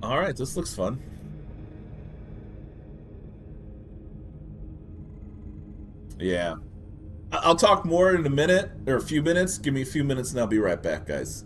All right, this looks fun. Yeah. I'll talk more in a minute, or a few minutes. Give me a few minutes and I'll be right back, guys.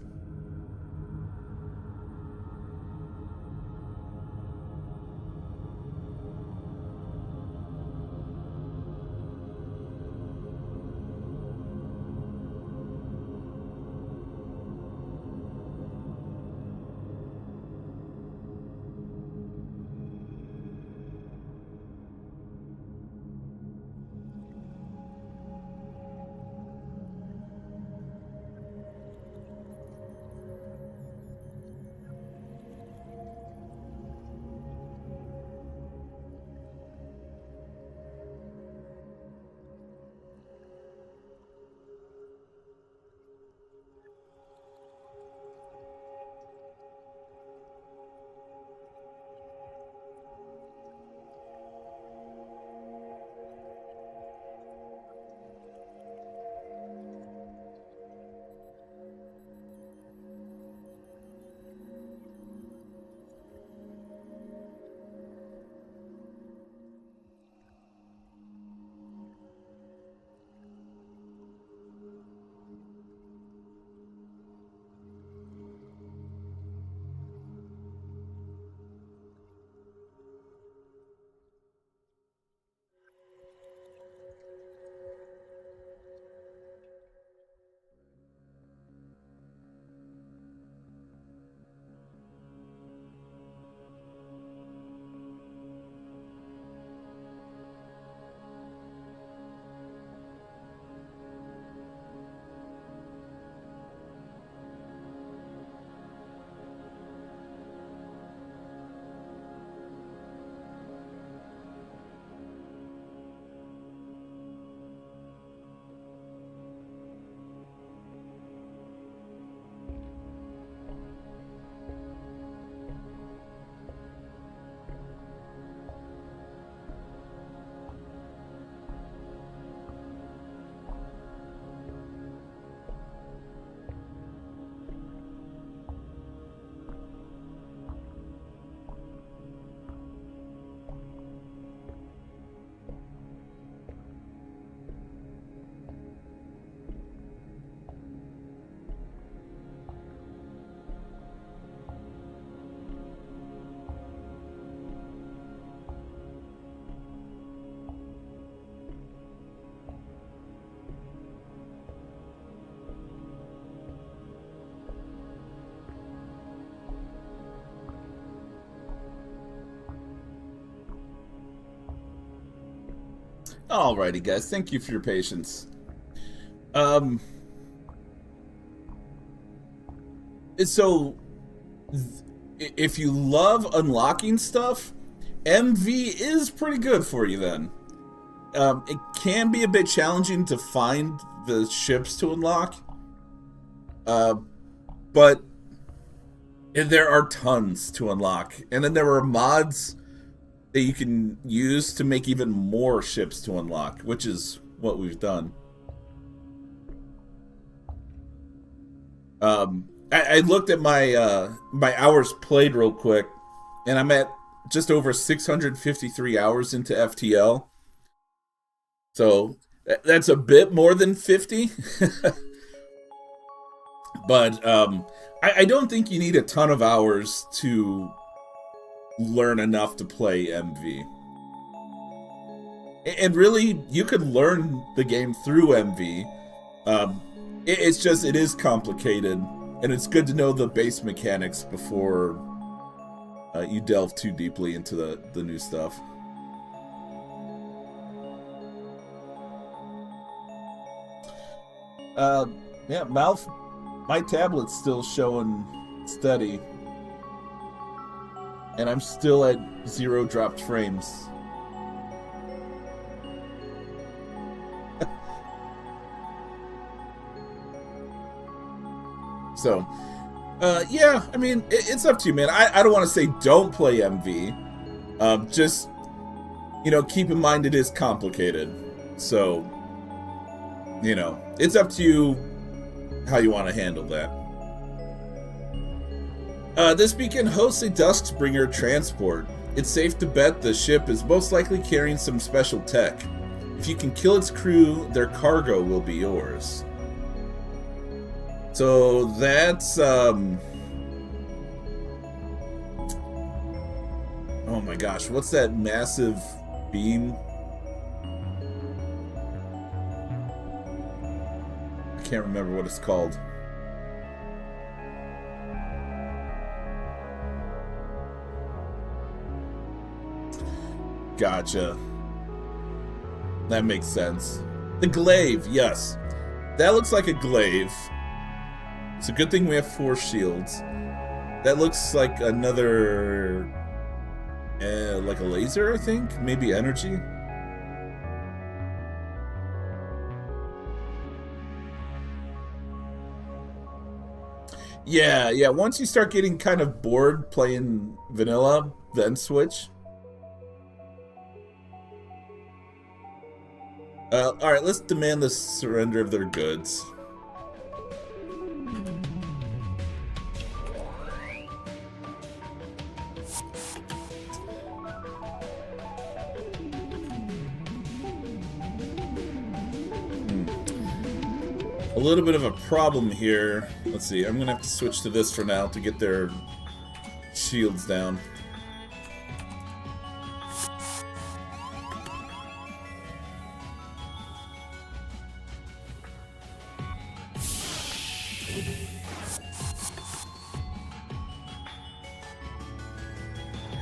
Alrighty, guys. Thank you for your patience. So, if you love unlocking stuff, MV is pretty good for you then. It can be a bit challenging to find the ships to unlock. But there are tons to unlock. And then there are mods that you can use to make even more ships to unlock, which is what we've done. I looked at my my hours played real quick, and I'm at just over 653 hours into FTL. So that's a bit more than 50. But I don't think you need a ton of hours to learn enough to play MV. And really, you could learn the game through MV. It's just, it is complicated, and it's good to know the base mechanics before you delve too deeply into the new stuff. Yeah, mouth. My tablet's still showing steady, and I'm still at 0 dropped frames. So, yeah, I mean, it's up to you, man. I don't want to say don't play MV. Just, you know, keep in mind it is complicated. So, you know, it's up to you how you want to handle that. This beacon hosts a Duskbringer transport. It's safe to bet the ship is most likely carrying some special tech. If you can kill its crew, their cargo will be yours. So that's, oh my gosh, what's that massive beam? I can't remember what it's called. Gotcha. That makes sense. The glaive, yes. That looks like a glaive. It's a good thing we have 4 shields. That looks like another... like a laser, I think? Maybe energy? Yeah, once you start getting kind of bored playing vanilla, then switch. Alright, let's demand the surrender of their goods. A little bit of a problem here. Let's see, I'm gonna have to switch to this for now to get their shields down.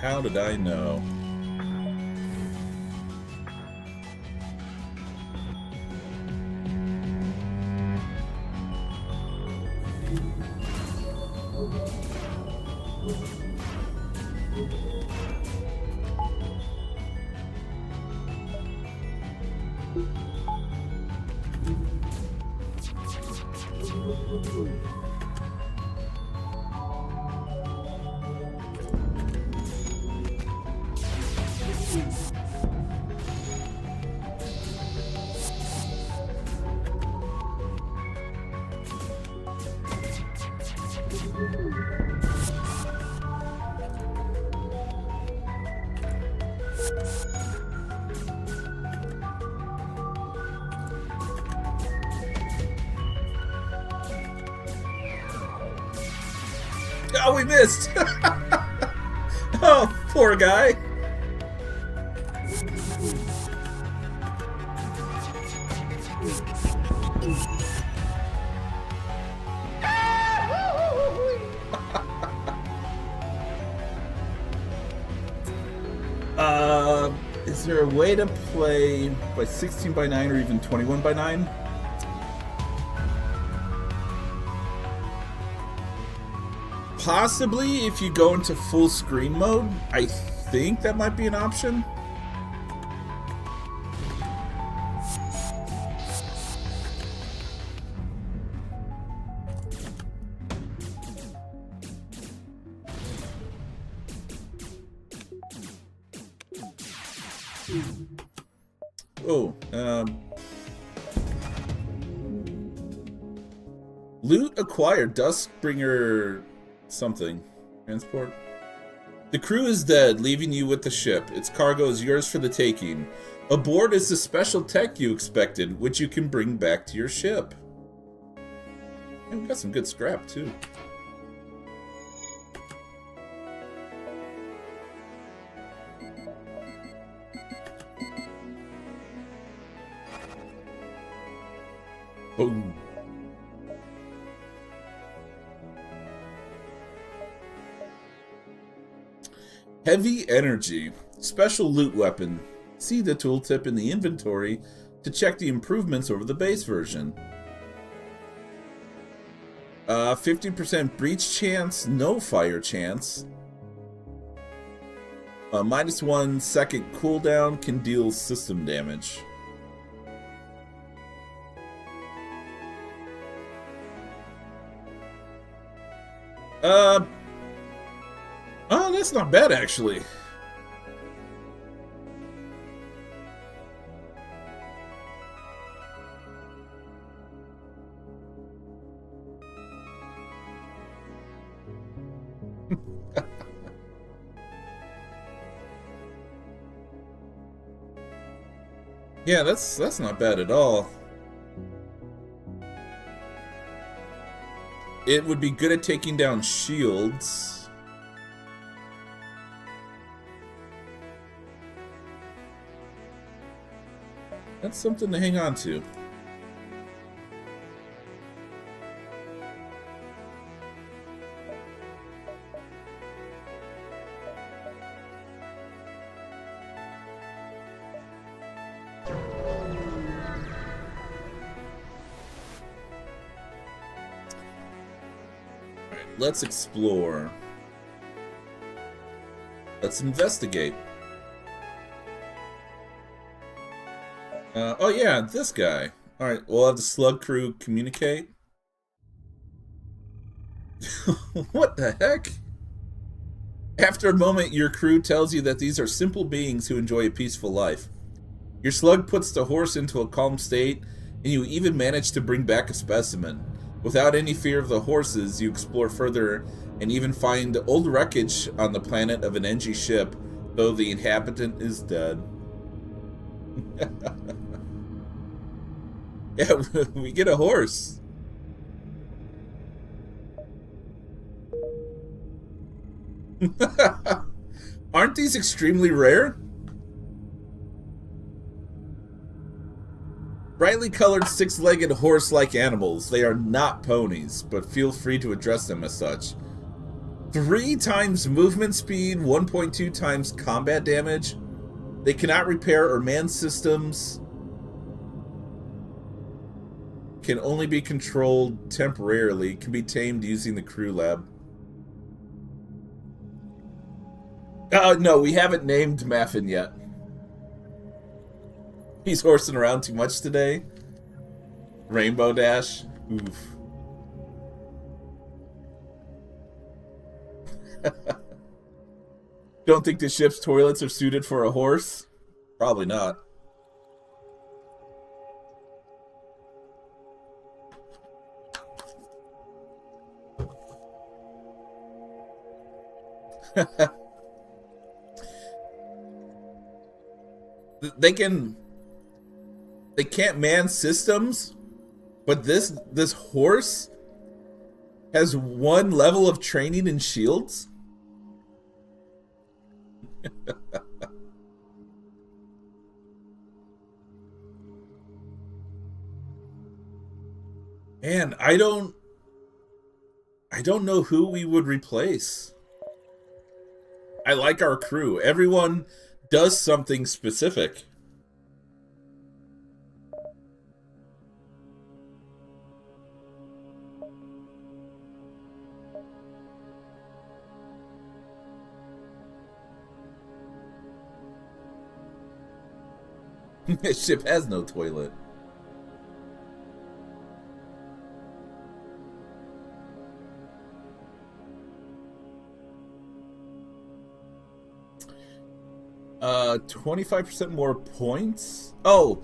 How did I know? Oh, we missed! Oh, poor guy. Is there a way to play by 16 by 9 or even 21 by 9? Possibly if you go into full screen mode. I think that might be an option. Oh, loot acquired, Duskbringer something. Transport. The crew is dead, leaving you with the ship. Its cargo is yours for the taking. Aboard is the special tech you expected, which you can bring back to your ship. And we got some good scrap, too. Boom. Heavy energy. Special loot weapon. See the tooltip in the inventory to check the improvements over the base version. 50% breach chance, no fire chance. -1 second cooldown can deal system damage. Oh, that's not bad, actually. Yeah, that's not bad at all. It would be good at taking down shields. That's something to hang on to. Let's explore. Let's investigate. Oh yeah, this guy. Alright, we'll have the slug crew communicate. What the heck? After a moment, your crew tells you that these are simple beings who enjoy a peaceful life. Your slug puts the horse into a calm state, and you even manage to bring back a specimen. Without any fear of the horses, you explore further and even find old wreckage on the planet of an NG ship, though the inhabitant is dead. Yeah, we get a horse. Aren't these extremely rare? Brightly colored six-legged horse-like animals. They are not ponies, but feel free to address them as such. 3 times movement speed, 1.2 times combat damage. They cannot repair or man systems. Can only be controlled temporarily. Can be tamed using the crew lab. No, we haven't named Maffin yet. He's horsing around too much today. Rainbow Dash. Oof. Don't think the ship's toilets are suited for a horse? Probably not. They can't man systems, but this horse has 1 level of training in shields. Man, I don't know who we would replace. I like our crew. Everyone does something specific. This ship has no toilet. Uh, 25% more points? Oh,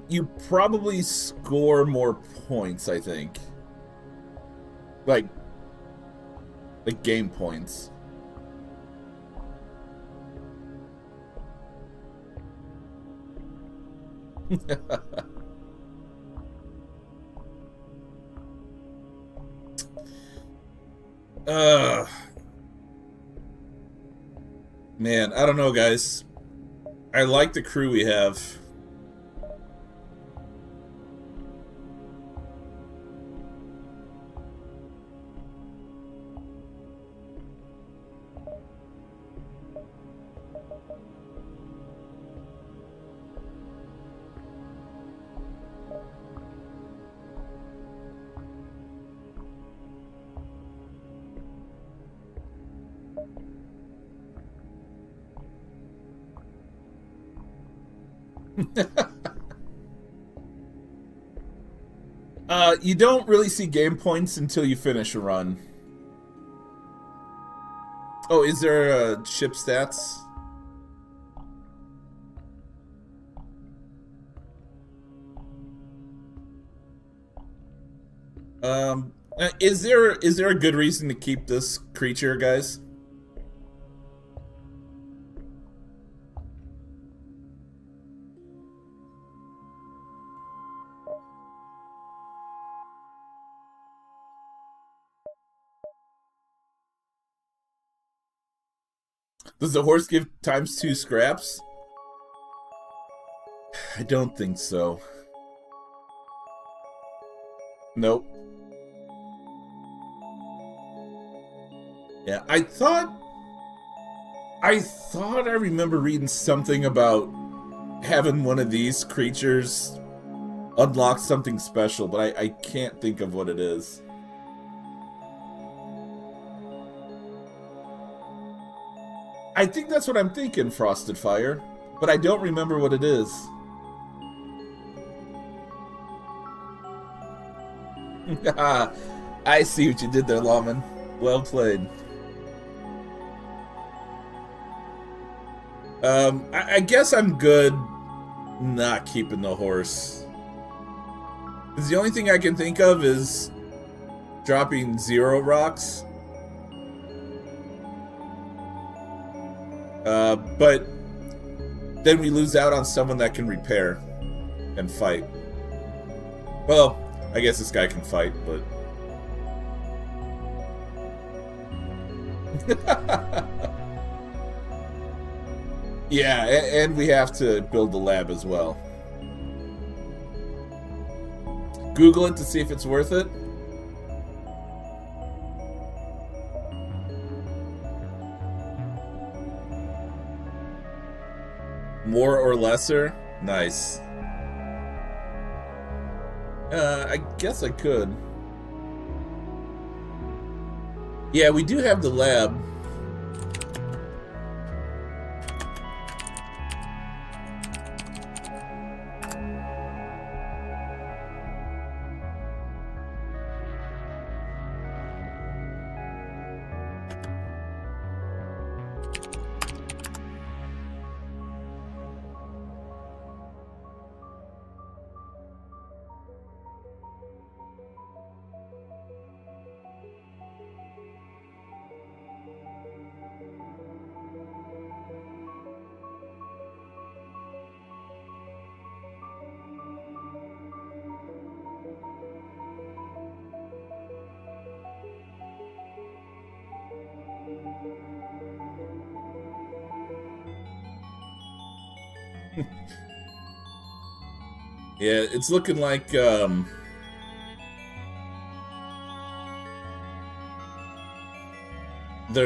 you probably score more points, I think. Like game points. Man, I don't know, guys. I like the crew we have. You don't really see game points until you finish a run. Oh, is there ship stats? Is there a good reason to keep this creature, guys? Does the horse give ×2 scraps? I don't think so. Nope. Yeah, I thought I remember reading something about having one of these creatures unlock something special, but I can't think of what it is. I think that's what I'm thinking, Frosted Fire, but I don't remember what it is. I see what you did there, Lawman. Well played. I guess I'm good not keeping the horse. 'Cause the only thing I can think of is dropping 0 rocks. But then we lose out on someone that can repair and fight. Well, I guess this guy can fight, but... Yeah, and we have to build the lab as well. Google it to see if it's worth it. More or lesser? Nice. I guess I could. Yeah, we do have the lab. Yeah, it's looking like, they're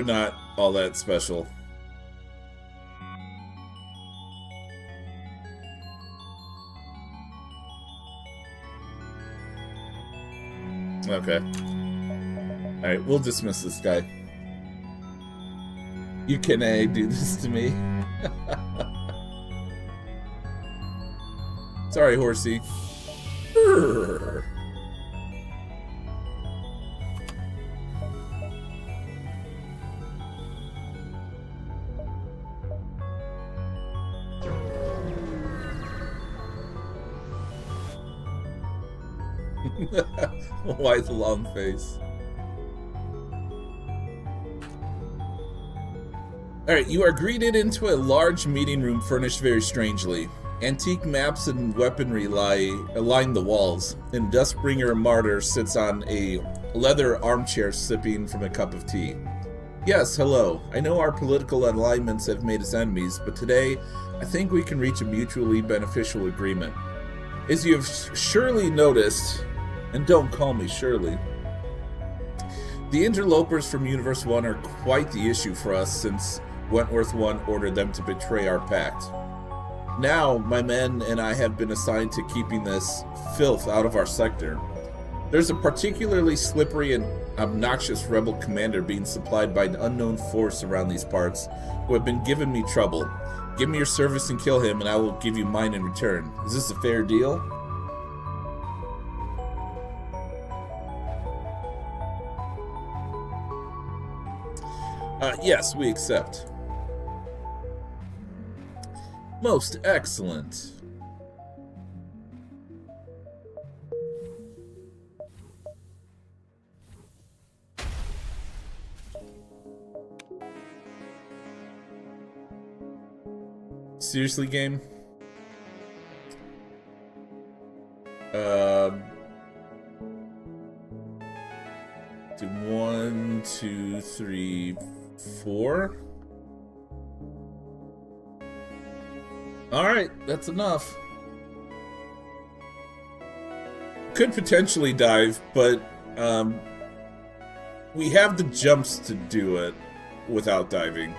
not all that special. Okay. Alright, we'll dismiss this guy. You can do this to me? Sorry, horsey. Urgh. Why the long face? Alright, you are greeted into a large meeting room furnished very strangely. Antique maps and weaponry line the walls, and Dustbringer Martyr sits on a leather armchair sipping from a cup of tea. Yes, hello. I know our political alignments have made us enemies, but today I think we can reach a mutually beneficial agreement. As you have surely noticed, and don't call me Shirley, the interlopers from Universe 1 are quite the issue for us since Wentworth 1 ordered them to betray our pact. Now, my men and I have been assigned to keeping this filth out of our sector. There's a particularly slippery and obnoxious rebel commander being supplied by an unknown force around these parts who have been giving me trouble. Give me your service and kill him, and I will give you mine in return. Is this a fair deal? Yes, we accept. Most excellent. Seriously, game? Do 1, 2, 3, 4. Alright, that's enough. Could potentially dive, but we have the jumps to do it without diving.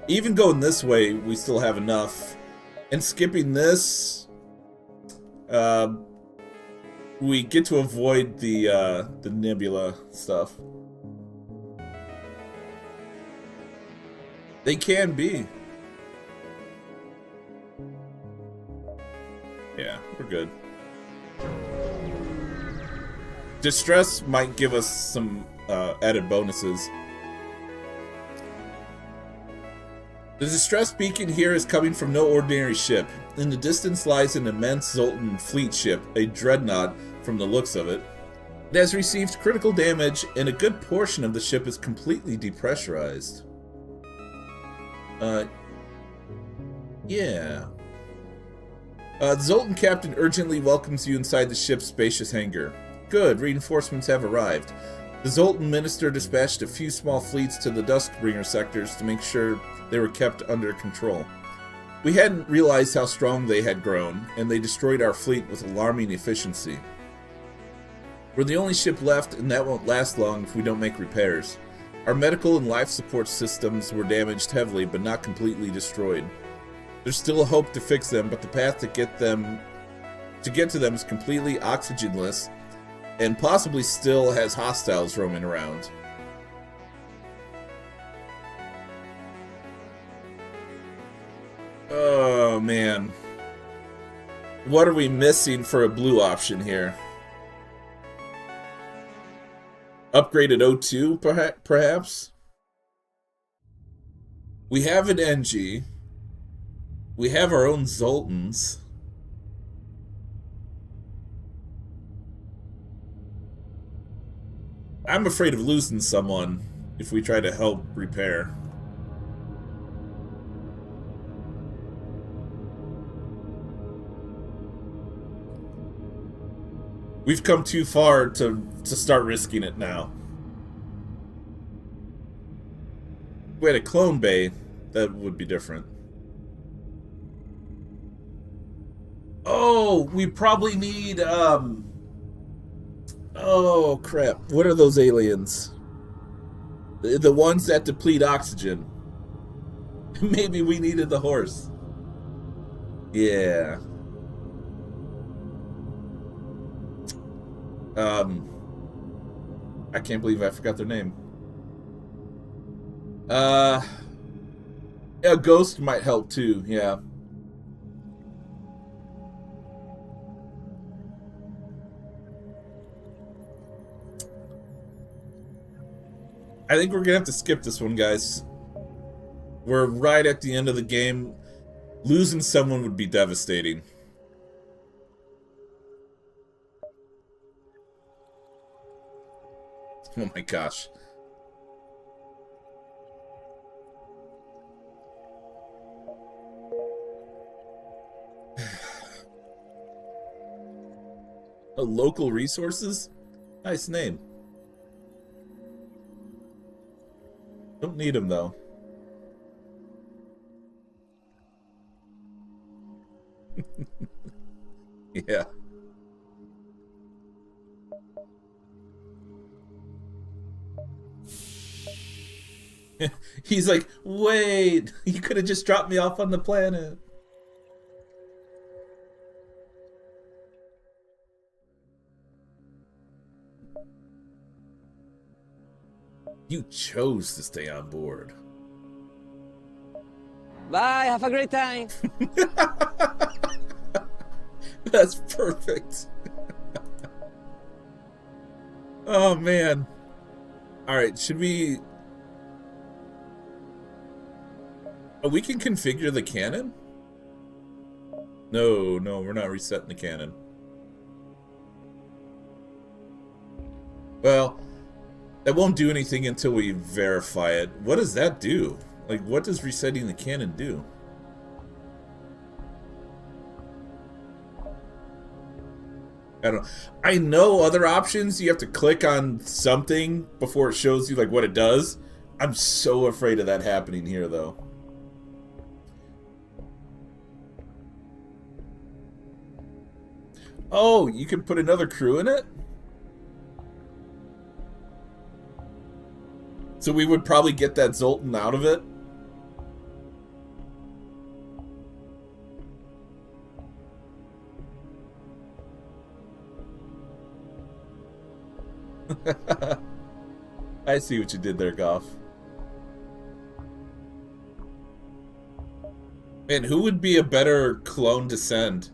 Even going this way, we still have enough. And skipping this, we get to avoid the nebula stuff. They can be. Yeah, we're good. Distress might give us some added bonuses. The distress beacon here is coming from no ordinary ship. In the distance lies an immense Zoltan fleet ship, a dreadnought from the looks of it. It has received critical damage, and a good portion of the ship is completely depressurized. Yeah. The Zoltan captain urgently welcomes you inside the ship's spacious hangar. Good, reinforcements have arrived. The Zoltan minister dispatched a few small fleets to the Duskbringer sectors to make sure they were kept under control. We hadn't realized how strong they had grown, and they destroyed our fleet with alarming efficiency. We're the only ship left, and that won't last long if we don't make repairs. Our medical and life support systems were damaged heavily, but not completely destroyed. There's still a hope to fix them, but the path to get to them is completely oxygenless, and possibly still has hostiles roaming around. Oh man. What are we missing for a blue option here? Upgraded O2, perhaps? We have an NG. We have our own Zoltans. I'm afraid of losing someone if we try to help repair. We've come too far to start risking it now. If we had a clone bay, that would be different. Oh, we probably need, oh, crap. What are those aliens? The ones that deplete oxygen. Maybe we needed the horse. Yeah. I can't believe I forgot their name. A ghost might help too, yeah. I think we're gonna have to skip this one, guys. We're right at the end of the game. Losing someone would be devastating. Oh my gosh. Local resources? Nice name. Don't need them though. Yeah. He's like, wait, you could have just dropped me off on the planet. You chose to stay on board. Bye, have a great time. That's perfect. Oh man. All right, should we? Oh, we can configure the cannon? No, we're not resetting the cannon. Well, that won't do anything until we verify it. What does that do? Like, what does resetting the cannon do? I don't know. I know other options. You have to click on something before it shows you like what it does. I'm so afraid of that happening here, though. Oh, you can put another crew in it? So we would probably get that Zoltan out of it? I see what you did there, Goff. Man, who would be a better clone to send?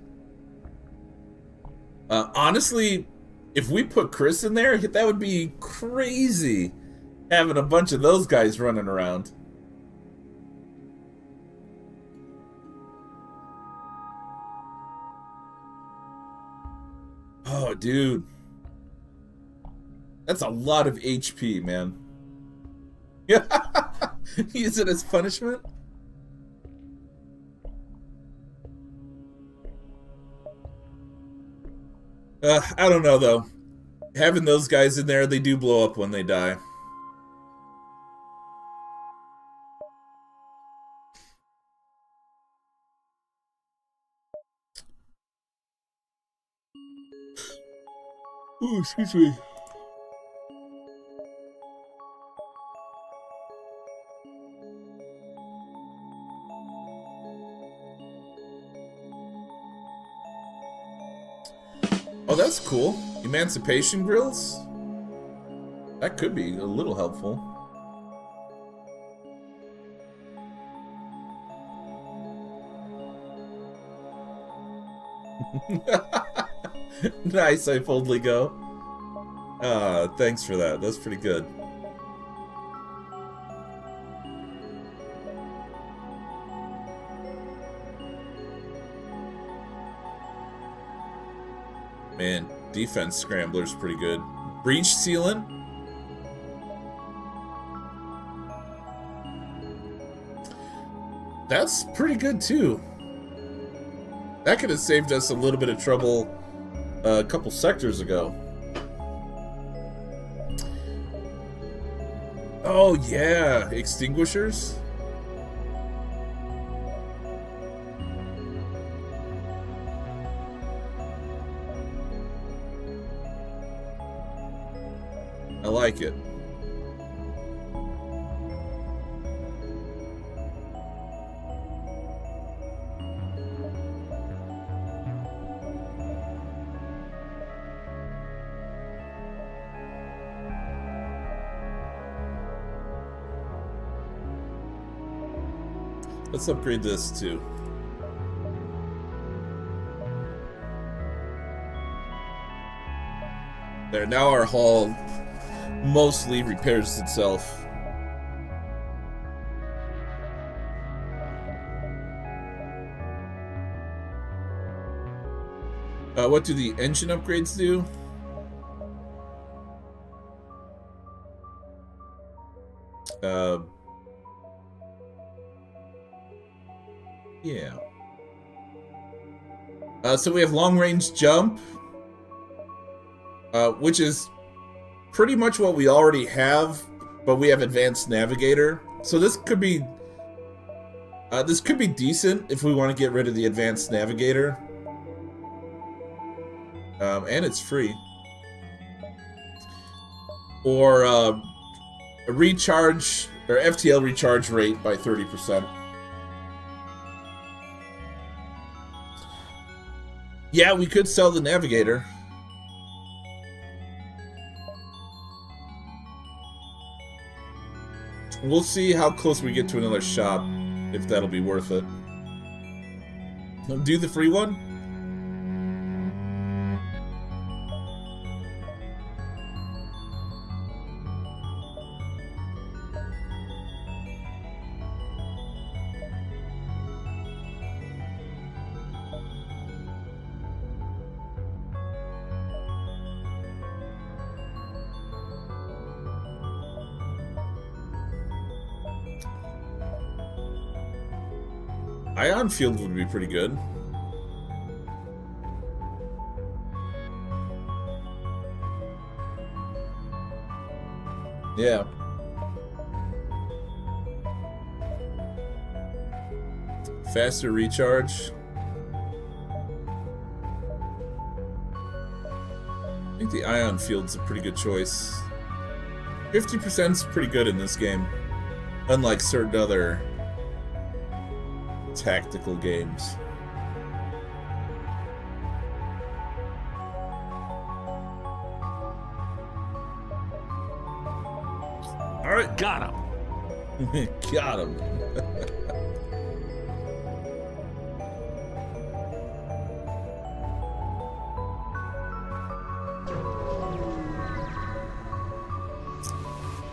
Honestly, if we put Chris in there, that would be crazy. Having a bunch of those guys running around. Oh, dude. That's a lot of HP, man. Yeah. Use it as punishment? I don't know, though. Having those guys in there, they do blow up when they die. Ooh, excuse me. Oh, that's cool. Emancipation grills? That could be a little helpful. Nice, I boldly go. Thanks for that. That's pretty good. Man, defense scrambler's pretty good. Breach sealant? That's pretty good too. That could have saved us a little bit of trouble a couple sectors ago. Oh yeah, extinguishers? I like it. Let's upgrade this too. There, now our hull mostly repairs itself. What do the engine upgrades do? Yeah. So we have long range jump, which is pretty much what we already have, but we have advanced navigator. So this could be decent if we want to get rid of the advanced navigator. And it's free. Or a recharge or FTL recharge rate by 30%. Yeah, we could sell the navigator. We'll see how close we get to another shop, if that'll be worth it. Do the free one? Ion field would be pretty good. Yeah. Faster recharge. I think the ion field's a pretty good choice. 50% is pretty good in this game, unlike certain other tactical games. All right, Got him. got him.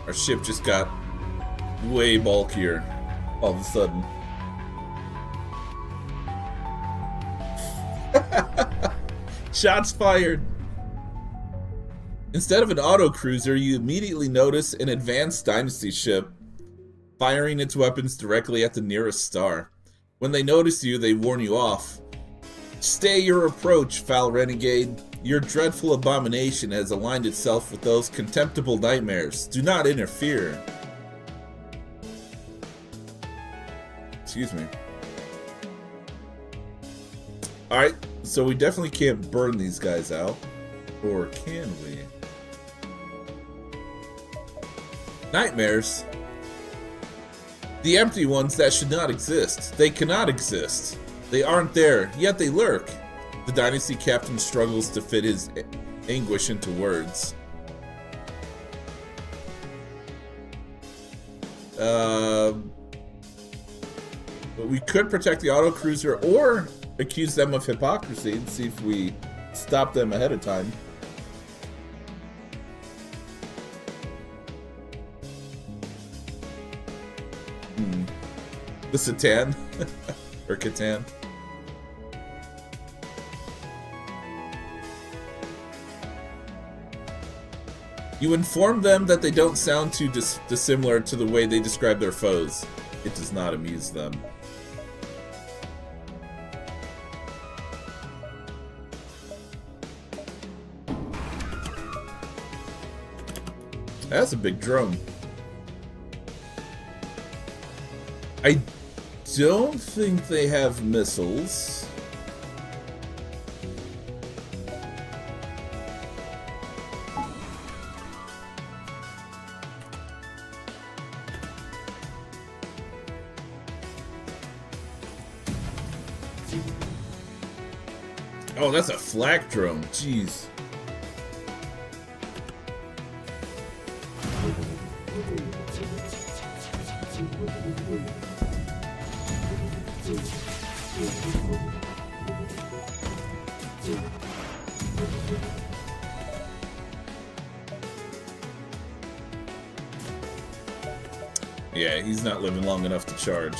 Our ship just got way bulkier all of a sudden. Shots fired. Instead of an autocruiser, you immediately notice an advanced Dynasty ship firing its weapons directly at the nearest star. When they notice you, they warn you off. Stay your approach, foul renegade. Your dreadful abomination has aligned itself with those contemptible nightmares. Do not interfere. Excuse me. Alright, so we definitely can't burn these guys out. Or can we? Nightmares? The empty ones that should not exist. They cannot exist. They aren't there, yet they lurk. The Dynasty captain struggles to fit his anguish into words. But we could protect the autocruiser or accuse them of hypocrisy and see if we stop them ahead of time. The Satan or Catan. You inform them that they don't sound too dissimilar to the way they describe their foes. It does not amuse them. That's a big drone. I don't think they have missiles. Oh, that's a flak drone. Jeez. Yeah, he's not living long enough to charge.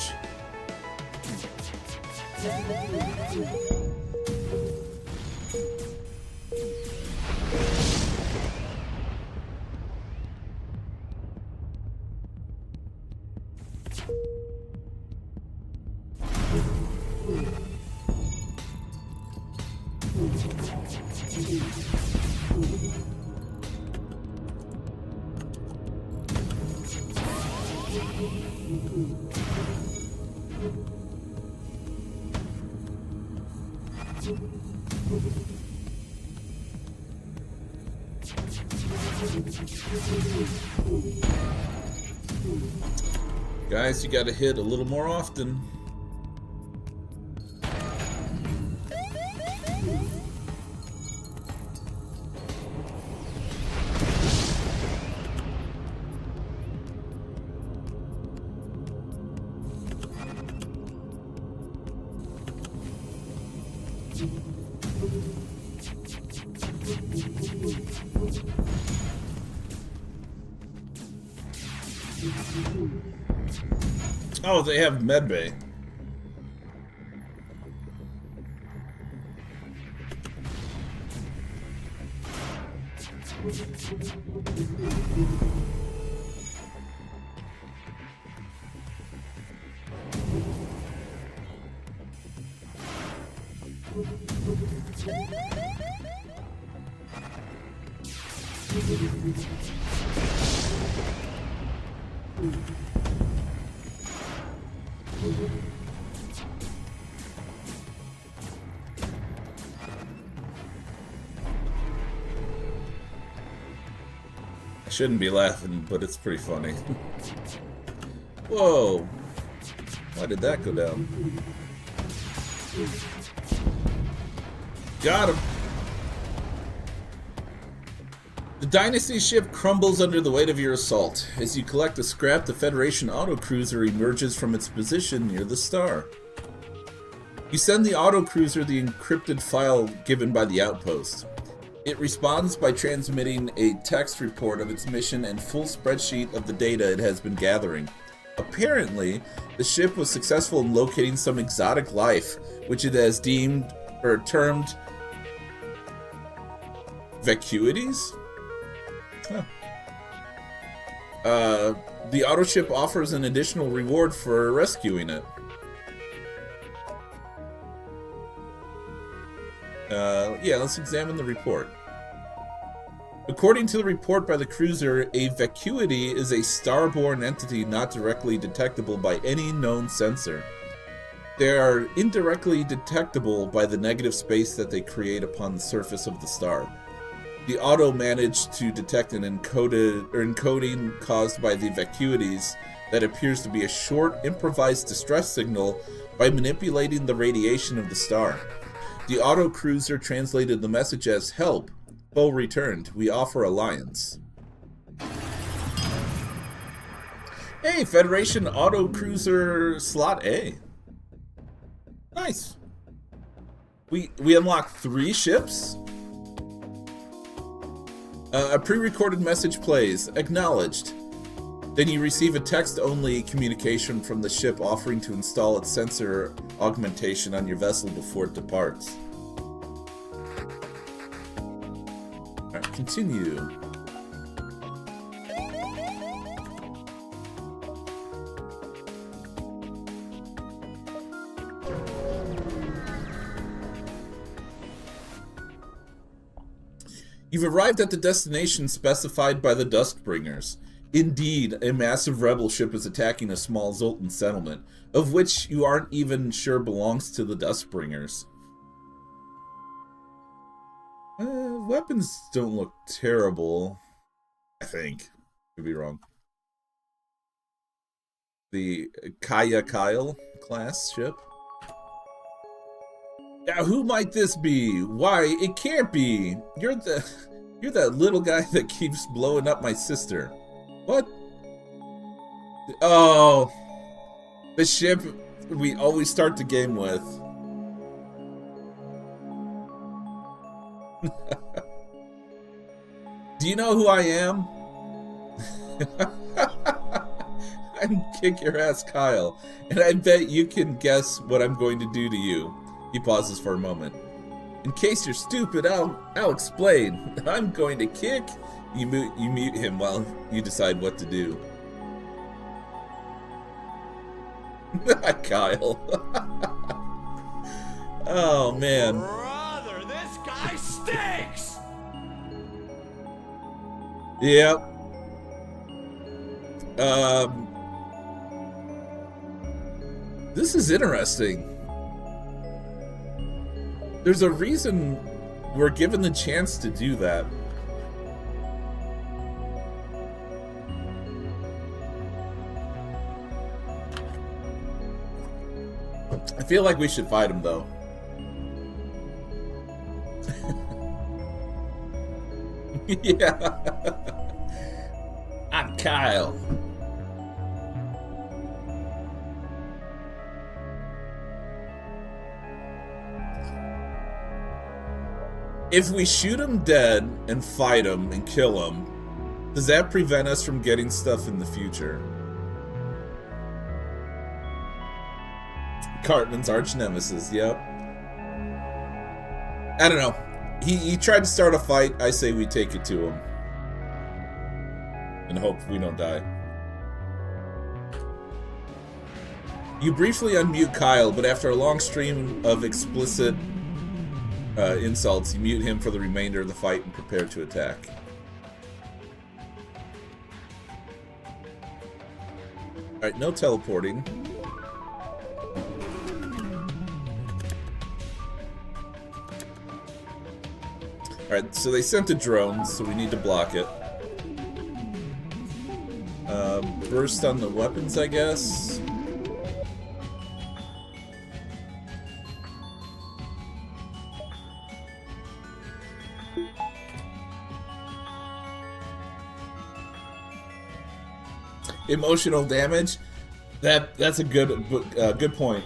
Guys, you gotta hit a little more often. Oh, they have medbay. I shouldn't be laughing, but it's pretty funny. Whoa! Why did that go down? Got him! The Dynasty ship crumbles under the weight of your assault. As you collect the scrap, the Federation autocruiser emerges from its position near the star. You send the autocruiser the encrypted file given by the outpost. It responds by transmitting a text report of its mission and full spreadsheet of the data it has been gathering. Apparently, the ship was successful in locating some exotic life, which it has deemed or termed vacuities? Huh. The autoship offers an additional reward for rescuing it. Yeah, let's examine the report. According to the report by the cruiser, a vacuity is a starborn entity not directly detectable by any known sensor. They are indirectly detectable by the negative space that they create upon the surface of the star. The auto managed to detect an encoding caused by the vacuities that appears to be a short, improvised distress signal by manipulating the radiation of the star. The autocruiser translated the message as, "Help, foe returned, we offer alliance." Hey, Federation autocruiser slot A. Nice. We unlocked 3 ships. A pre-recorded message plays, acknowledged. Then you receive a text-only communication from the ship offering to install its sensor augmentation on your vessel before it departs. Alright, continue. You've arrived at the destination specified by the Duskbringers. Indeed, a massive rebel ship is attacking a small Zoltan settlement, of which you aren't even sure belongs to the Duskbringers. Weapons don't look terrible, I think. Could be wrong. The Kaya Kyle class ship. Now, who might this be? Why, it can't be. You're that little guy that keeps blowing up my sister. What? Oh, the ship we always start the game with. Do you know who I am? and kick your ass, Kyle. And I bet you can guess what I'm going to do to you. He pauses for a moment. In case you're stupid, I'll explain. I'm going to kick. You mute him while you decide what to do. Kyle. Oh man. Brother, this guy stinks! Yep. This is interesting. There's a reason we're given the chance to do that. I feel like we should fight him, though. Yeah. I'm Kyle. If we shoot him dead and fight him and kill him, does that prevent us from getting stuff in the future? Cartman's arch nemesis, yep. I don't know. He tried to start a fight. I say we take it to him. And hope we don't die. You briefly unmute Kyle, but after a long stream of explicit insults, you mute him for the remainder of the fight and prepare to attack. Alright, no teleporting. Alright, so they sent a drone, so we need to block it. Burst on the weapons, I guess. Emotional damage. That's a good point.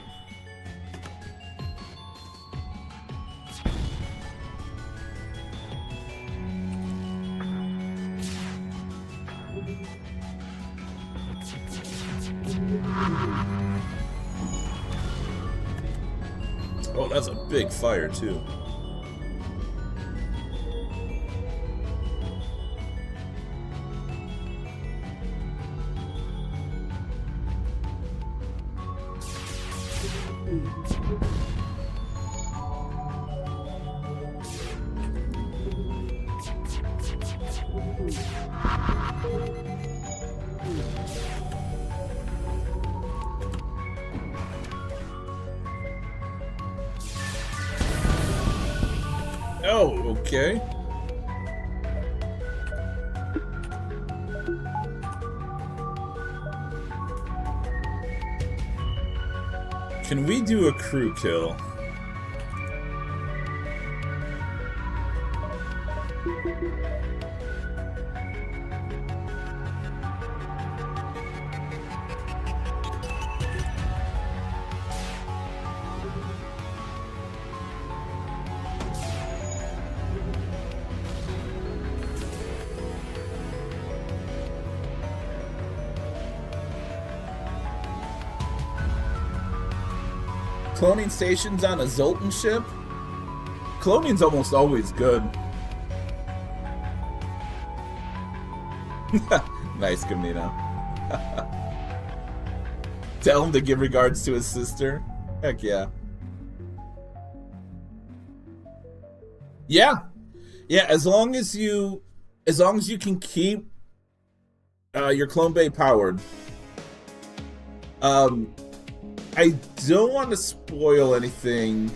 Oh, that's a big fire too. Oh, okay. Can we do a crew kill? Cloning stations on a Zoltan ship? Cloning's almost always good. Nice, Camino. Tell him to give regards to his sister. Heck yeah. Yeah. Yeah, as long as you can keep your clone bay powered. I don't want to spoil anything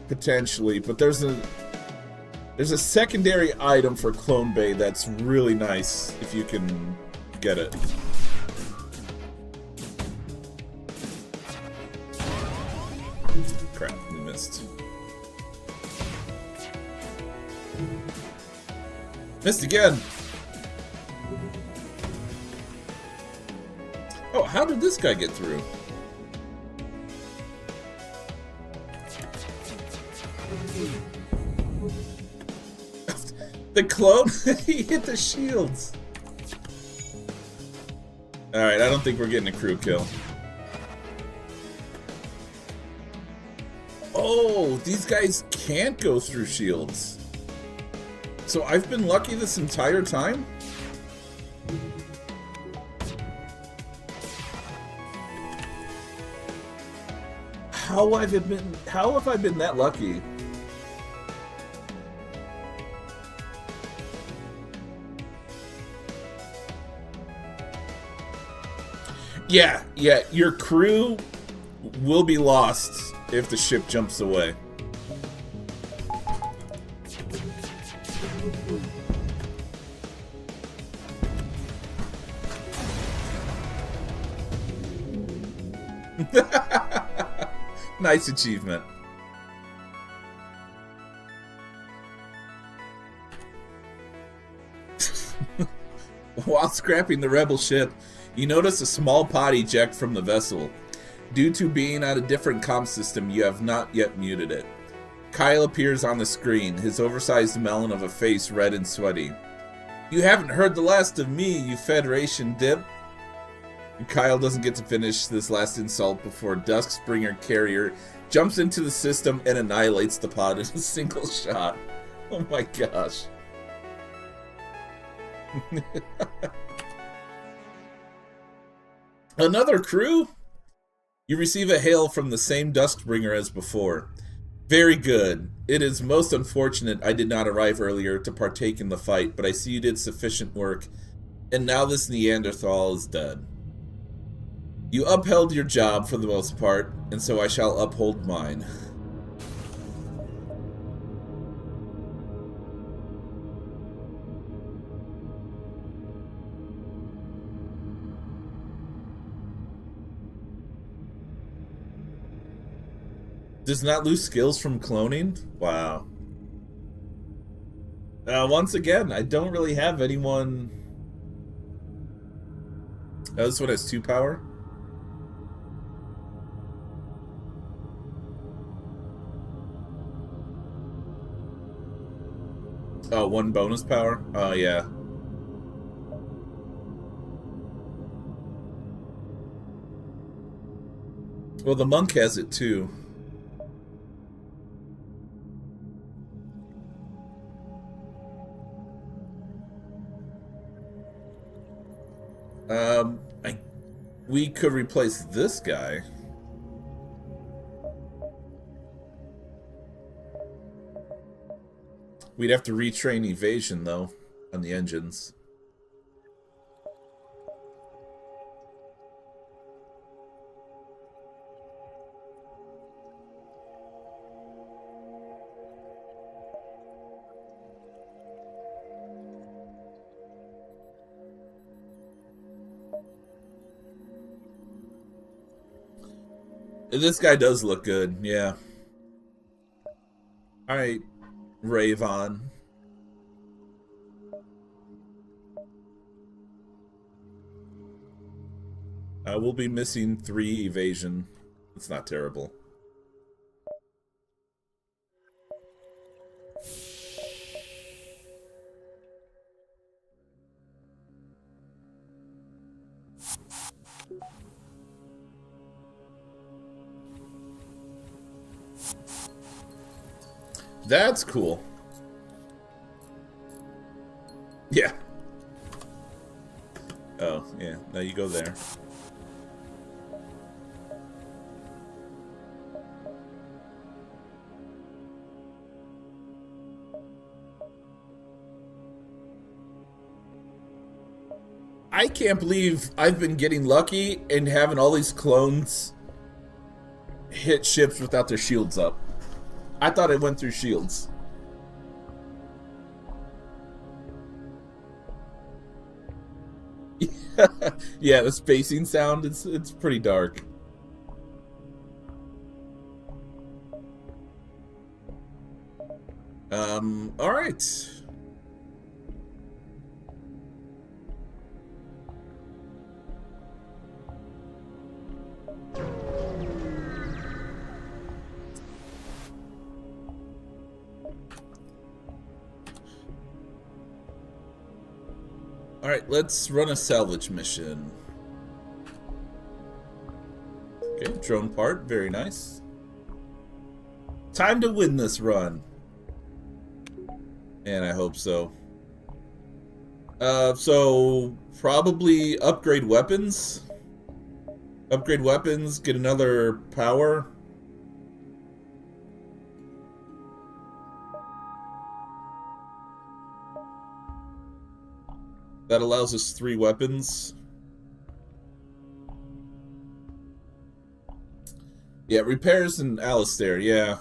potentially, but there's a secondary item for Clone Bay that's really nice if you can get it. Crap, we missed. Missed again. Oh, how did this guy get through? The clone, he hit the shields. Alright, I don't think we're getting a crew kill. Oh, these guys can't go through shields. So I've been lucky this entire time? How have I been that lucky? Yeah, your crew will be lost if the ship jumps away. Nice achievement. While scrapping the rebel ship, you notice a small pod eject from the vessel. Due to being on a different comm system, you have not yet muted it. Kyle appears on the screen, his oversized melon of a face red and sweaty. You haven't heard the last of me, you Federation dip. Kyle doesn't get to finish this last insult before Duskspringer Carrier jumps into the system and annihilates the pod in a single shot. Oh my gosh. Another crew? You receive a hail from the same Duskbringer as before. Very good. It is most unfortunate I did not arrive earlier to partake in the fight, but I see you did sufficient work, and now this Neanderthal is dead. You upheld your job for the most part, and so I shall uphold mine. Does not lose skills from cloning? Wow. Once again, I don't really have anyone... Oh, this one has 2 power? Oh, 1 bonus power? Oh, yeah. Well, the monk has it too. We could replace this guy. We'd have to retrain evasion, though, on the engines. This guy does look good, yeah. Alright, Ravon. We'll be missing 3 evasion. It's not terrible. That's cool. Yeah. Oh, yeah. Now you go there. I can't believe I've been getting lucky and having all these clones hit ships without their shields up. I thought it went through shields. Yeah, the spacing sound, it's pretty dark. All right. Alright, let's run a salvage mission. Okay, drone part, very nice. Time to win this run. And I hope so. So probably upgrade weapons. Upgrade weapons, get another power. That allows us 3 weapons. Yeah, repairs and Alistair, yeah.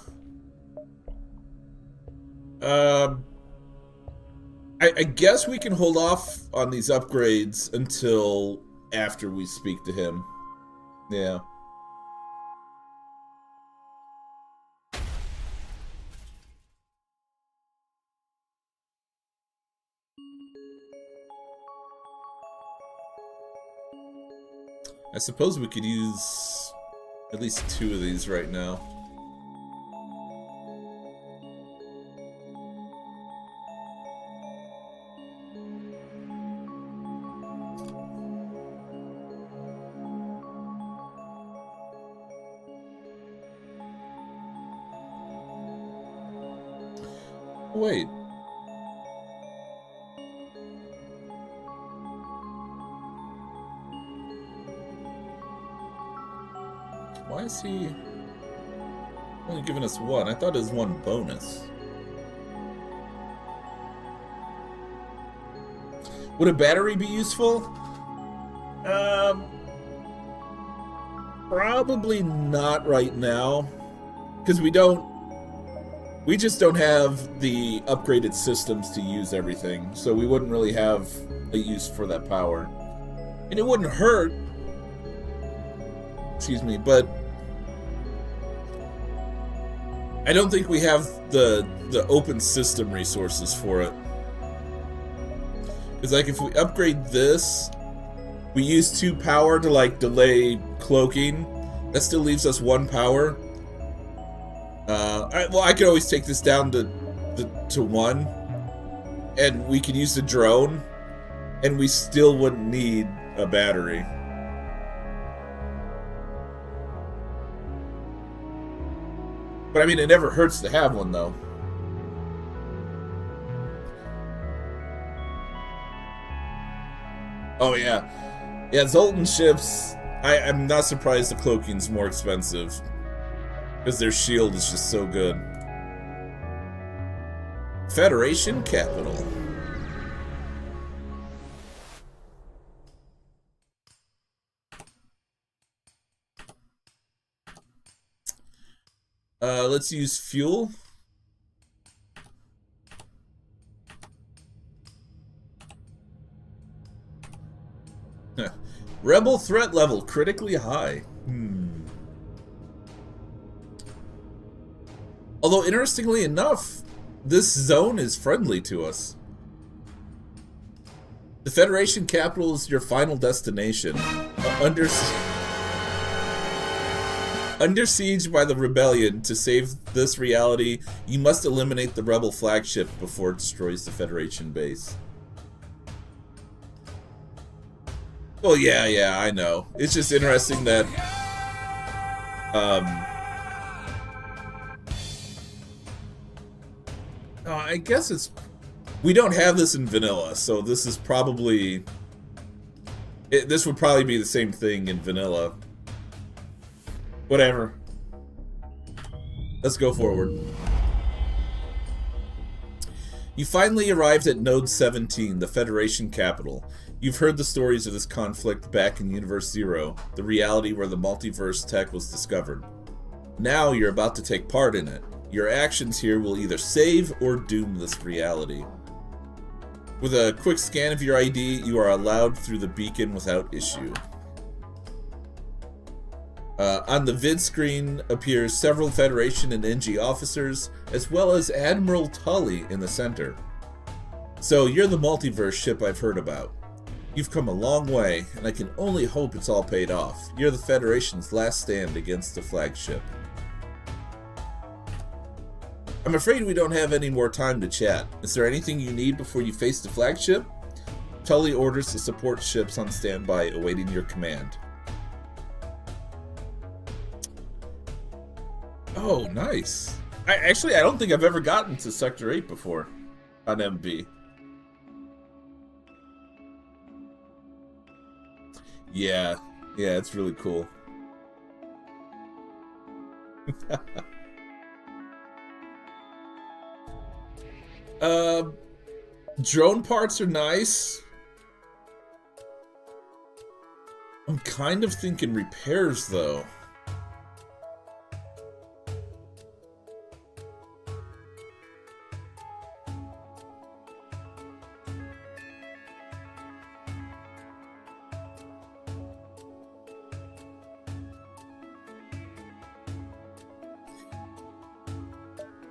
I guess we can hold off on these upgrades until after we speak to him. Yeah. I suppose we could use at least 2 of these right now. Wait. Why is he only giving us 1? I thought it was 1 bonus. Would a battery be useful? Probably not right now. Because we just don't have the upgraded systems to use everything, so we wouldn't really have a use for that power. And it wouldn't hurt, excuse me, but I don't think we have the open system resources for it. Because like if we upgrade this, we use 2 power to like delay cloaking. That still leaves us 1 power. Well, I could always take this down to 1, and we could use the drone, and we still wouldn't need a battery. But I mean, it never hurts to have one, though. Oh yeah, yeah. Zoltan ships. I'm not surprised the cloaking's more expensive. Because their shield is just so good. Federation capital. Let's use fuel. Rebel threat level critically high. Although, interestingly enough, this zone is friendly to us. The Federation capital is your final destination. Under siege by the rebellion, to save this reality, you must eliminate the rebel flagship before it destroys the Federation base. Well, yeah, I know. It's just interesting that... I guess it's... We don't have this in vanilla, so this is probably... This would probably be the same thing in vanilla. Whatever. Let's go forward. You finally arrived at Node 17, the Federation capital. You've heard the stories of this conflict back in Universe Zero, the reality where the multiverse tech was discovered. Now you're about to take part in it. Your actions here will either save or doom this reality. With a quick scan of your ID, you are allowed through the beacon without issue. On the vid screen appears several Federation and NG officers, as well as Admiral Tully in the center. So you're the multiverse ship I've heard about. You've come a long way, and I can only hope it's all paid off. You're the Federation's last stand against the flagship. I'm afraid we don't have any more time to chat. Is there anything you need before you face the flagship? Tully orders the support ships on standby awaiting your command. Oh, nice. I don't think I've ever gotten to Sector 8 before on MV. Yeah, it's really cool. Drone parts are nice. I'm kind of thinking repairs, though.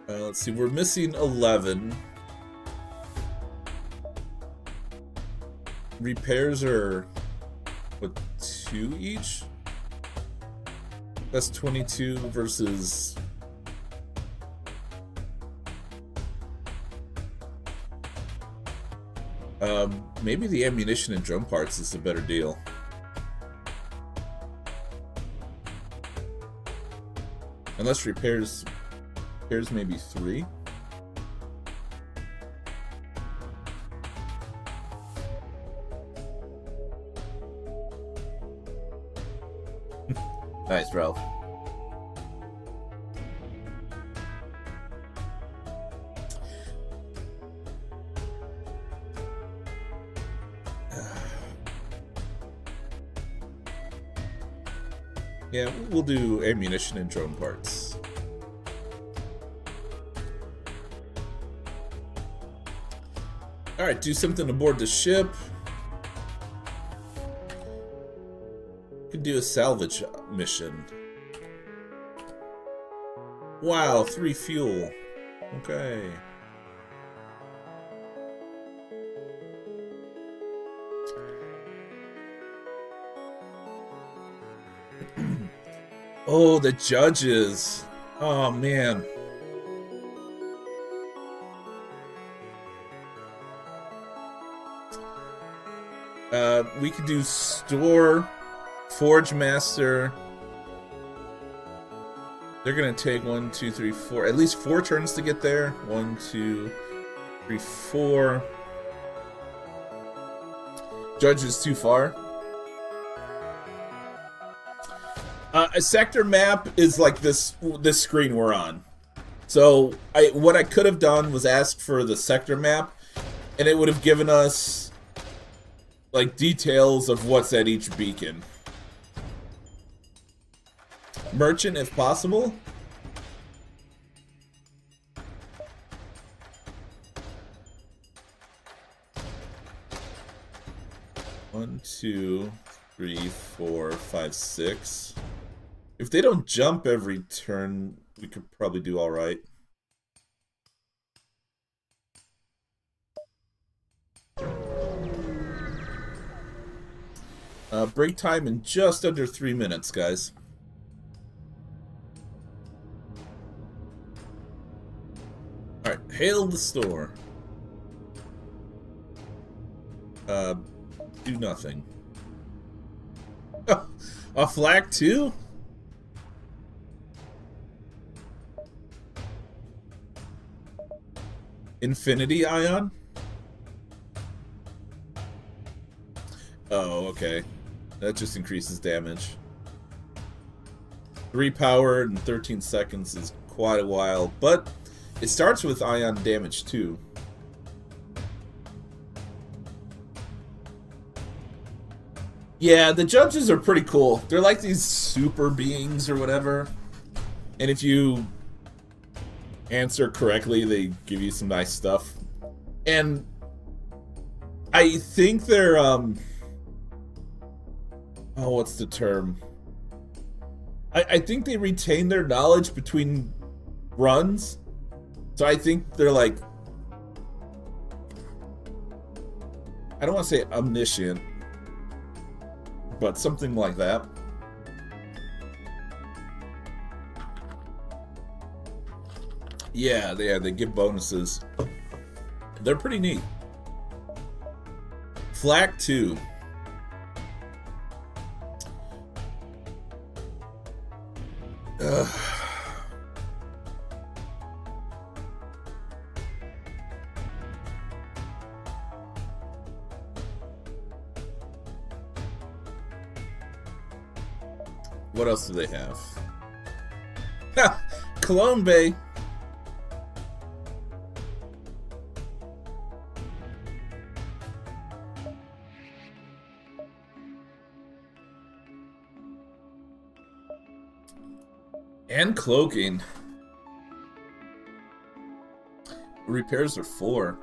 Let's see, we're missing 11. Repairs are, what, 2 each? That's 22 versus... maybe the ammunition and drum parts is a better deal. Unless repairs maybe 3. Nice, Ralph. Yeah, we'll do ammunition and drone parts. Alright, do something aboard the ship. Could do a salvage mission. Wow, 3 fuel. Okay. Oh, the judges. Oh, man. We could do store, Forge Master. They're gonna take 1, 2, 3, 4, at least 4 turns to get there. 1, 2, 3, 4. Judge is too far. A sector map is like this screen we're on. So what I could have done was ask for the sector map, and it would have given us like details of what's at each beacon. Merchant, if possible. One, 2, 3, 4, 5, 6. If they don't jump every turn, we could probably do all right. Break time in just under 3 minutes, guys. Alright, hail the store. Do nothing. A flak too? Infinity Ion? Oh, okay. That just increases damage. 3 power in 13 seconds is quite a while, but it starts with ion damage too. Yeah, the judges are pretty cool. They're like these super beings or whatever. And if you answer correctly, they give you some nice stuff. And I think they're oh, what's the term? I think they retain their knowledge between runs. So I think they're like, I don't want to say omniscient, but something like that. Yeah, they give bonuses. They're pretty neat. Flak 2. What else do they have? Ha! Cologne Bay. And cloaking. Repairs are 4.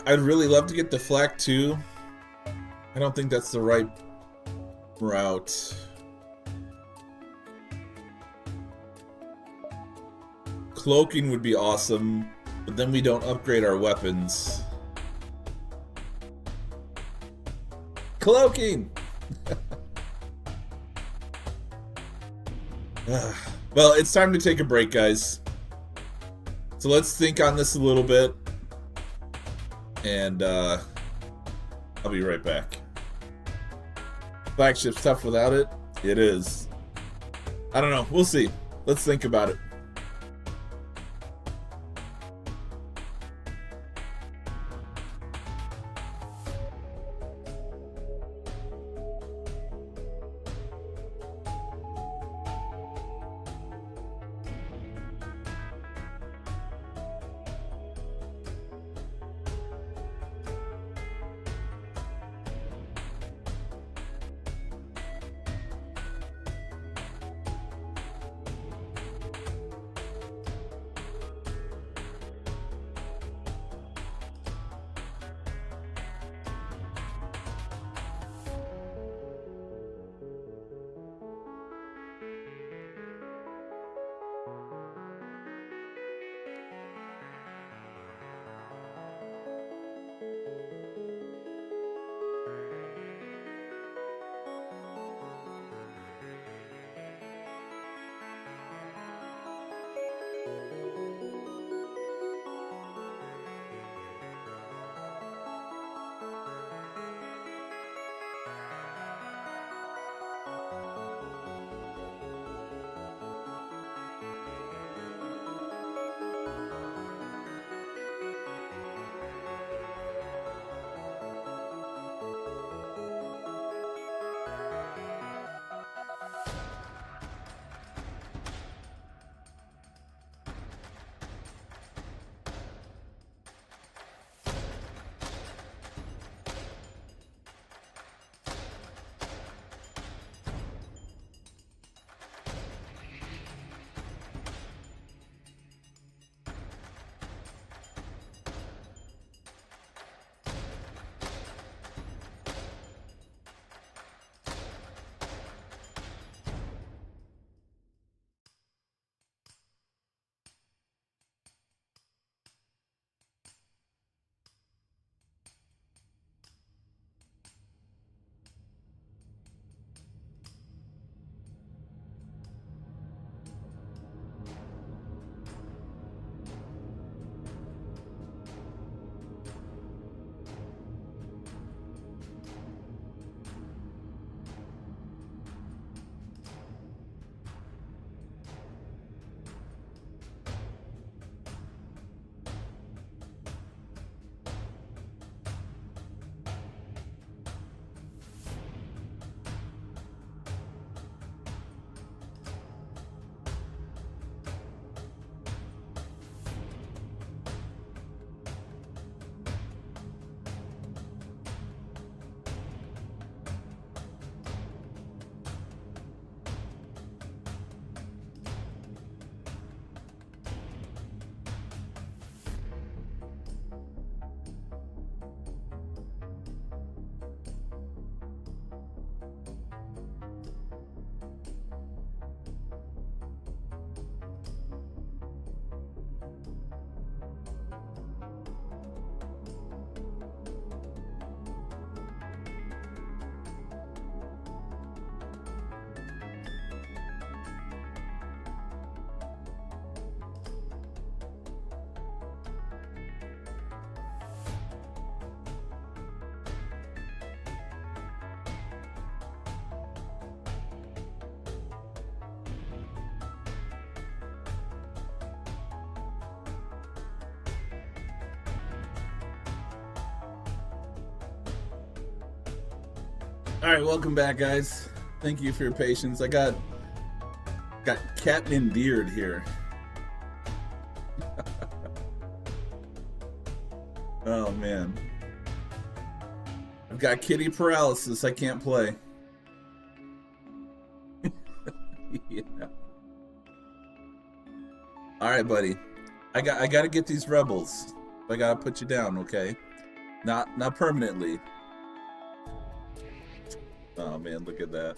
I'd really love to get the flak too. I don't think that's the right route. Cloaking would be awesome, but then we don't upgrade our weapons. Cloaking! Well, it's time to take a break, guys. So let's think on this a little bit. And I'll be right back. Flagship's tough without it? It is. I don't know. We'll see. Let's think about it. All right, welcome back, guys. Thank you for your patience. I got cat endeared here. Oh man, I've got kitty paralysis. I can't play. Yeah. All right, buddy. I got to get these rebels. I gotta put you down, okay? Not permanently. Oh man, look at that.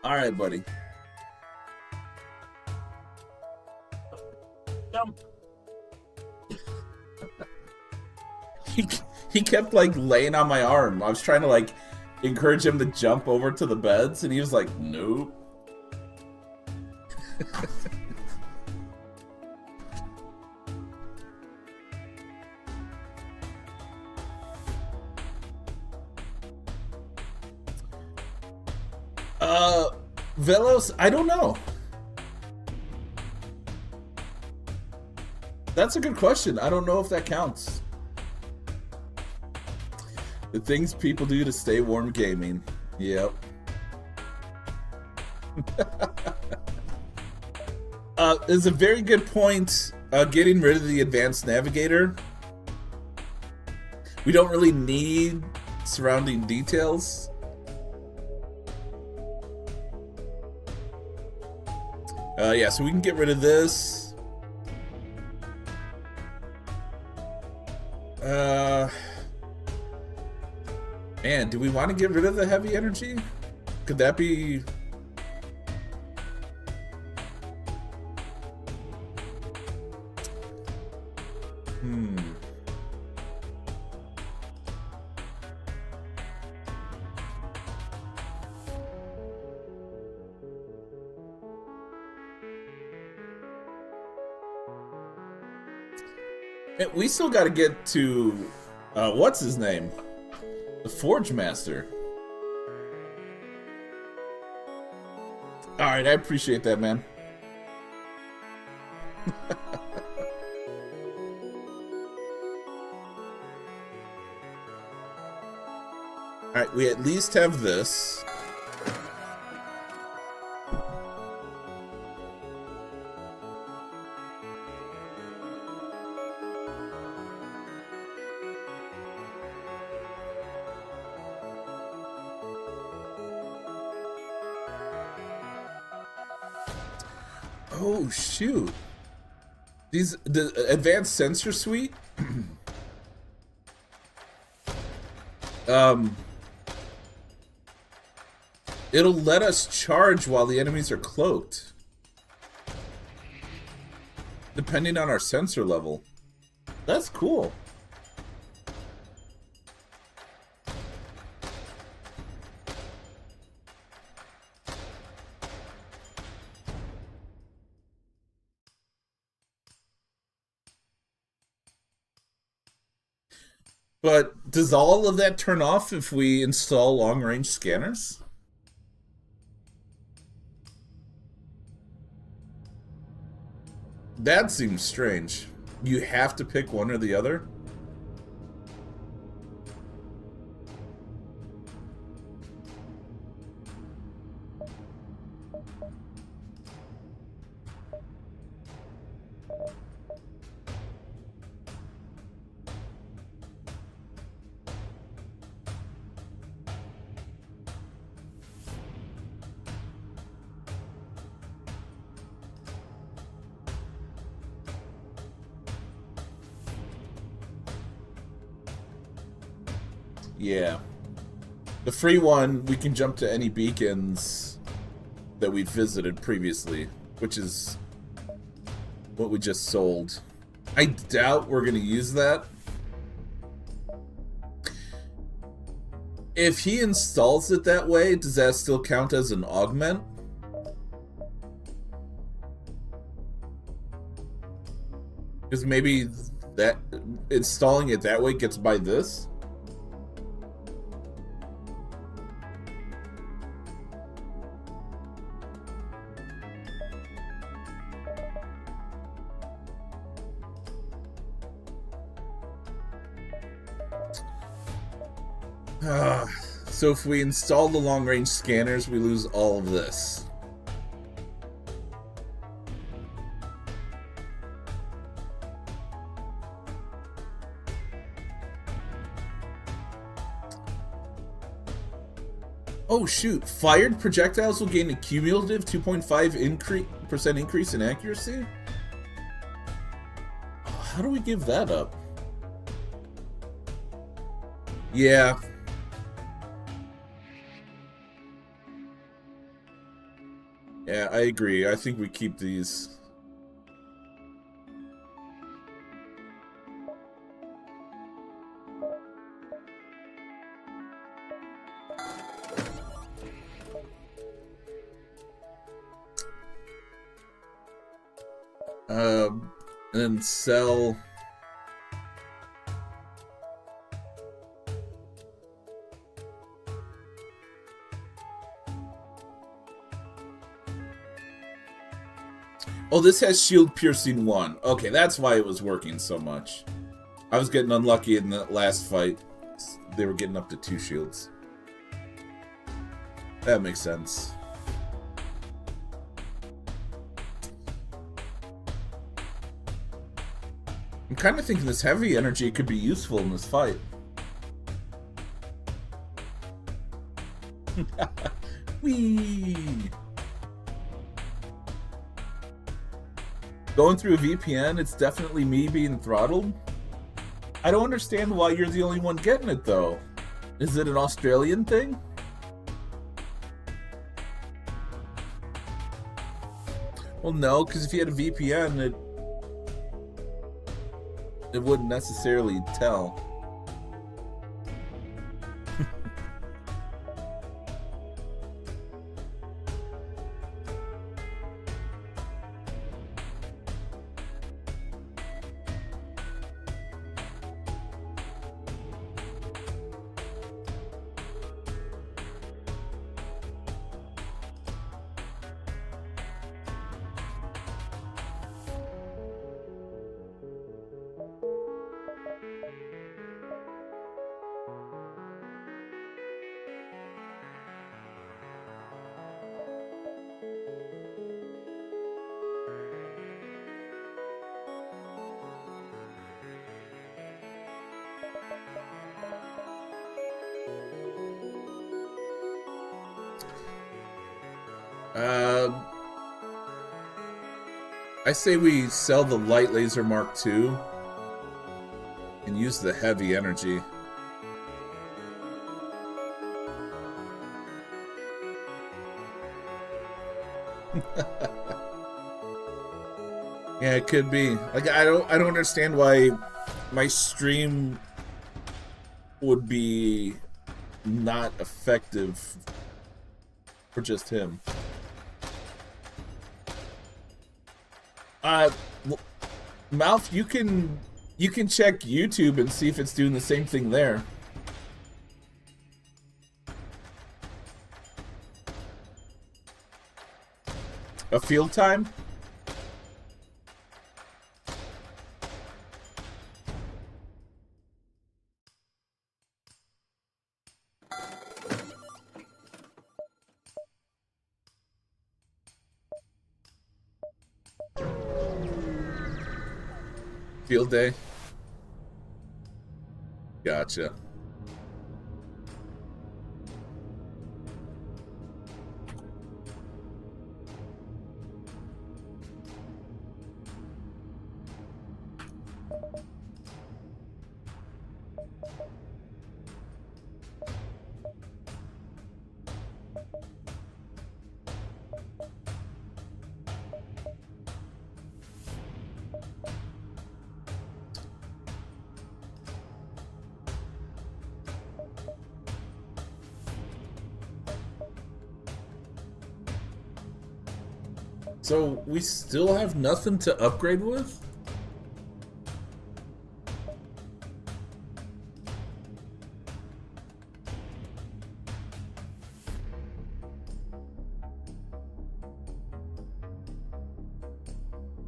All right, buddy. Jump. He kept like laying on my arm. I was trying to like encourage him to jump over to the beds, and he was like, "Nope." Velos, I don't know. That's a good question. I don't know if that counts. The things people do to stay warm gaming. Yep. Is a very good point. Getting rid of the advanced navigator. We don't really need surrounding details. Yeah, so we can get rid of this. Man, do we want to get rid of the heavy energy? Could that be... We still got to get to, what's his name? The Forge Master. Alright, I appreciate that, man. Alright, we at least have this. Oh shoot! The advanced sensor suite. It'll let us charge while the enemies are cloaked, depending on our sensor level. That's cool. But does all of that turn off if we install long-range scanners? That seems strange. You have to pick one or the other? Yeah. The free one, we can jump to any beacons that we've visited previously, which is what we just sold. I doubt we're going to use that. If he installs it that way, does that still count as an augment? Because maybe that installing it that way gets by this? So if we install the long-range scanners, we lose all of this. Oh shoot, fired projectiles will gain a cumulative 2.5% increase in accuracy? How do we give that up? Yeah. Yeah, I agree. I think we keep these. And then sell. Oh, this has shield piercing 1. Okay, that's why it was working so much. I was getting unlucky in the last fight. They were getting up to 2 shields. That makes sense. I'm kind of thinking this heavy energy could be useful in this fight. Whee! Going through a VPN, it's definitely me being throttled. I don't understand why you're the only one getting it, though. Is it an Australian thing? Well, no, because if you had a VPN, it wouldn't necessarily tell. I say we sell the light laser Mark II and use the heavy energy. Yeah, it could be. Like I don't understand why my stream would be not effective for just him. Mouth, you can check YouTube and see if it's doing the same thing there. A field time? Field day? Gotcha. So we still have nothing to upgrade with?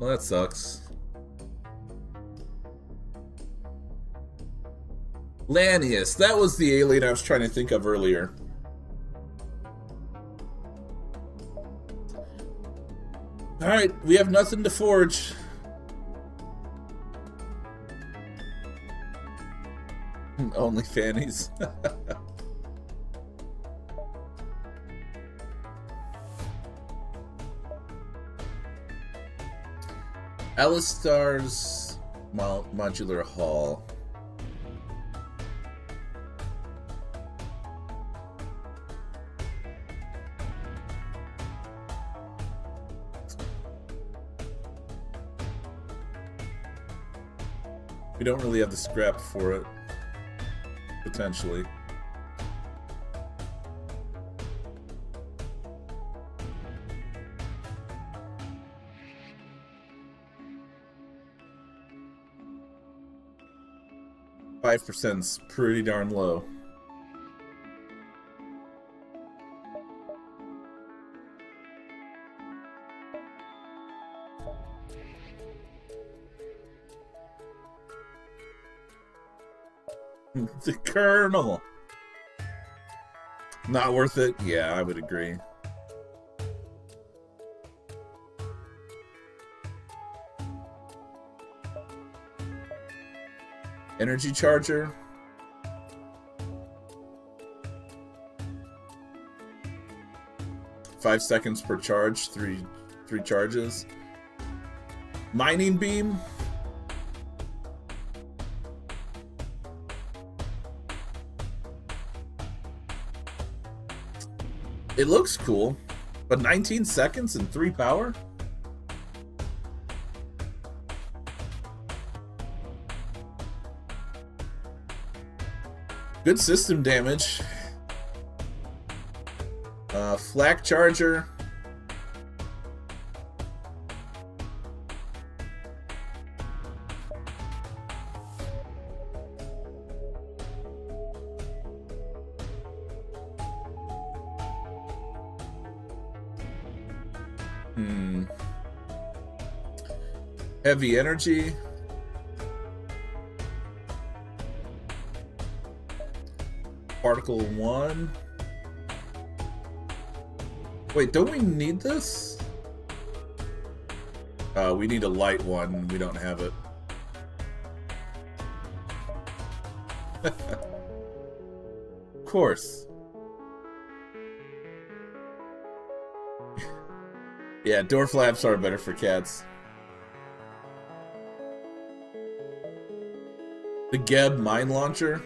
Well, that sucks. Lanius, that was the alien I was trying to think of earlier. Alright, we have nothing to forge. Only fannies. Alistar's modular hall. We don't really have the scrap for it, potentially. %'s pretty darn low. The Colonel. Not worth it? Yeah, I would agree. Energy charger. Five seconds per charge, three charges. Mining beam. It looks cool, but 19 seconds and 3 power? Good system damage. Flak charger. Heavy energy. Particle 1. Wait, don't we need this? We need a light one. We don't have it. Of course. Yeah, door flaps are better for cats. The Geb mine launcher.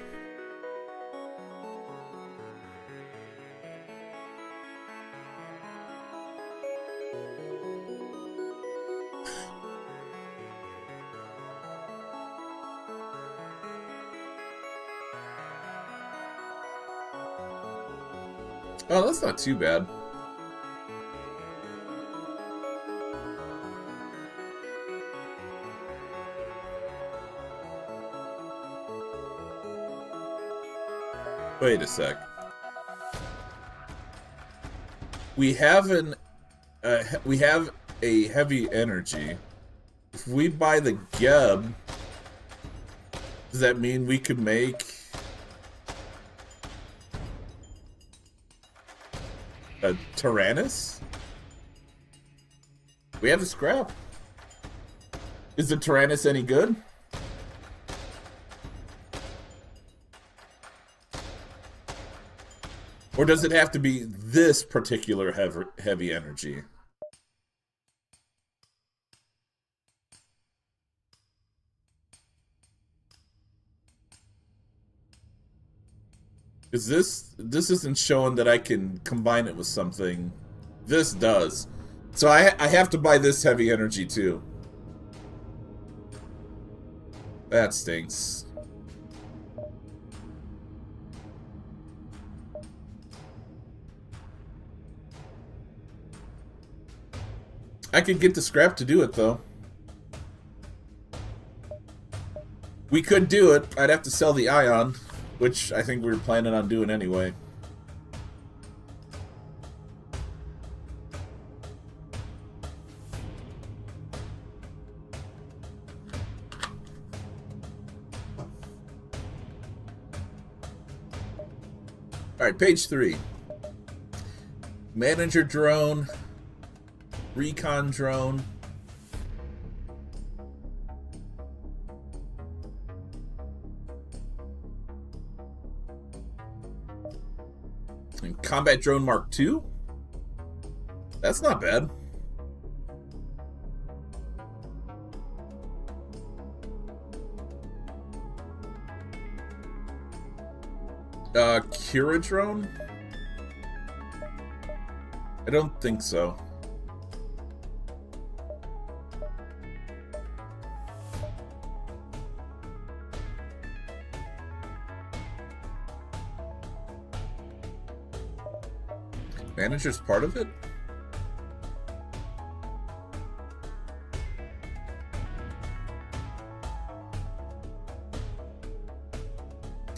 Oh, that's not too bad. Wait a sec. We have a heavy energy. If we buy the Geb, does that mean we could make a Tyrannus? We have the scrap. Is the Tyrannus any good? Or does it have to be this particular heavy energy? Is this isn't showing that I can combine it with something. This does. So I have to buy this heavy energy too. That stinks. I could get the scrap to do it, though. We could do it. I'd have to sell the ion, which I think we were planning on doing anyway. Alright, page 3. Manager drone. Recon drone. And combat drone Mark II? That's not bad. Kira drone? I don't think so. Manager's part of it?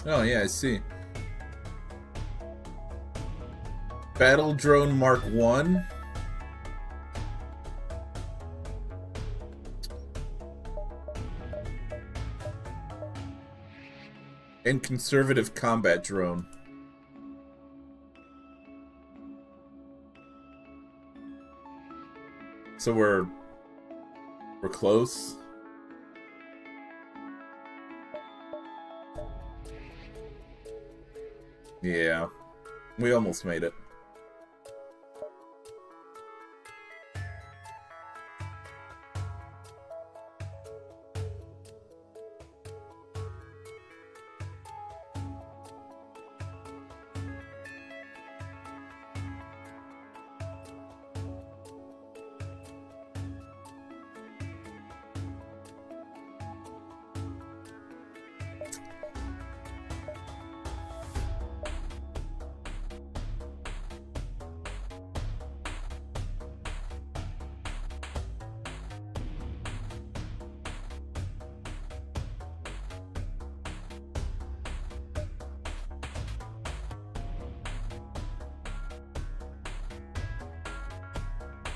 Oh yeah, I see. Battle drone Mark 1. And conservative combat drone. So we're close. Yeah. We almost made it.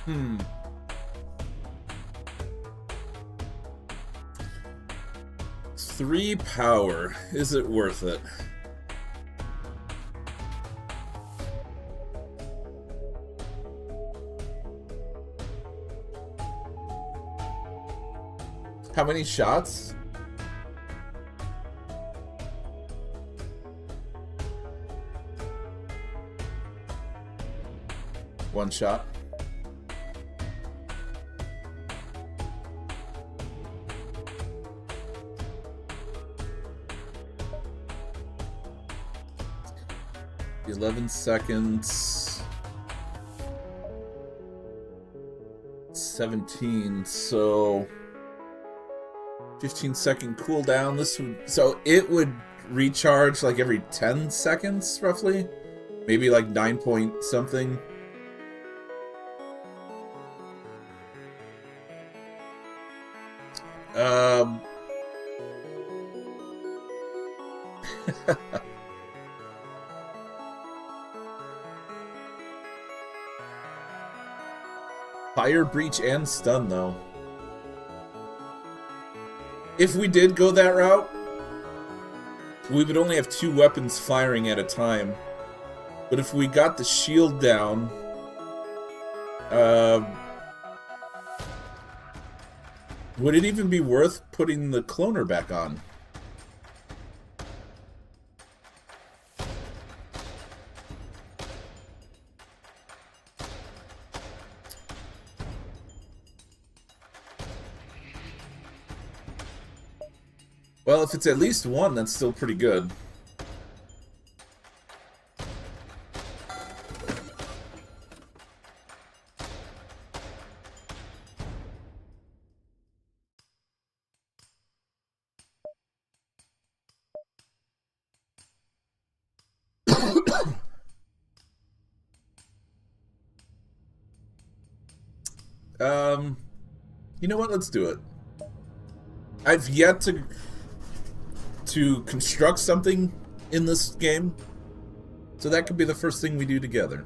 Hmm. Three power. Is it worth it? How many shots? One shot. $11 seconds. 17, so 15-second cooldown. This would, so it would recharge like every 10 seconds roughly, maybe like 9 point something. Fire breach and stun though. If we did go that route, we would only have 2 weapons firing at a time. But if we got the shield down, would it even be worth putting the cloner back on? Well, if it's at least 1, that's still pretty good. You know what? Let's do it. I've yet to construct something in this game, so that could be the first thing we do together.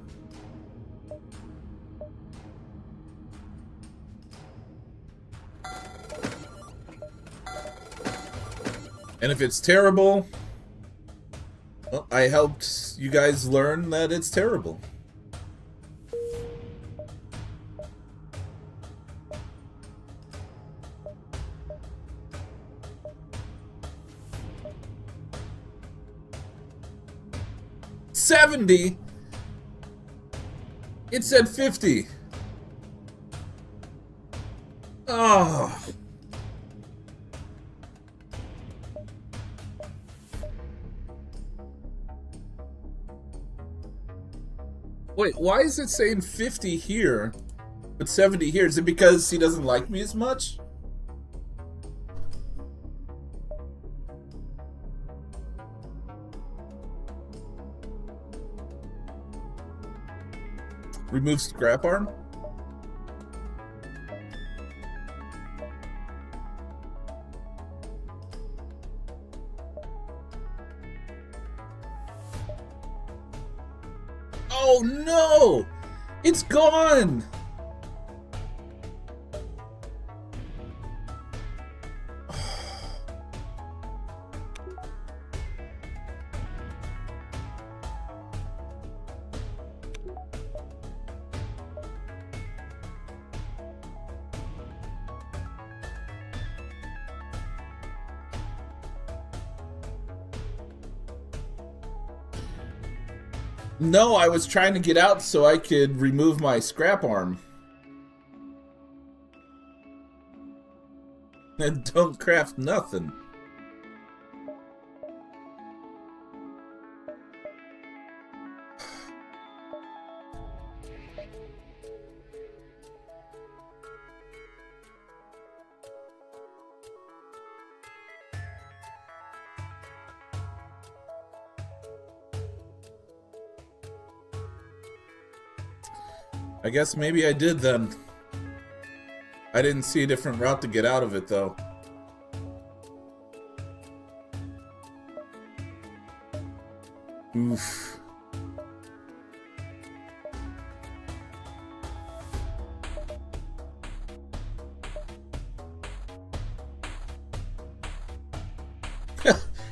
And if it's terrible, Well, I helped you guys learn that it's terrible. $70? It said 50. Oh. Wait, why is it saying 50 here, but 70 here? Is it because he doesn't like me as much? Remove scrap arm? Oh no! It's gone! No, I was trying to get out so I could remove my scrap arm. And don't craft nothing. I guess maybe I did then. I didn't see a different route to get out of it though. Oof.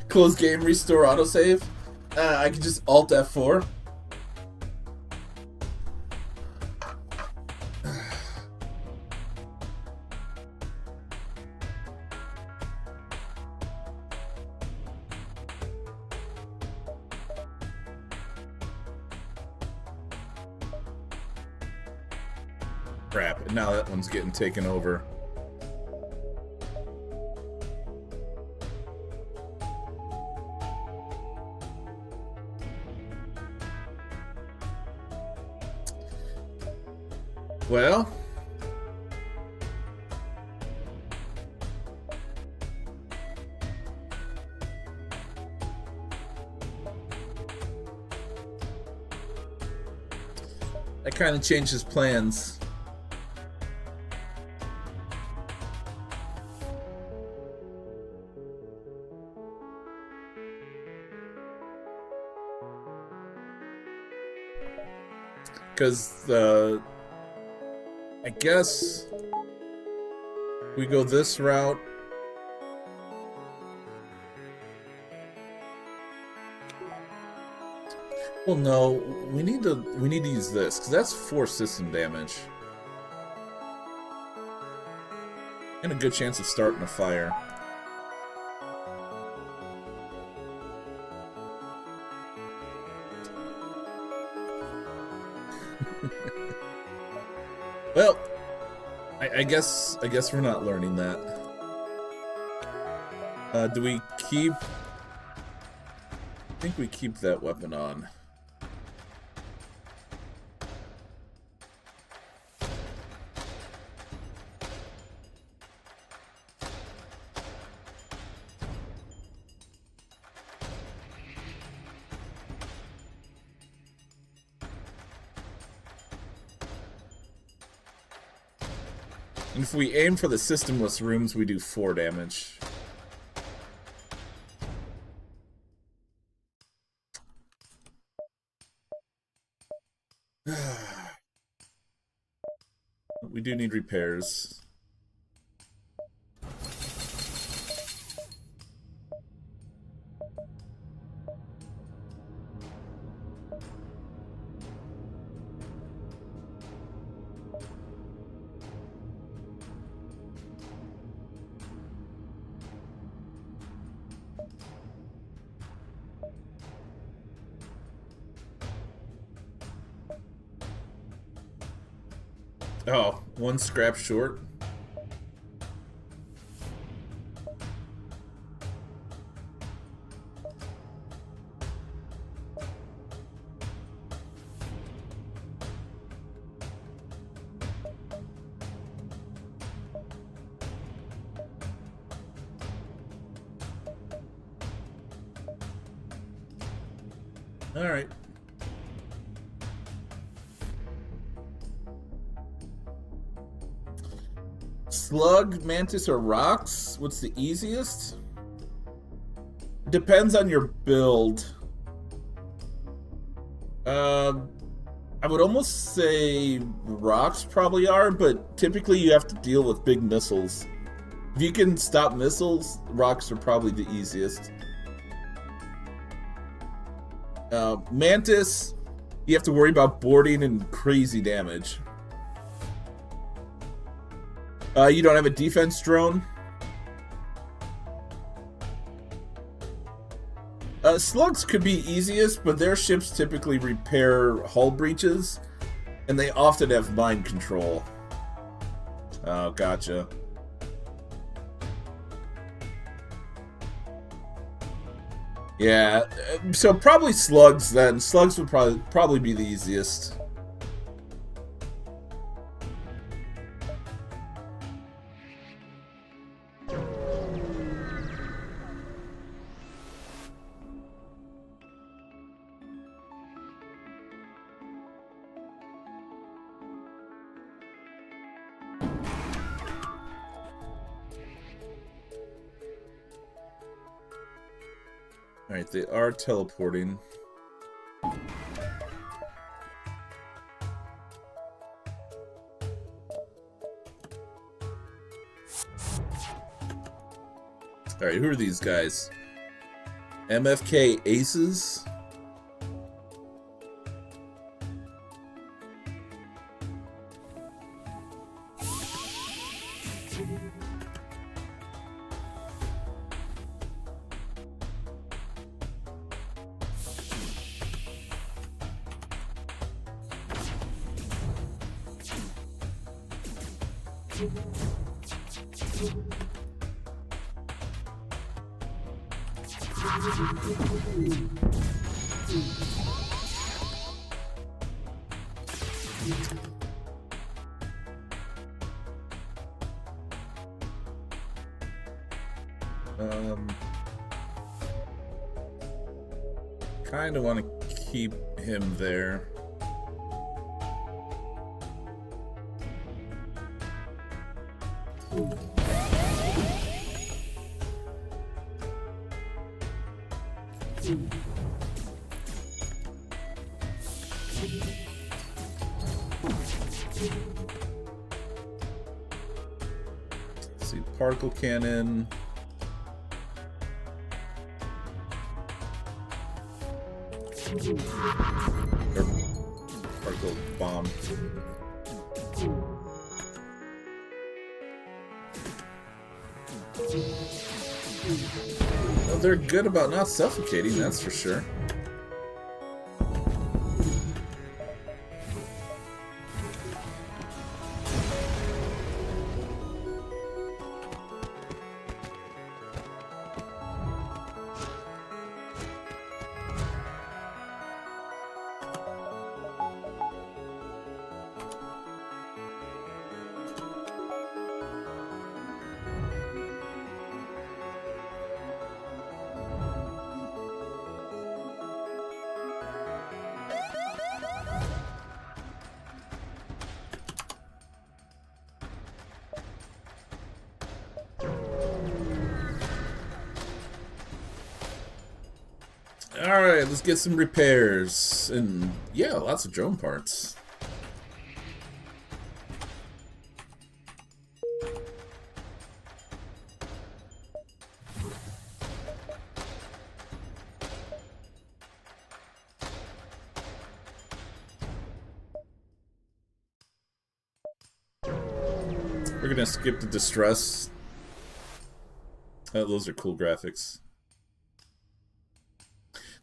Close game, restore autosave. I could just Alt F4. Crap, and now that one's getting taken over. Well, that kind of changes plans. Because I guess we go this route. Well, no, we need to use this because that's 4 system damage and a good chance of starting a fire. Well, I guess we're not learning that. Do we keep? I think we keep that weapon on. And if we aim for the systemless rooms, we do 4 damage. We do need repairs. Oh, one scrap short. All right. Slug, mantis, or rocks? What's the easiest? Depends on your build. I would almost say rocks probably are, but typically you have to deal with big missiles. If you can stop missiles, rocks are probably the easiest. Mantis, you have to worry about boarding and crazy damage. You don't have a defense drone? Slugs could be easiest, but their ships typically repair hull breaches, and they often have mind control. Oh, gotcha. Yeah, so probably slugs then. Slugs would probably be the easiest. Alright, they are teleporting. Alright, who are these guys? MFK Aces? Kind of want to keep him there. Let's see, particle cannon. Or particle bomb. Well, they're good about not suffocating, that's for sure. Alright, let's get some repairs. And yeah, lots of drone parts. We're gonna skip the distress. Oh, those are cool graphics.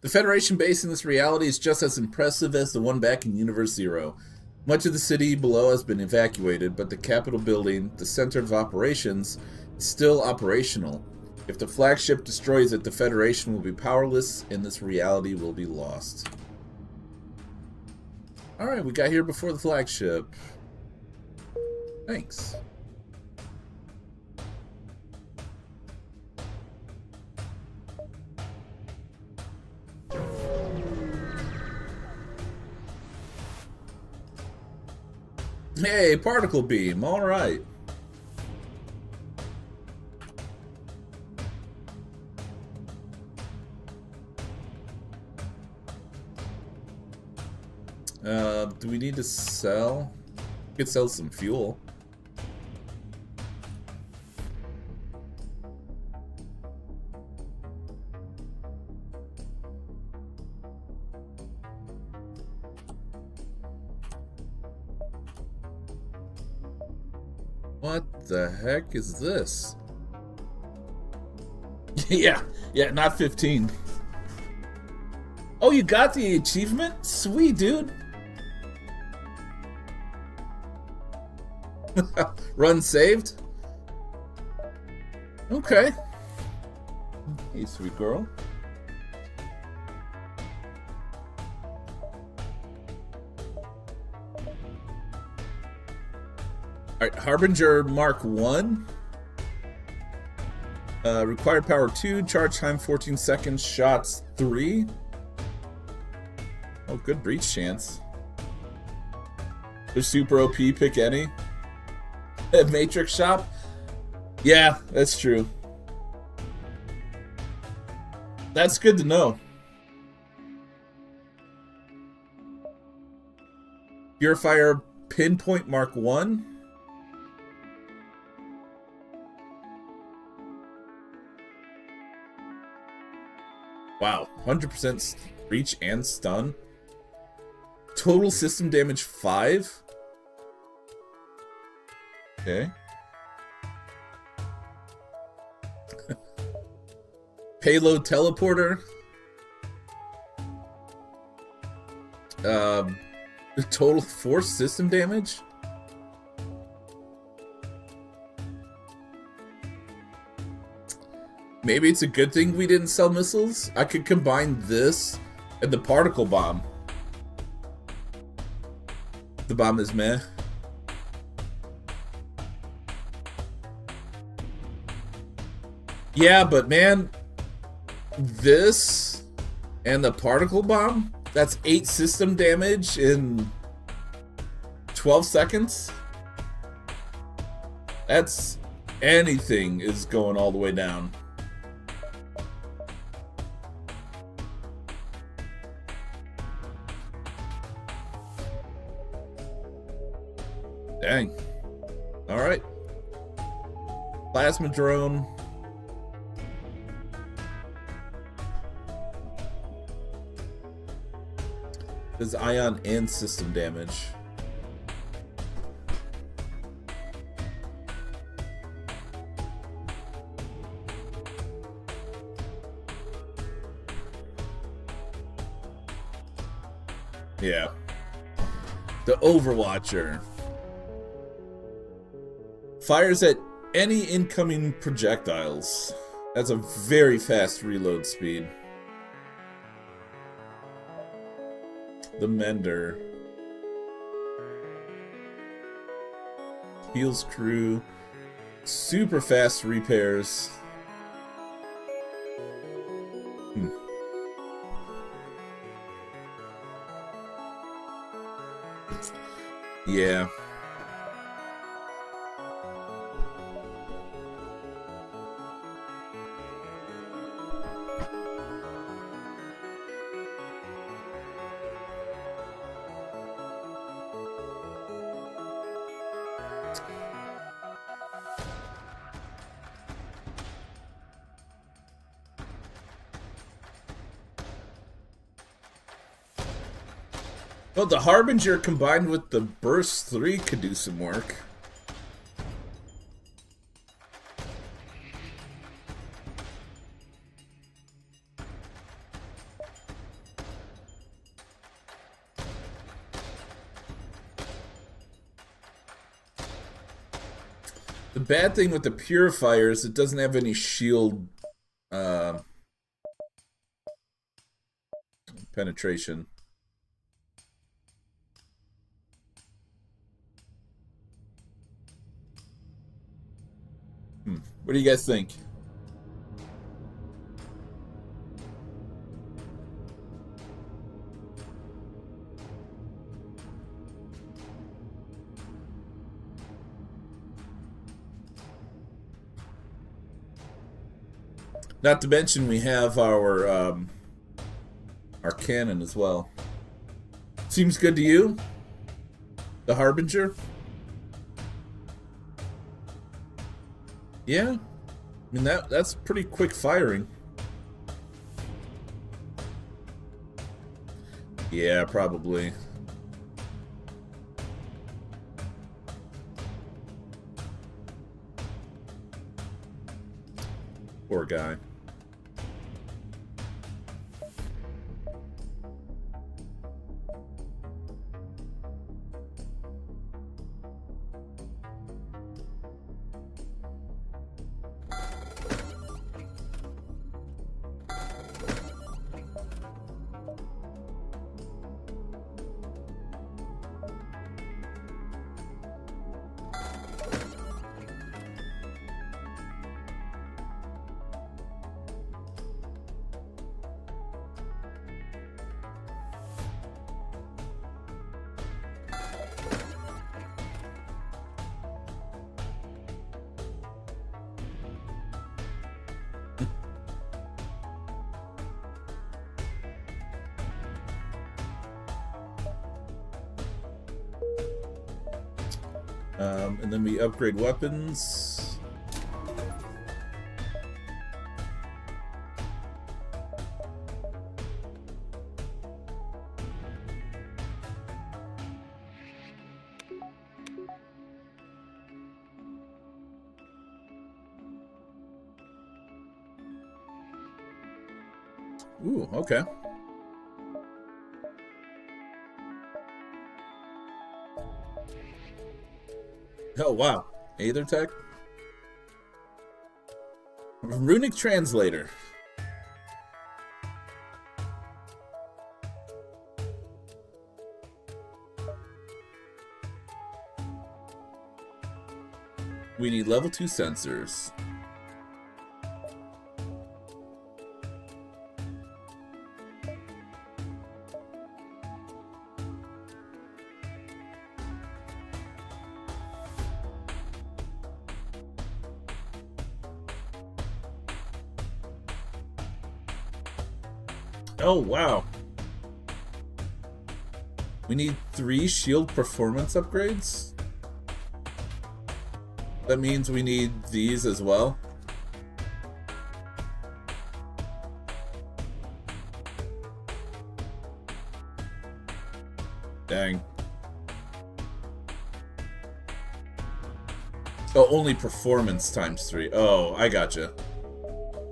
The Federation base in this reality is just as impressive as the one back in Universe Zero. Much of the city below has been evacuated, but the Capitol building, the center of operations, is still operational. If the flagship destroys it, the Federation will be powerless, and this reality will be lost. Alright, we got here before the flagship. Thanks. Hey, particle beam, alright. Do we need to sell? We could sell some fuel. What the heck is this? yeah, not 15. Oh, you got the achievement? Sweet, dude. Run saved? Okay. Hey, sweet girl. Alright, Harbinger Mark 1. Required power 2, charge time 14 seconds, shots 3. Oh, good breach chance. The super OP, pick any. Matrix shop? Yeah, that's true. That's good to know. Purifier Pinpoint Mark 1. Wow, 100% reach and stun. Total system damage 5. Okay. Payload teleporter. The total force system damage. Maybe it's a good thing we didn't sell missiles. I could combine this and the particle bomb. The bomb is meh. Yeah, but man, this and the particle bomb, that's 8 system damage in 12 seconds. That's anything is going all the way down. Dang. Alright. Plasma drone. Does ion and system damage. Yeah. The Overwatcher. Fires at any incoming projectiles. That's a very fast reload speed. The Mender. Heals crew. Super fast repairs. Yeah. Oh, the Harbinger combined with the Burst 3 could do some work. The bad thing with the purifier is it doesn't have any shield penetration. What do you guys think? Not to mention we have our cannon as well. Seems good to you? The Harbinger? Yeah. I mean that's pretty quick firing. Yeah, probably. Poor guy. And then we upgrade weapons. Ooh, okay. Oh, wow. Aether Tech? Runic Translator. We need level 2 sensors. Oh, wow. We need 3 shield performance upgrades? That means we need these as well? Dang. Oh, only performance times 3. Oh, I gotcha.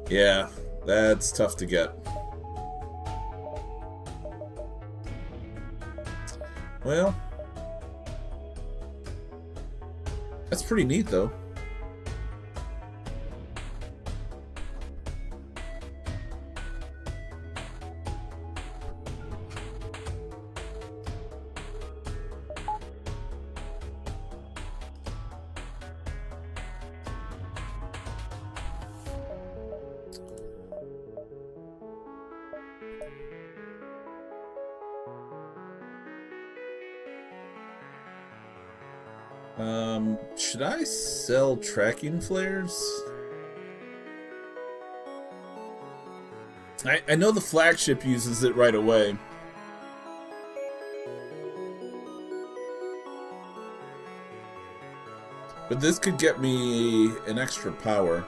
Yeah, that's tough to get. Well, that's pretty neat, though. Should I sell tracking flares? I know the flagship uses it right away. But this could get me an extra power.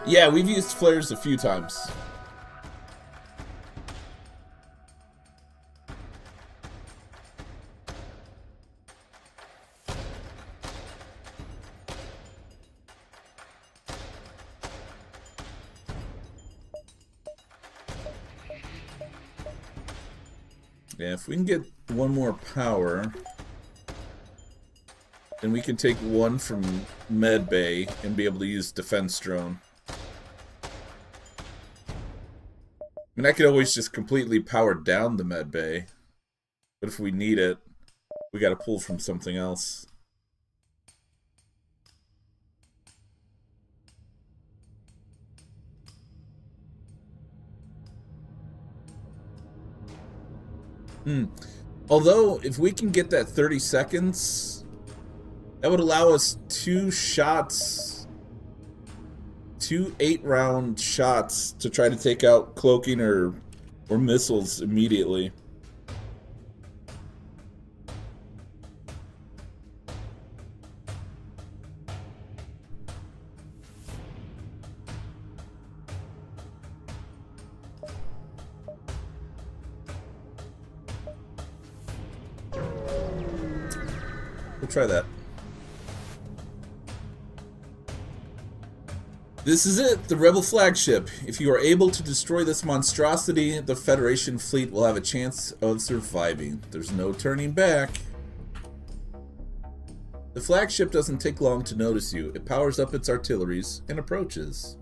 Yeah, we've used flares a few times. Yeah, if we can get one more power, then we can take one from Med Bay and be able to use Defense Drone. I mean, I could always just completely power down the Med Bay, but if we need it, we gotta pull from something else. Although, if we can get that 30 seconds, that would allow us 2 shots, 2 8-round shots to try to take out cloaking or missiles immediately. We'll try that. This is it, the Rebel flagship. If you are able to destroy this monstrosity, the Federation fleet will have a chance of surviving. There's no turning back. The flagship doesn't take long to notice you. It powers up its artilleries and approaches.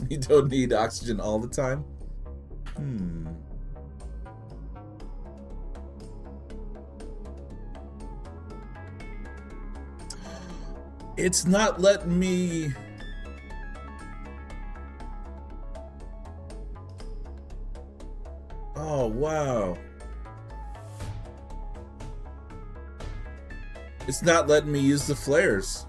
You don't need oxygen all the time? It's not letting me... Oh, wow. It's not letting me use the flares.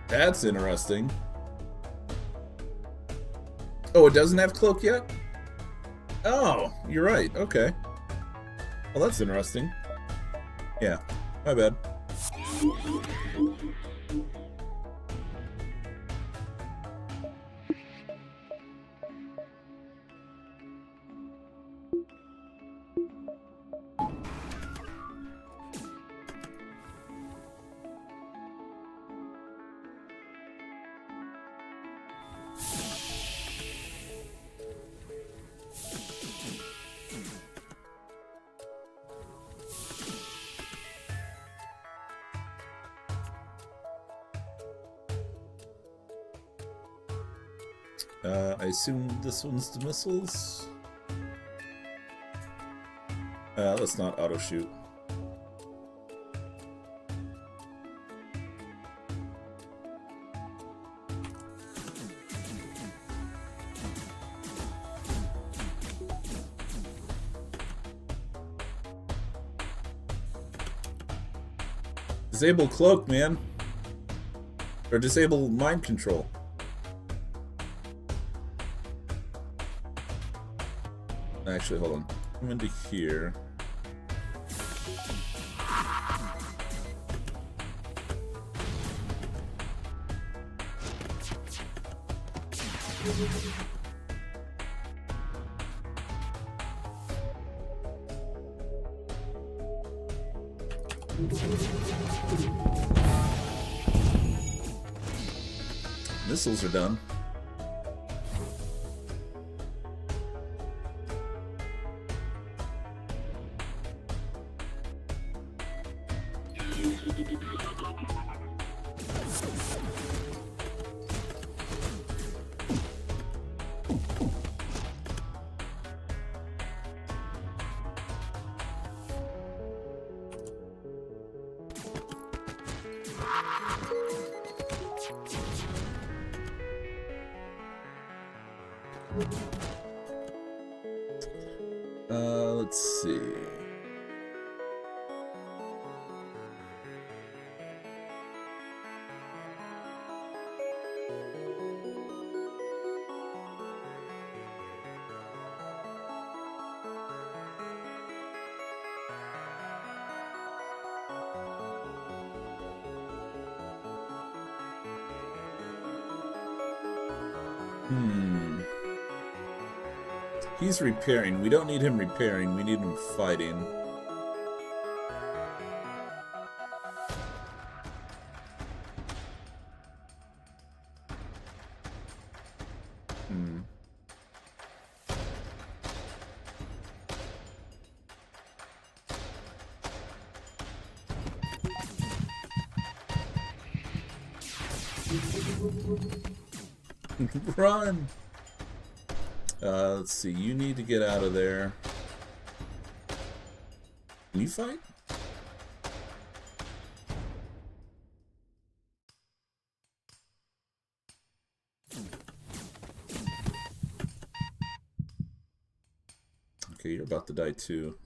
That's interesting. Oh, it doesn't have cloak yet? Oh, you're right. Okay. Well, that's interesting. Yeah, my bad. I assume this one's the missiles. Let's not auto shoot. Disable cloak, man. Or disable mind control. Actually, hold on. Come into here. Missiles are done. Let's see. He's repairing. We don't need him repairing. We need him fighting. Run! Let's see. You need to get out of there. Can you fight? Okay, you're about to die too.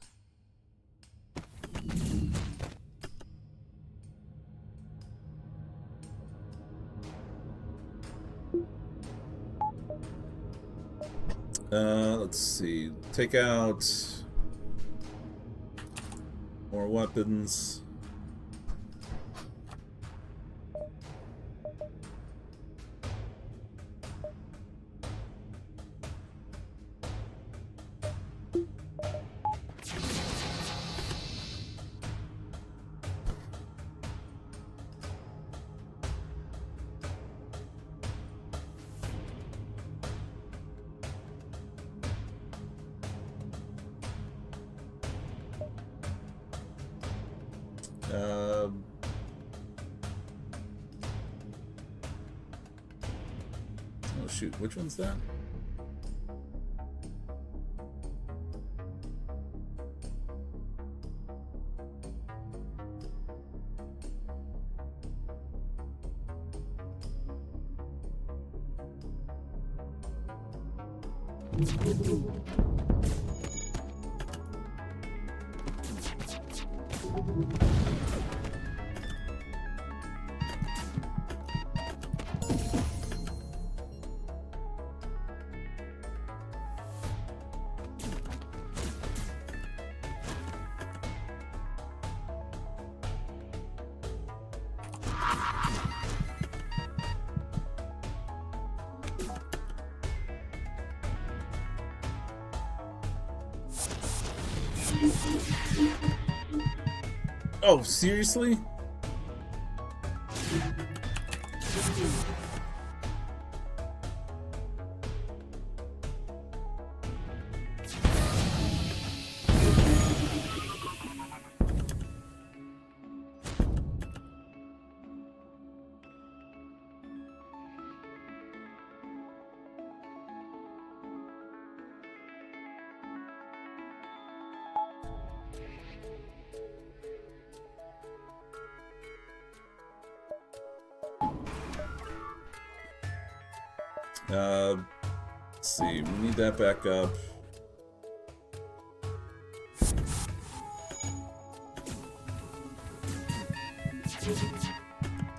Let's see. Take out more weapons. Oh shoot, which one's that? Oh, seriously? Let's see, we need that back up.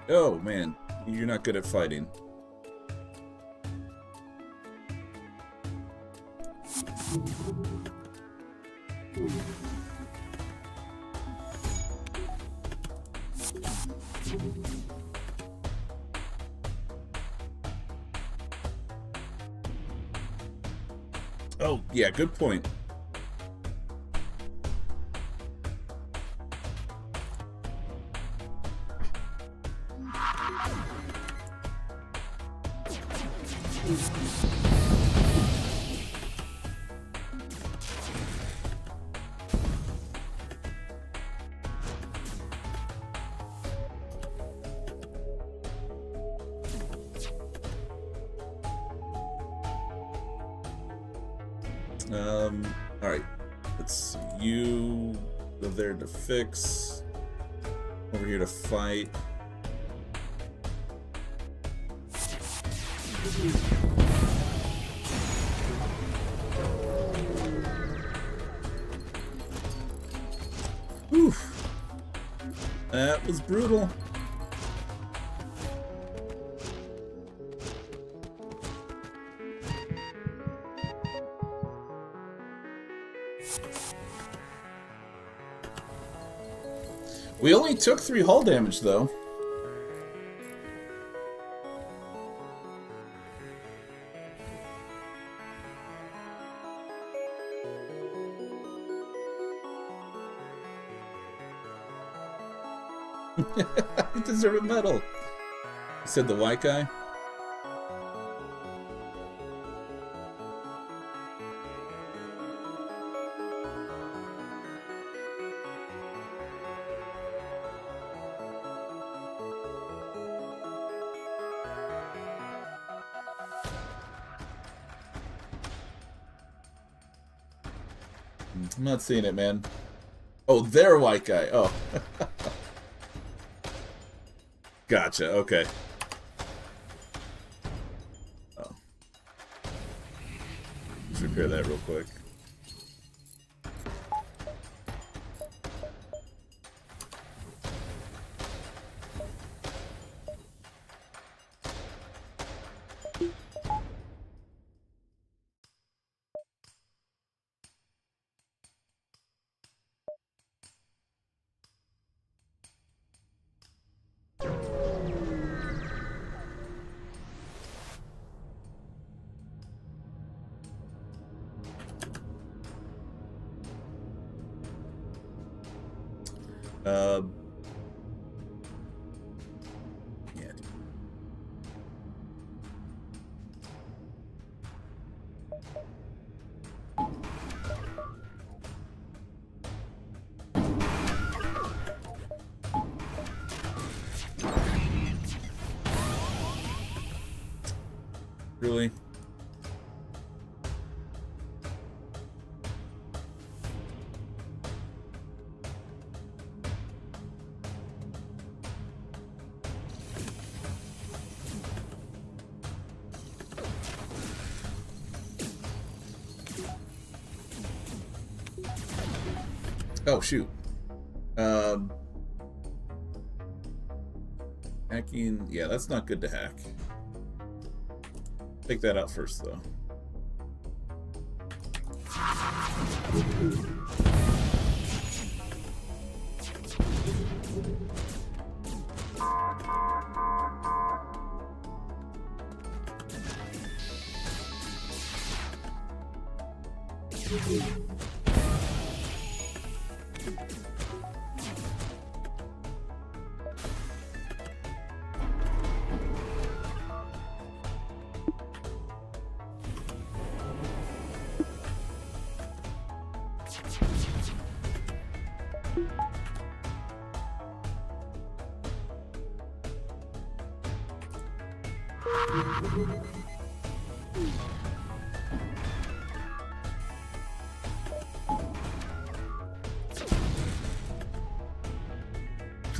Oh, man, you're not good at fighting. Oh, yeah, good point. Alright. Let's see. You go there to fix. Over here to fight. Oof. That was brutal. We only took 3 hull damage, though. I deserve a medal. You said the white guy? I'm not seeing it, man. Oh, they're white guy. Oh. Gotcha, okay. Oh. Let's repair that real quick. Yeah. Really? Oh, shoot. Hacking. Yeah, that's not good to hack. Take that out first, though.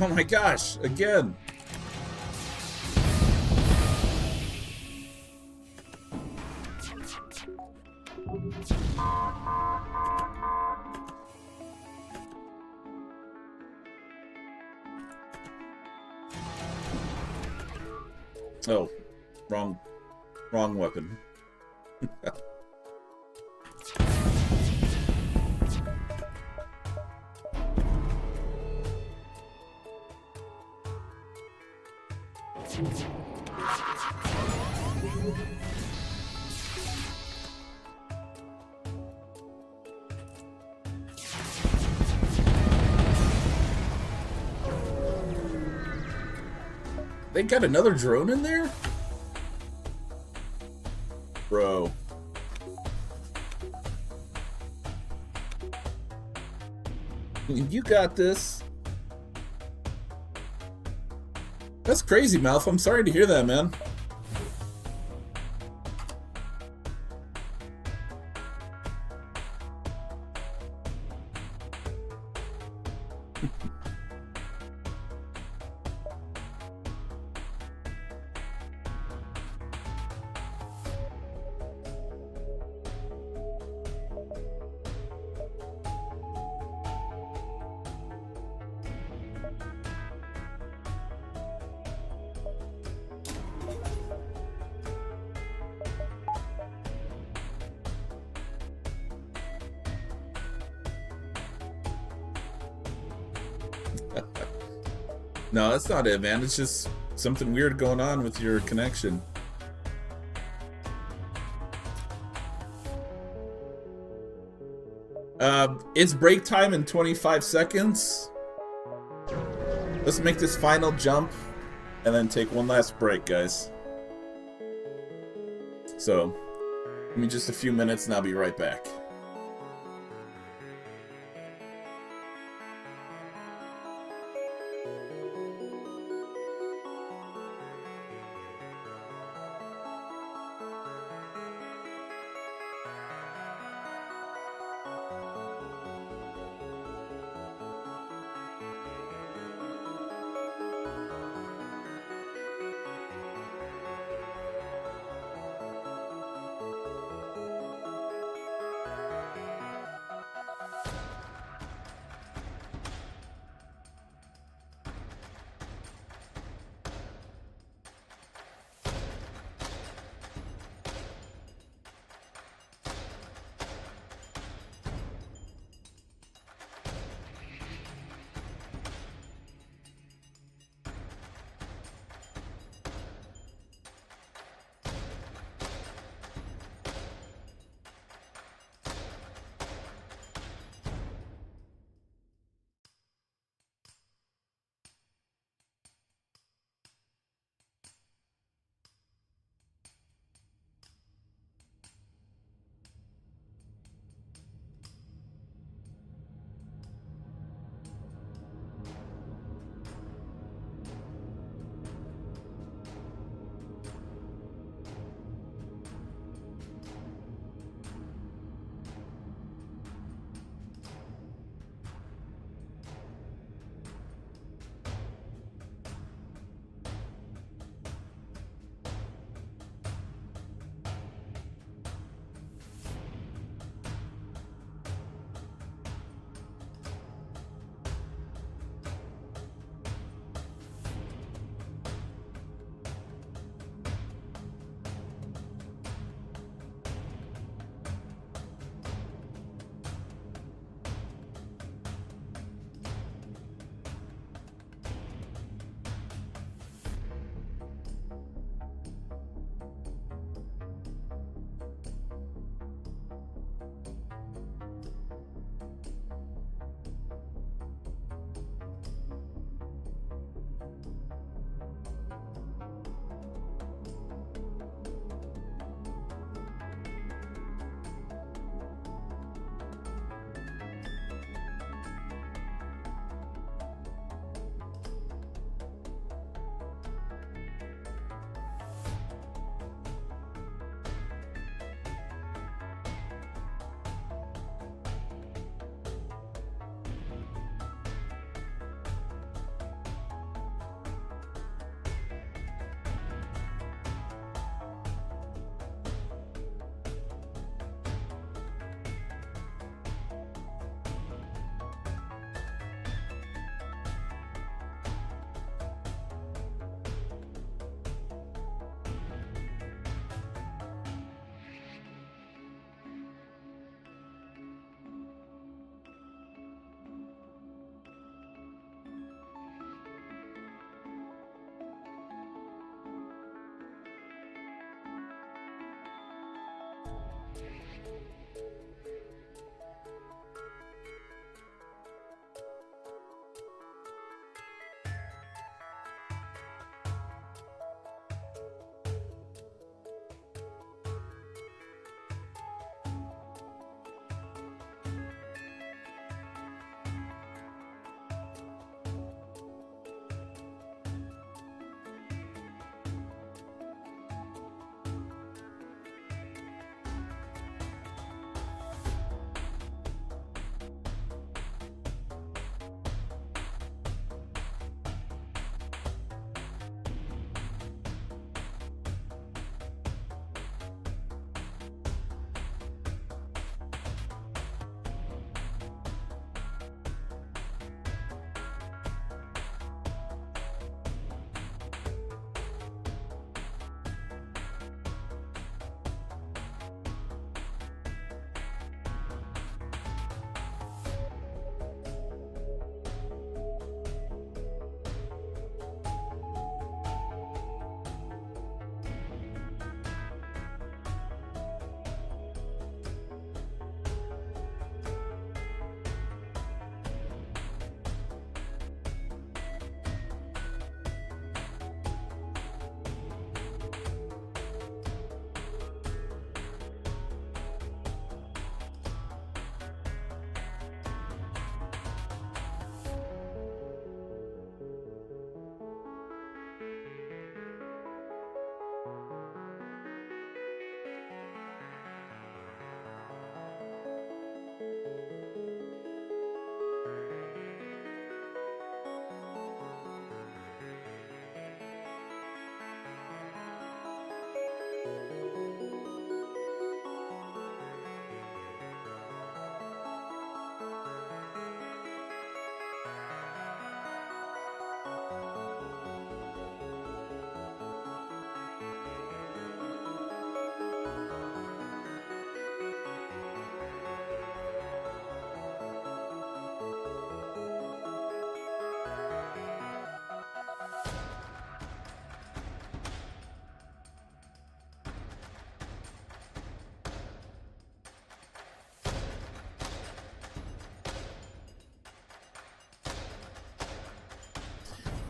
Oh my gosh, again. Oh, wrong weapon. They got another drone in there? Bro. You got this. That's crazy, Malf. I'm sorry to hear that, man. No, that's not it, man. It's just something weird going on with your connection. It's break time in 25 seconds. Let's make this final jump and then take one last break, guys. So, give me just a few minutes and I'll be right back.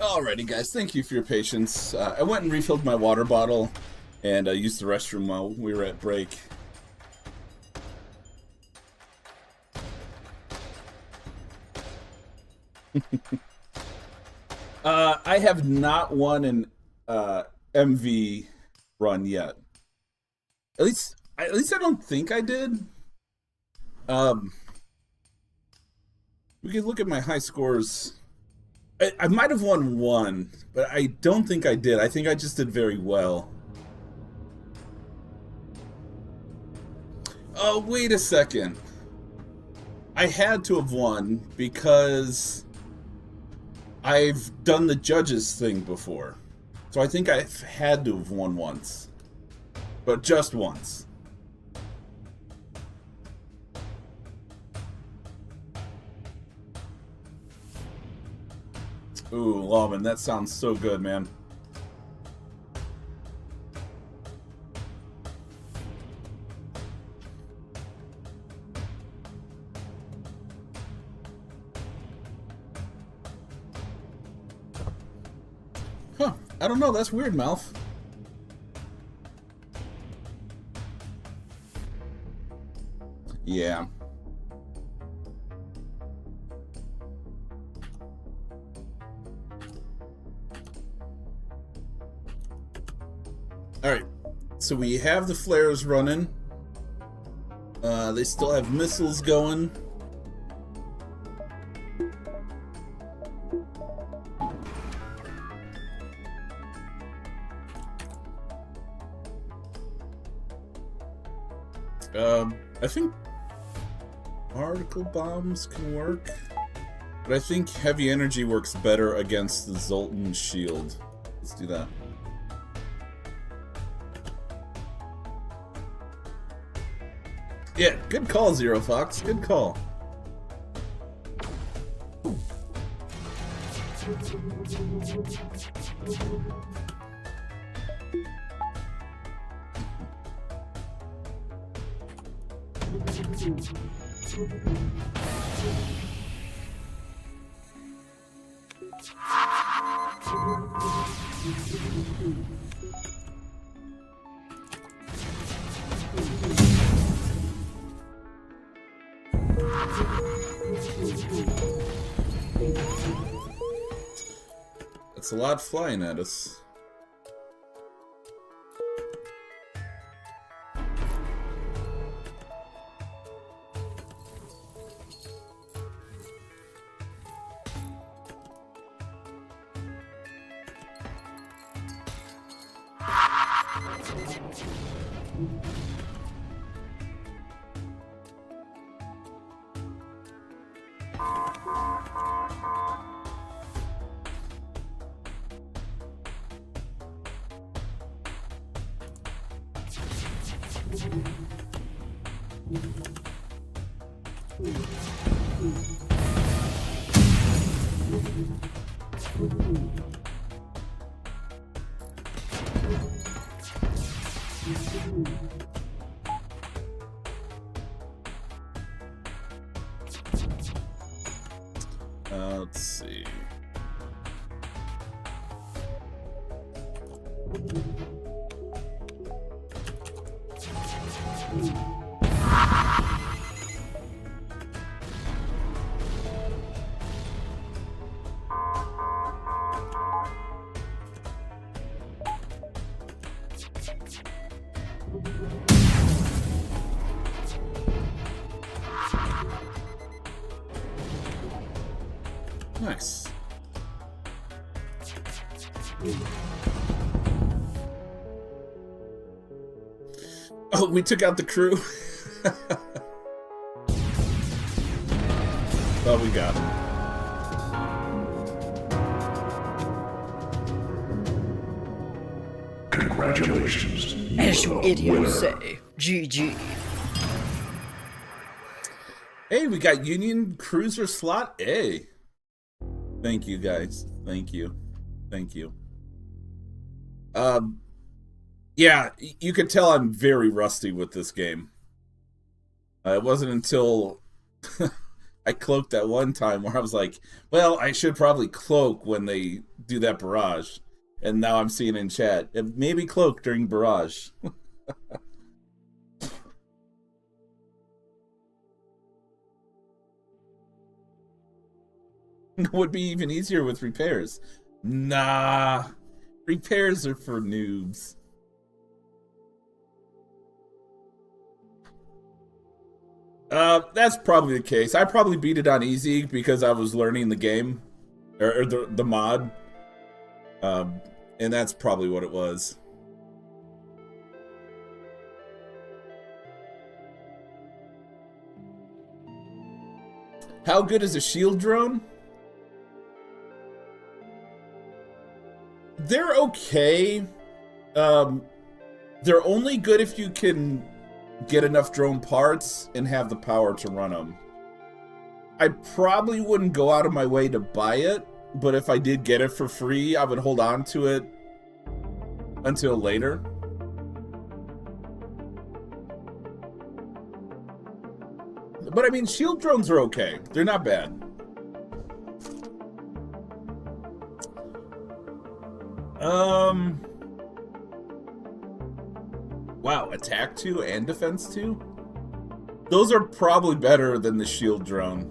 Alrighty, guys. Thank you for your patience. I went and refilled my water bottle and used the restroom while we were at break. I have not won an MV run yet. At least I don't think I did. We could look at my high scores. I might have won one, but I don't think I did. I think I just did very well. Oh, wait a second. I had to have won because I've done the judges thing before. So I think I've had to have won once. But just once. Ooh, Lawman, that sounds so good, man. Huh, I don't know, that's weird, Mouth. Yeah. Alright, so we have the flares running. They still have missiles going. I think particle bombs can work, but I think heavy energy works better against the Zoltan shield. Let's do that. Yeah, good call, Zero Fox. Good call. That's a lot flying at us. Let's see. Nice. Oh, we took out the crew. Oh, we got him. Congratulations. As you idiots say, GG. Hey, we got Union Cruiser Slot A. Thank you, guys. Thank you. Thank you. Yeah, you could tell I'm very rusty with this game. It wasn't until I cloaked that one time where I was like, well, I should probably cloak when they do that barrage. And now I'm seeing in chat, maybe cloak during barrage. It would be even easier with repairs. Nah, repairs are for noobs. That's probably the case. I probably beat it on easy because I was learning the game, or the mod. And that's probably what it was. How good is a shield drone? They're okay. They're only good if you can get enough drone parts and have the power to run them. I probably wouldn't go out of my way to buy it, but if I did get it for free, I would hold on to it until later. But I mean, shield drones are okay. They're not bad. Wow, attack 2 and defense 2? Those are probably better than the shield drone.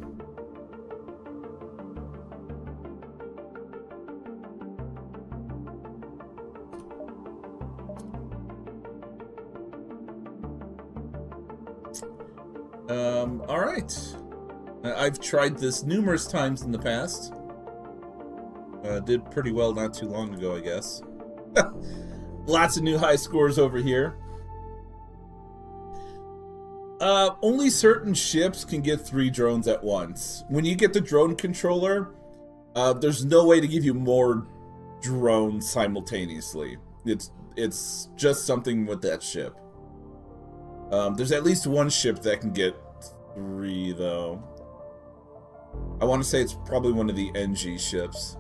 All right. I've tried this numerous times in the past. Did pretty well not too long ago, I guess. Lots of new high scores over here. Only certain ships can get 3 drones at once. When you get the drone controller, there's no way to give you more drones simultaneously. It's just something with that ship. There's at least one ship that can get 3, though. I want to say it's probably one of the NG ships.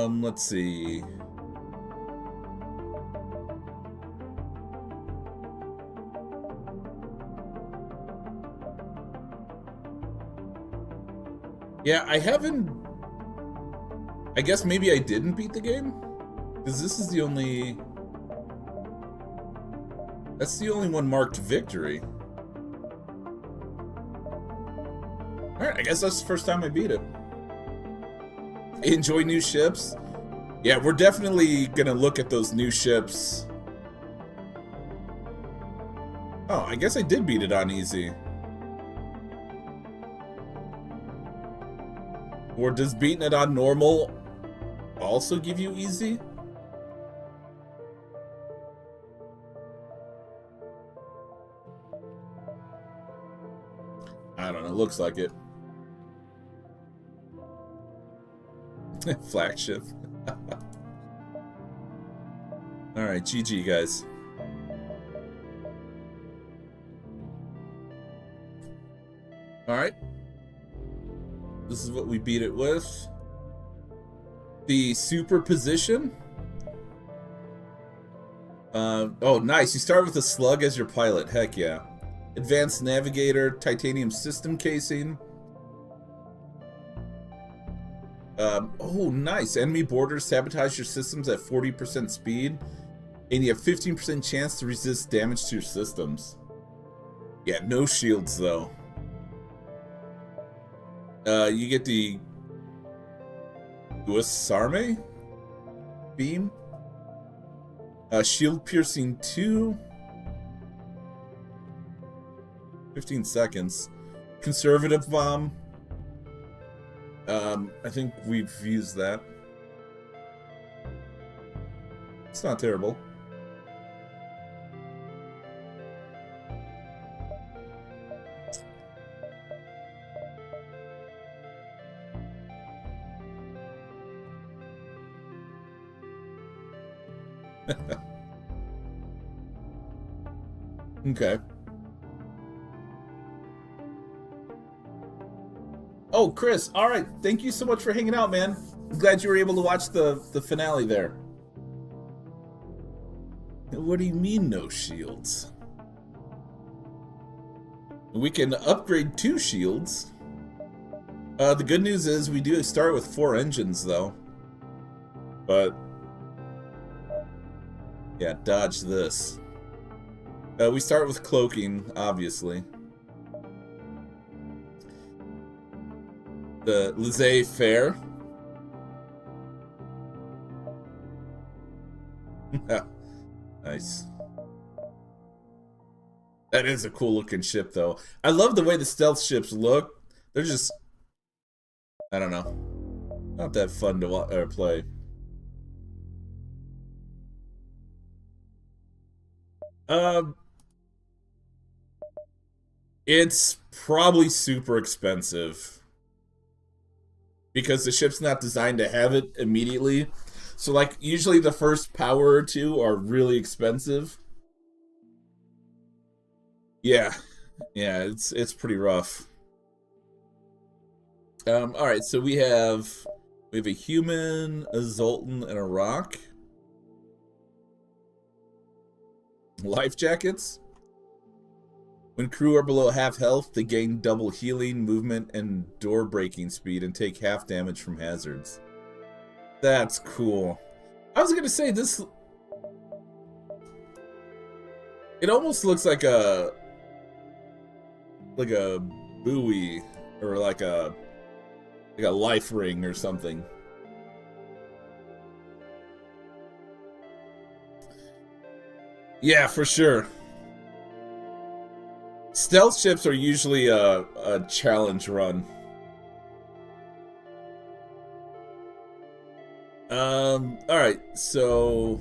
Let's see. Yeah, I haven't... I guess maybe I didn't beat the game? Because this is the only... That's the only one marked victory. Alright, I guess that's the first time I beat it. Enjoy new ships? Yeah, we're definitely gonna look at those new ships. Oh, I guess I did beat it on easy. Or does beating it on normal also give you easy? I don't know, looks like it. Flagship. Alright, GG guys. Alright. This is what we beat it with. The superposition. Oh, nice. You start with a slug as your pilot. Heck yeah. Advanced navigator, titanium system casing. Oh, nice. Enemy boarders sabotage your systems at 40% speed, and you have 15% chance to resist damage to your systems. Yeah, no shields, though. You get the Guasarme beam. Shield piercing 2. 15 seconds. Conservative bomb. I think we've used that. It's not terrible. Okay. Oh, Chris, all right. Thank you so much for hanging out, man. I'm glad you were able to watch the finale there. What do you mean no shields? We can upgrade 2 shields. The good news is we do start with 4 engines though. But yeah, dodge this. We start with cloaking, obviously. The laissez-faire. Nice. That is a cool looking ship though. I love the way the stealth ships look. They're just, I don't know, not that fun to play. It's probably super expensive because the ship's not designed to have it immediately. So like usually the first power or 2 are really expensive. Yeah, it's pretty rough. All right, so we have a human, a Zoltan, and a rock. Life jackets. When crew are below half health, they gain double healing, movement, and door breaking speed, and take half damage from hazards. That's cool. I was gonna say this. It almost looks like a buoy or like a life ring or something. Yeah, for sure. Stealth ships are usually a challenge run. Alright, so...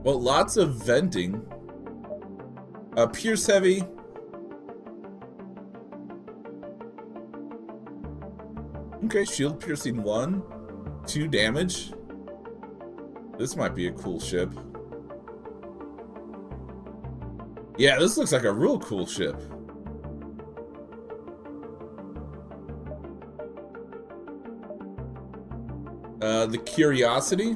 Well, lots of venting. Pierce heavy. Okay, shield piercing 1. 2 damage. This might be a cool ship. Yeah, this looks like a real cool ship. The Curiosity.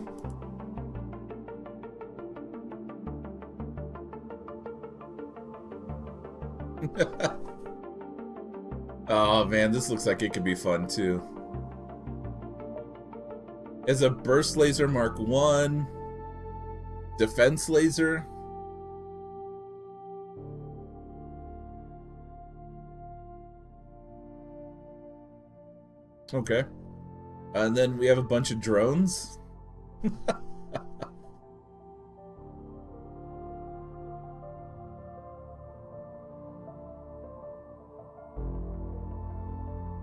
Oh man, this looks like it could be fun too. It's a burst laser Mark 1. Defense laser. Okay. And then we have a bunch of drones.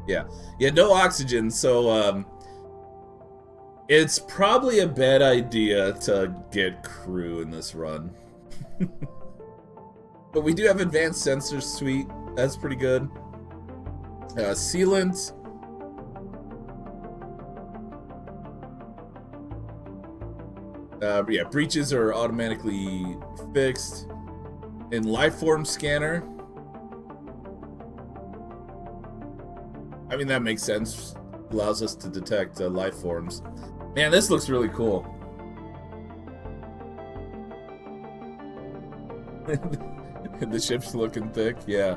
Yeah, no oxygen, so it's probably a bad idea to get crew in this run. But we do have advanced sensors suite. That's pretty good. Sealant. Yeah, breaches are automatically fixed. In lifeform scanner. I mean, that makes sense. Allows us to detect life forms. Man, this looks really cool. The ship's looking thick, yeah.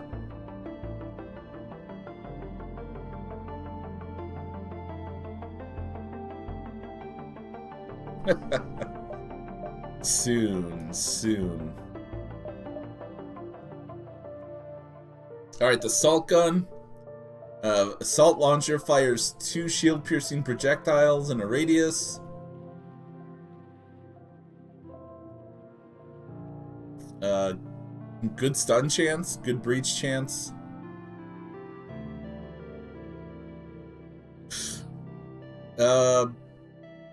Soon. Alright, the salt gun. Assault launcher fires 2 shield-piercing projectiles in a radius. Good stun chance, good breach chance. Yeah,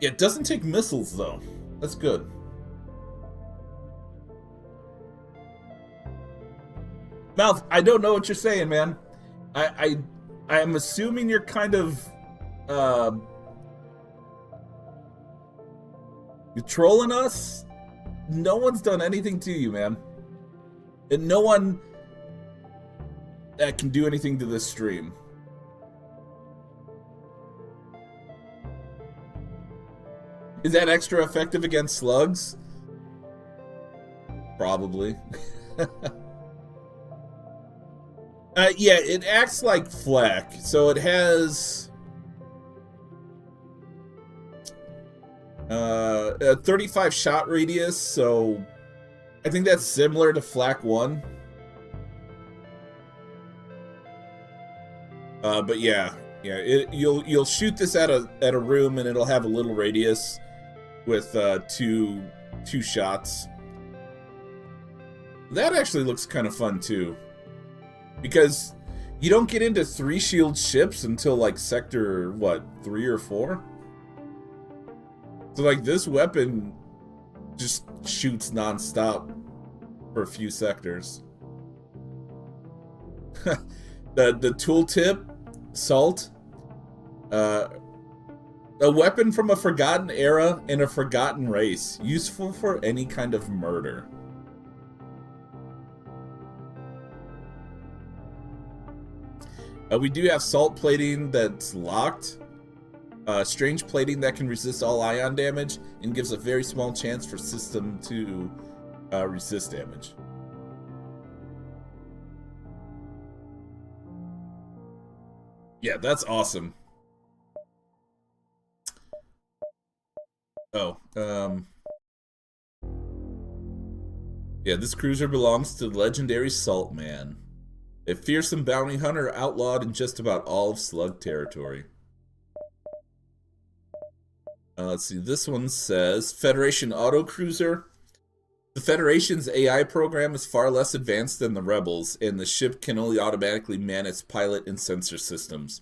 it doesn't take missiles though. That's good. Mouth, I don't know what you're saying, man. I'm assuming you're kind of you're trolling us. No one's done anything to you, man. And no one that can do anything to this stream. Is that extra effective against slugs? Probably. Yeah, it acts like flak, so it has a 35 shot radius, so I think that's similar to flak 1. But yeah, you'll shoot this at a room and it'll have a little radius with two shots. That actually looks kind of fun too, because you don't get into 3 shield ships until like sector what, 3 or 4. So like this weapon just shoots non-stop for a few sectors. The tooltip, Salt. A weapon from a forgotten era and a forgotten race, useful for any kind of murder. We do have salt plating that's locked. Strange plating that can resist all ion damage and gives a very small chance for system to resist damage. Yeah, that's awesome. Oh, yeah, this cruiser belongs to the legendary Salt Man, a fearsome bounty hunter outlawed in just about all of Slug territory. Let's see, this one says, Federation Auto Cruiser. The Federation's AI program is far less advanced than the Rebels, and the ship can only automatically man its pilot and sensor systems.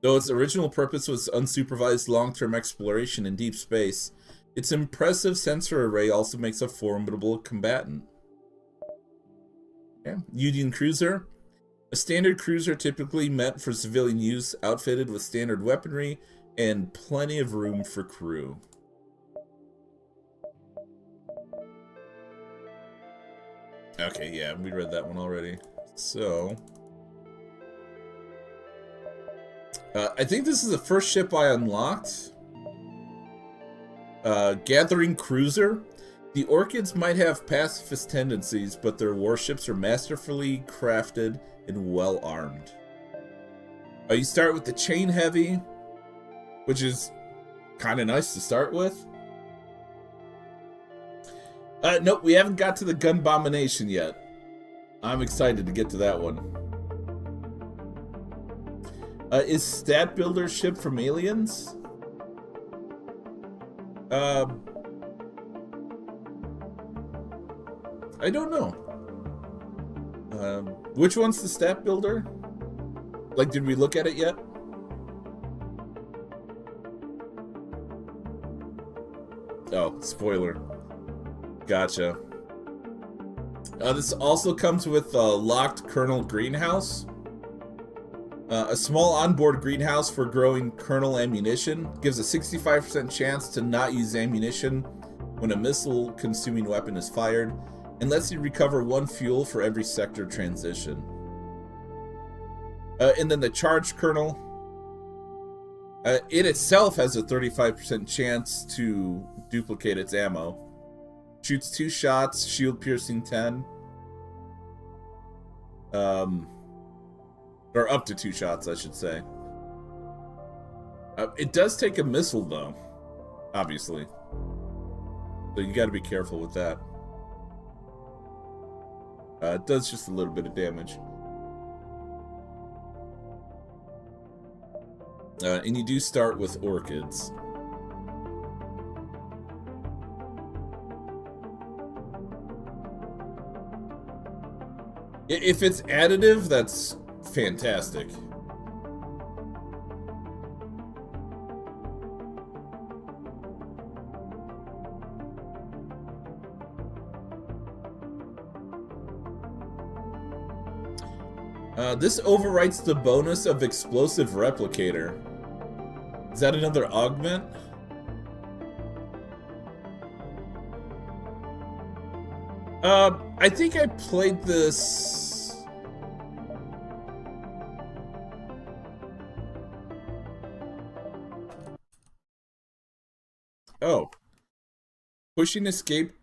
Though its original purpose was unsupervised long-term exploration in deep space, its impressive sensor array also makes a formidable combatant. Okay. Union Cruiser. A standard cruiser typically meant for civilian use, outfitted with standard weaponry and plenty of room for crew. Okay, yeah, we read that one already. So, I think this is the first ship I unlocked. Gathering Cruiser. The Orchids might have pacifist tendencies, but their warships are masterfully crafted and well armed. You start with the Chain Heavy, which is kind of nice to start with. Nope, we haven't got to the Gunbomination yet. I'm excited to get to that one. Is Stat Builder ship from Aliens? I don't know. Which one's the Stat Builder? Like, did we look at it yet? Oh, spoiler. Gotcha. This also comes with a locked kernel greenhouse. A small onboard greenhouse for growing kernel ammunition. Gives a 65% chance to not use ammunition when a missile-consuming weapon is fired, and lets you recover 1 fuel for every sector transition. And then the charged kernel. It itself has a 35% chance to duplicate its ammo. Shoots 2 shots, shield piercing 10. Or up to 2 shots, I should say. It does take a missile, though, obviously. So you gotta be careful with that. It does just a little bit of damage. And you do start with Orchids. If it's additive, that's fantastic. This overwrites the bonus of Explosive Replicator. Is that another augment? I think I played this... Oh, pushing escape?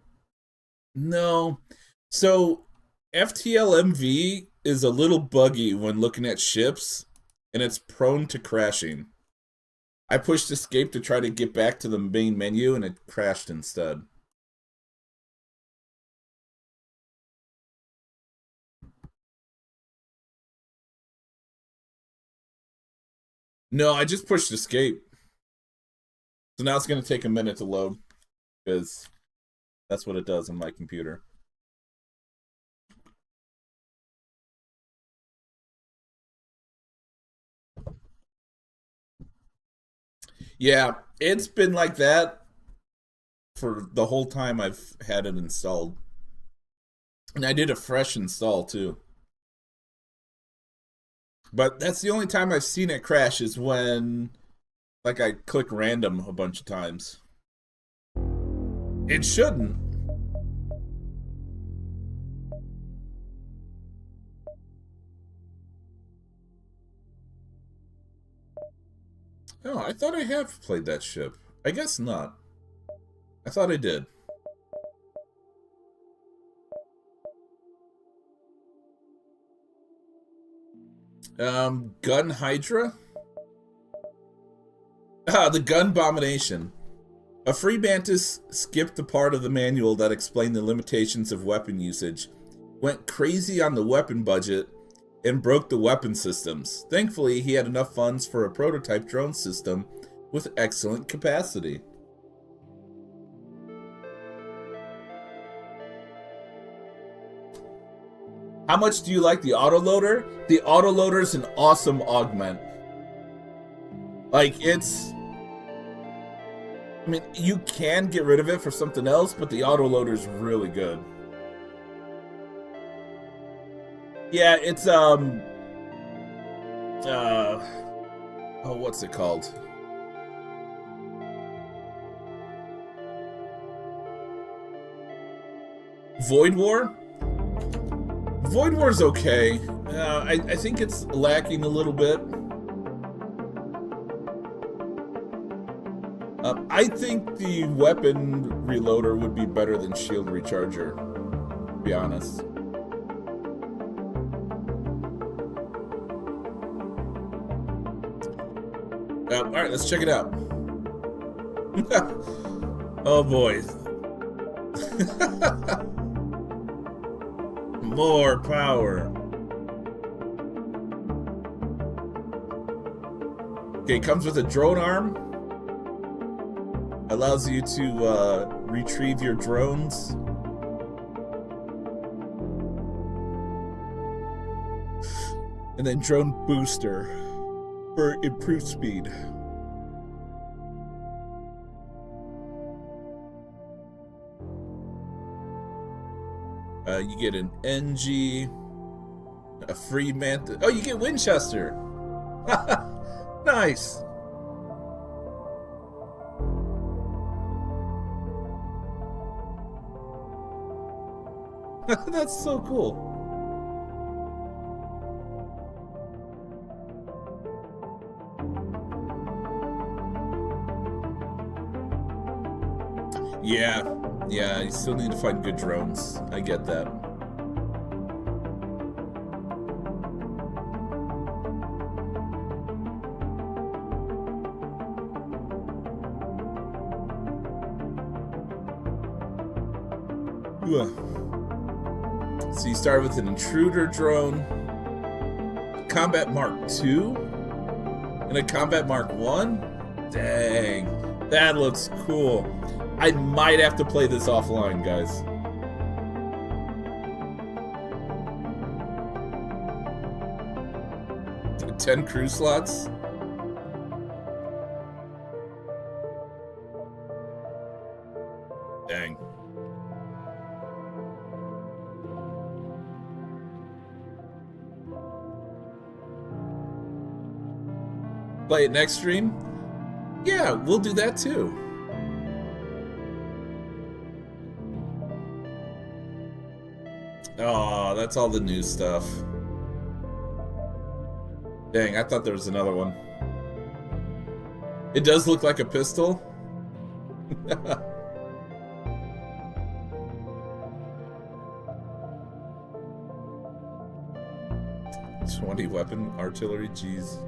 No. So FTL MV is a little buggy when looking at ships, and it's prone to crashing. I pushed escape to try to get back to the main menu, and it crashed instead. No, I just pushed escape. So now it's going to take a minute to load, because that's what it does on my computer. Yeah, it's been like that for the whole time I've had it installed. And I did a fresh install too. But that's the only time I've seen it crash is when, like, I click random a bunch of times. It shouldn't. Oh, I thought I have played that ship. I guess not. I thought I did. Gun Hydra? Ah, the Gun Abomination. A free mantis skipped the part of the manual that explained the limitations of weapon usage, went crazy on the weapon budget, and broke the weapon systems. Thankfully, he had enough funds for a prototype drone system with excellent capacity. How much do you like the autoloader? The autoloader is an awesome augment. Like, it's... I mean, you can get rid of it for something else, but the autoloader is really good. Yeah, it's, oh, what's it called? Void War? Void War's okay. I think it's lacking a little bit. I think the weapon reloader would be better than shield recharger, to be honest. Alright, let's check it out. Oh boy. More power. Okay, comes with a drone arm. Allows you to retrieve your drones. And then drone booster for improved speed. You get an NG, a free mantis. Oh, you get Winchester. Nice. That's so cool. Yeah, you still need to find good drones. I get that. So you start with an intruder drone, Combat Mark II, and a Combat Mark I? Dang, that looks cool. I might have to play this offline, guys. 10 crew slots? Dang. Play it next stream? Yeah, we'll do that too. Oh, that's all the new stuff. Dang, I thought there was another one. It does look like a pistol. $20 weapon artillery, jeez.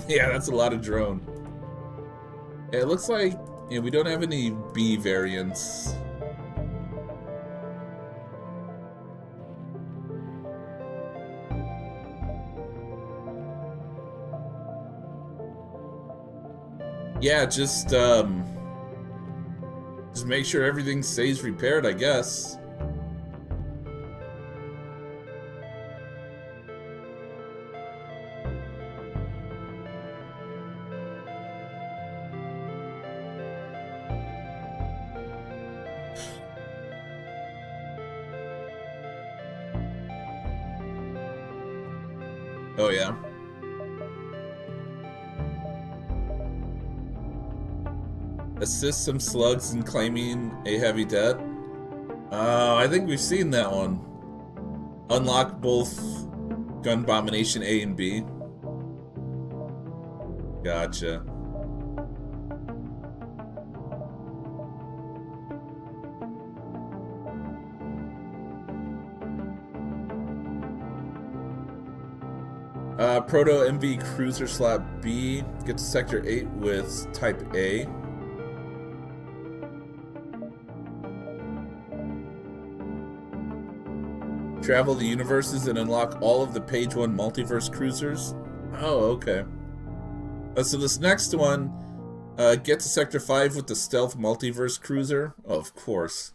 Yeah, that's a lot of drone. Yeah, it looks like we don't have any B variants. Yeah, just make sure everything stays repaired, I guess. Oh yeah. Assist some slugs in claiming a heavy debt. I think we've seen that one. Unlock both Gun Abomination A and B. Gotcha. Proto MV Cruiser slot B. Get to Sector 8 with Type A. Travel the universes and unlock all of the Page 1 Multiverse cruisers. Oh, okay. So this next one, get to Sector 5 with the Stealth Multiverse cruiser. Oh, of course.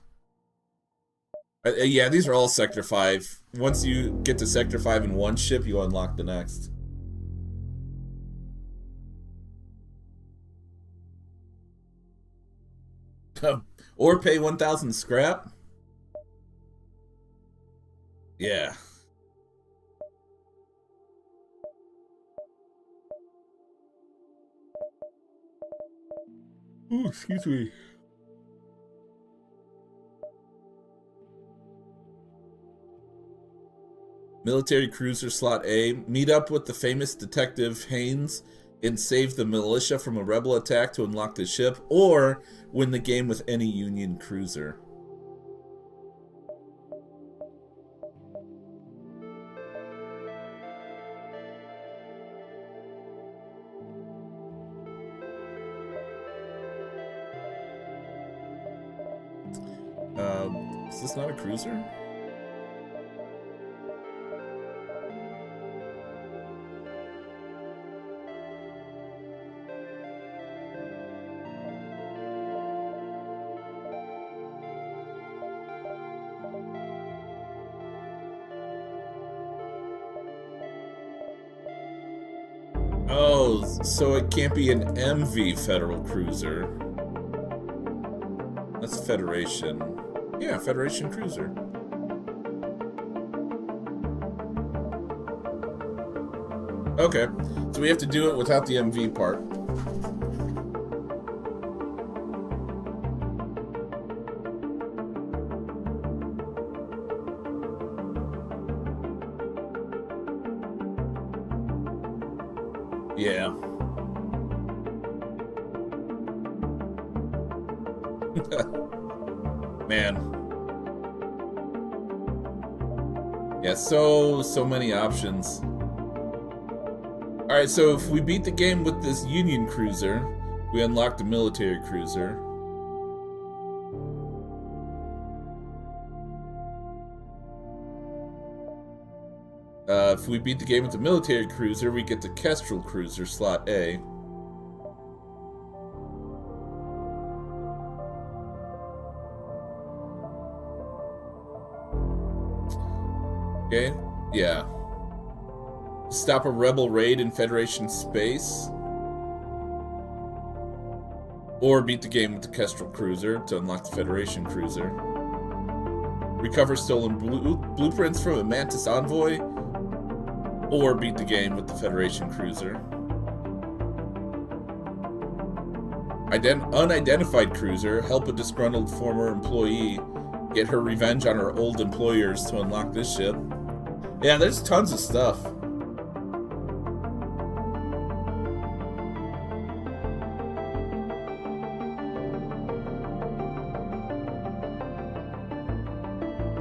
Yeah, these are all Sector 5. Once you get to Sector 5 in one ship, you unlock the next. Or pay 1,000 scrap. Yeah. Ooh, excuse me. Military cruiser slot A. Meet up with the famous detective Haynes and save the militia from a rebel attack to unlock the ship, or win the game with any Union cruiser. Is this not a cruiser? Oh, so it can't be an MV Federal Cruiser. That's Federation. Yeah, Federation Cruiser. Okay, so we have to do it without the MV part. Yeah. Man. Yeah, so many options. Alright, so if we beat the game with this Union cruiser, we unlock the military cruiser. If we beat the game with the military cruiser, we get the Kestrel cruiser, slot A. Okay, yeah. Stop a rebel raid in Federation space. Or beat the game with the Kestrel cruiser to unlock the Federation cruiser. Recover stolen blueprints from a Mantis envoy. Or beat the game with the Federation cruiser. Unidentified cruiser. Help a disgruntled former employee get her revenge on her old employers to unlock this ship. Yeah, there's tons of stuff.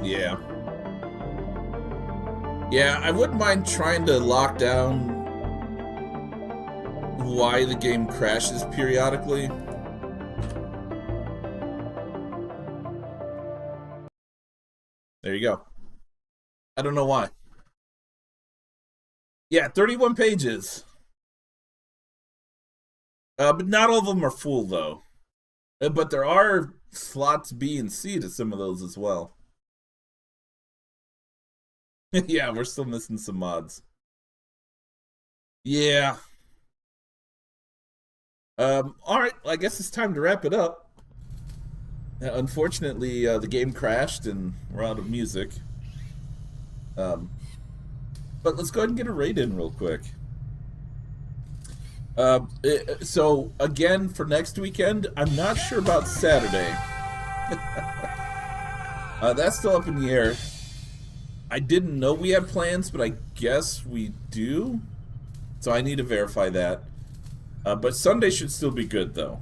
Yeah. Yeah, I wouldn't mind trying to lock down why the game crashes periodically. There you go. I don't know why. Yeah, 31 pages. But not all of them are full, though. But there are slots B and C to some of those as well. Yeah, we're still missing some mods. Yeah. Alright, I guess it's time to wrap it up. Unfortunately, the game crashed and we're out of music. But let's go ahead and get a raid in real quick. So, again, for next weekend, I'm not sure about Saturday. That's still up in the air. I didn't know we had plans, but I guess we do. So I need to verify that. But Sunday should still be good, though.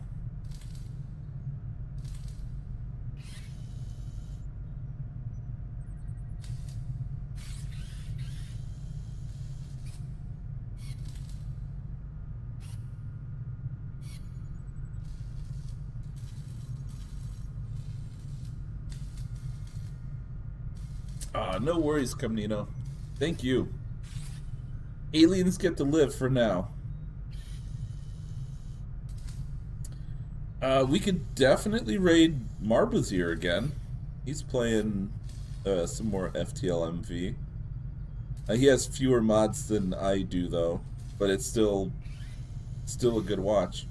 No worries, Camino. Thank you. Aliens get to live for now. We could definitely raid Marbazier again. He's playing some more FTL MV. He has fewer mods than I do, though, but it's still a good watch.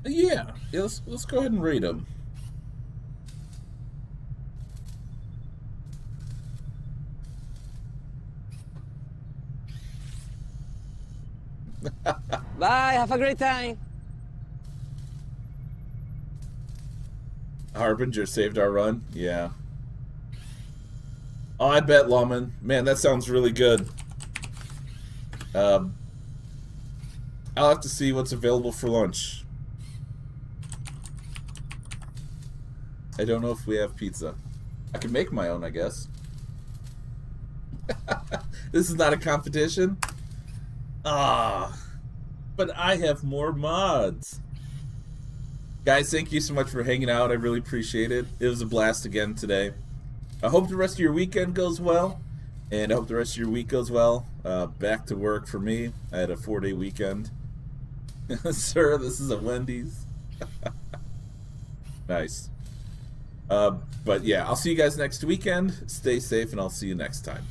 Yeah, let's go ahead and raid him. Bye, have a great time. Harbinger saved our run? Yeah. Oh, I bet, Lawman. Man, that sounds really good. I'll have to see what's available for lunch. I don't know if we have pizza. I can make my own, I guess. This is not a competition? Ah. But I have more mods. Guys, thank you so much for hanging out. I really appreciate it. It was a blast again today. I hope the rest of your weekend goes well. And I hope the rest of your week goes well. Back to work for me. I had a 4-day weekend. Sir, this is a Wendy's. Nice. But yeah, I'll see you guys next weekend. Stay safe, and I'll see you next time.